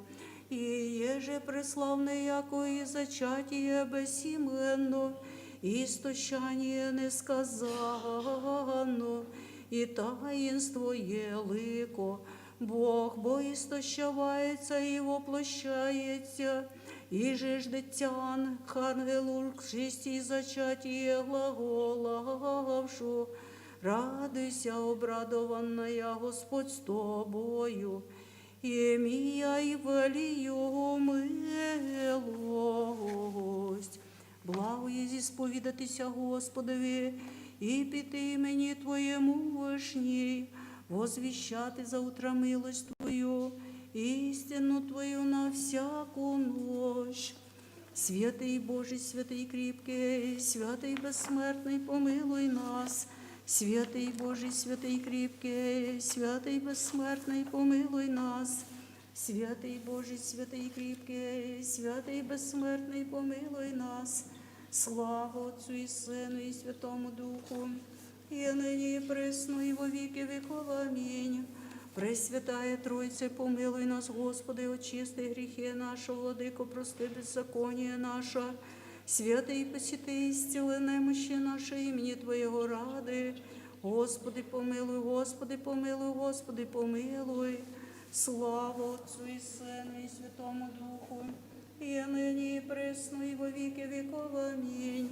і єже преславне, яко і зачатіє безсіменно, і стощання несказано, і таїнство є лико. Бог бо істощавається і воплощається, і же ж дитян, ангелу чисті зачатіє глаголавшу. Радуйся, обрадованная, Господь з тобою, і мія і велію милость. Благо є зісповідатися Господові, і піти імені Твоєму вишній, возвіщати за утра милость Твою, істину Твою на всяку ночь. Святий Божий, святий кріпкий, святий безсмертний, помилуй нас. Святий Божий, святий кріпкий, святий безсмертний, помилуй нас. Святий Божий, святий кріпкий, святий безсмертний, помилуй нас. Слава Отцю і Сину, і Святому Духу, і нині, і присно, і во віки віков. Амінь. Пресвятая Тройце, помилуй нас, Господи, очисти гріхи наші, владико, прости беззаконня наша. Святий посіти, і зціли немощі наші, імені Твоєго ради. Господи, помилуй, Господи, помилуй, Господи, помилуй. Слава Отцю і Сину, і Святому Духу, і нині, і присно, і во віки віков. Амінь.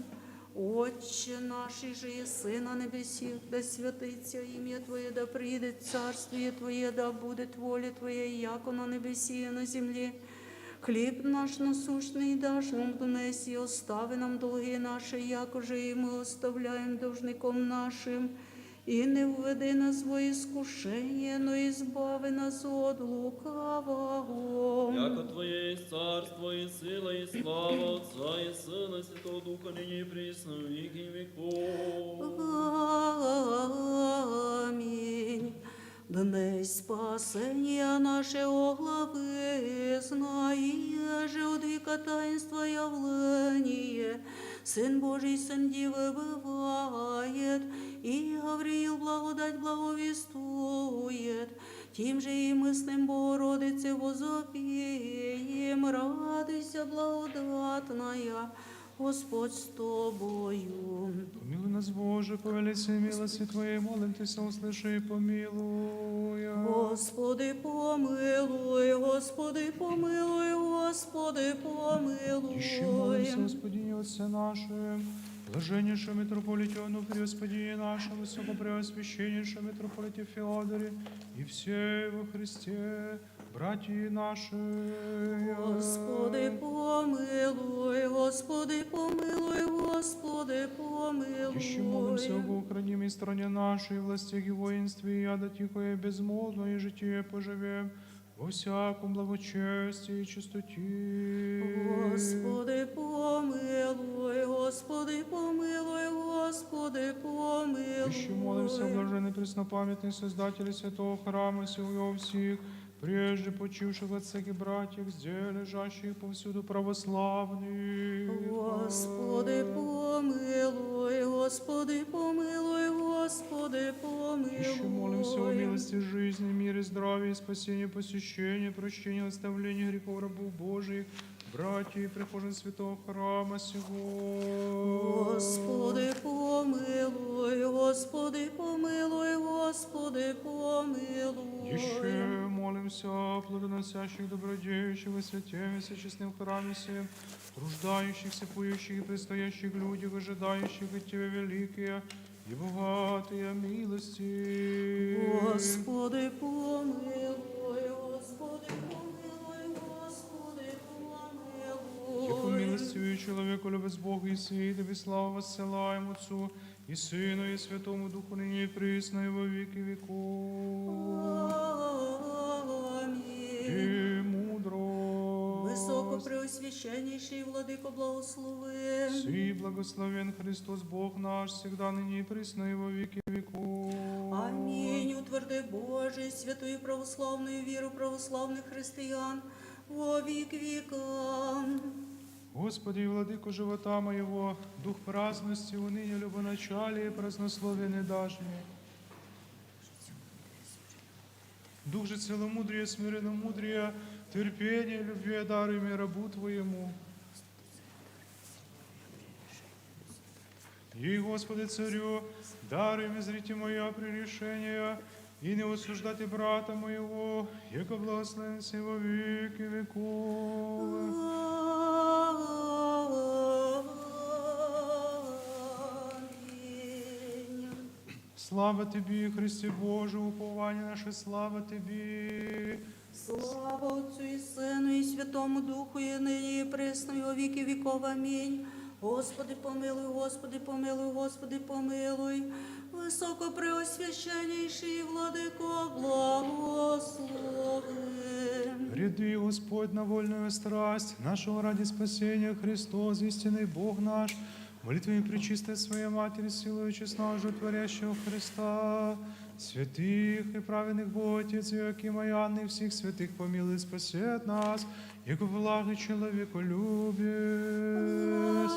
Отче наш, і же єси на небесі, да святиться ім'я Твоє, да прийде царствіє Твоє, да буде воля Твоя, яко на небесі, і на землі. Хліб наш насущний даш нам донесь, і остави нам долги наші, яко же і ми оставляємо должником нашим. І не введи нас в іскушення, но і збави нас від лукавого. Яко Твоє є царство, і сила, і слава Отця, і Сина, і Святого Духа, нині і присно, в віки віков. Амінь. Днесь спасення нашего главы, знає же от века таинства явление. Сын Божий, Сын Дивы бывает, и Гавриил благодать благовествует. Тим же и мы с ним, Богородице, возопием, радуйся, благодатная, Господь с тобою. Помилуй нас, Боже, по велице милости Твоей, молимся, услыши и помилуй. Господи, помилуй, Господи, помилуй, Господи, Еще помилуй. молимся, Господине, Отце нашим, блаженнейшем митрополите Онуфрии, Господине нашем, высокопреосвященнейшем митрополите Феодоре, и все во Христе, братья наши. Господи, помилуй, Господи, помилуй, Господи, помилуй. Еще молимся об охранимой стране нашей, властях и воинстве, и яда тихое, безмолвное житие поживем, во всяком благочестии и чистоте. Господи, помилуй, Господи, помилуй, Господи, помилуй. Еще молимся, блаженный преснопамятный Создатель святого храма сего всех, прежде почивших отцах и братьев, где лежащих повсюду православных. Господи, помилуй, Господи, помилуй, Господи, помилуй. Еще молимся о милости жизни, мире, здравия, спасения, посещения, прощения, оставления грехов рабов Божиих, братья и прихожан святого храма сего. Господи, помилуй, Господи, помилуй, Господи, помилуй. Еще молимся о плодоносящих, добродеющих и святемся честным храме сем, труждающихся, поющих и предстоящих людях, ожидающих от Тебя великие и богатые милости. Господи, помилуй, Господи, помилуй, Господи, Яко помилуй. милостивый человеку любец Бога и сей, Тебе славу воссылаем Отцу и Сыну и Святому Духу, ныне и присно и во веки веков. Амінь. И мудрость. Високопреосвященнейший владико, благослови. Сей благословен Христос Бог наш, всегда ныне и присно и во веки веков. Амінь. Утверди, Боже, святую православную віру православних християн во вік віка. Господи, владыко живота моего, дух праздности, уныне, любоначалие и празднословие не дашь мне. Дух же целомудрия, смиренномудрия, терпения, любви, даруй мне рабу Твоему. Ей, Господи, Царю, даруй мне зрите моя прегрешения, и не осуждать и брата моего, яко благословен си во веки веков. Амінь. Слава Тобі, Христе Боже, уповання наше, слава Тобі. Слава Отцю і Сину, і Святому Духу, і нині, і присно, і во віки віков. Амінь. Господи, помилуй, Господи, помилуй, Господи, помилуй. Високопреосвященнейший владико, благослови. Гряди, Господь, на вольную страсть нашего ради спасения Христос, истинный Бог наш, молитвами пречистой Своей Матери, силою честного животворящего Христа, святых и праведных Бог, Отец Иоакима и Анны, и всех святых помилуй и спаси от нас, яко благий человеколюбец.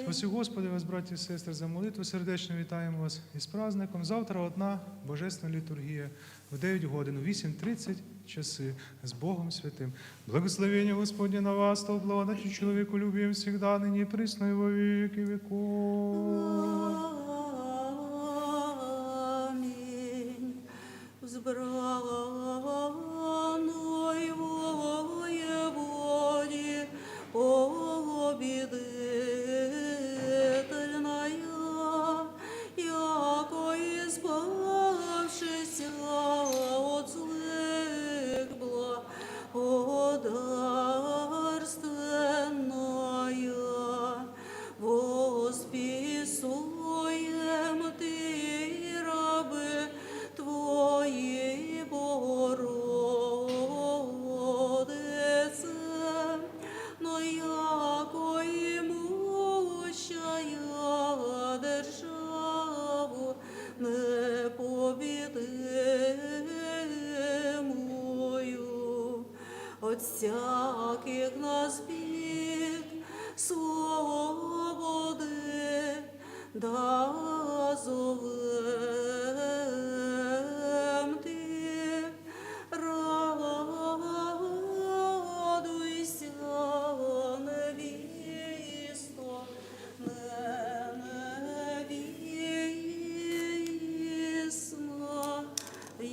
Спаси, Господи, вас, браті і сестри, за молитву сердечно вітаємо вас із праздником. Завтра одна божественна літургія в 9 годин, у 8:30 часи з Богом Святим. Благословення Господня на вас, то благодатью чоловіку любим всегда, нині і присно і во віки віков. Амінь. Збраной воєводі, обідительная, яко избавшися от злых благодарственная, восписуем ты, рабы Твои, Богородице, но яко имущая державу непобедимую, от всяких нас бід свободи да зовем ти, радуйся, невісто, невісна я.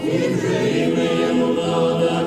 Ім'я йому благодать.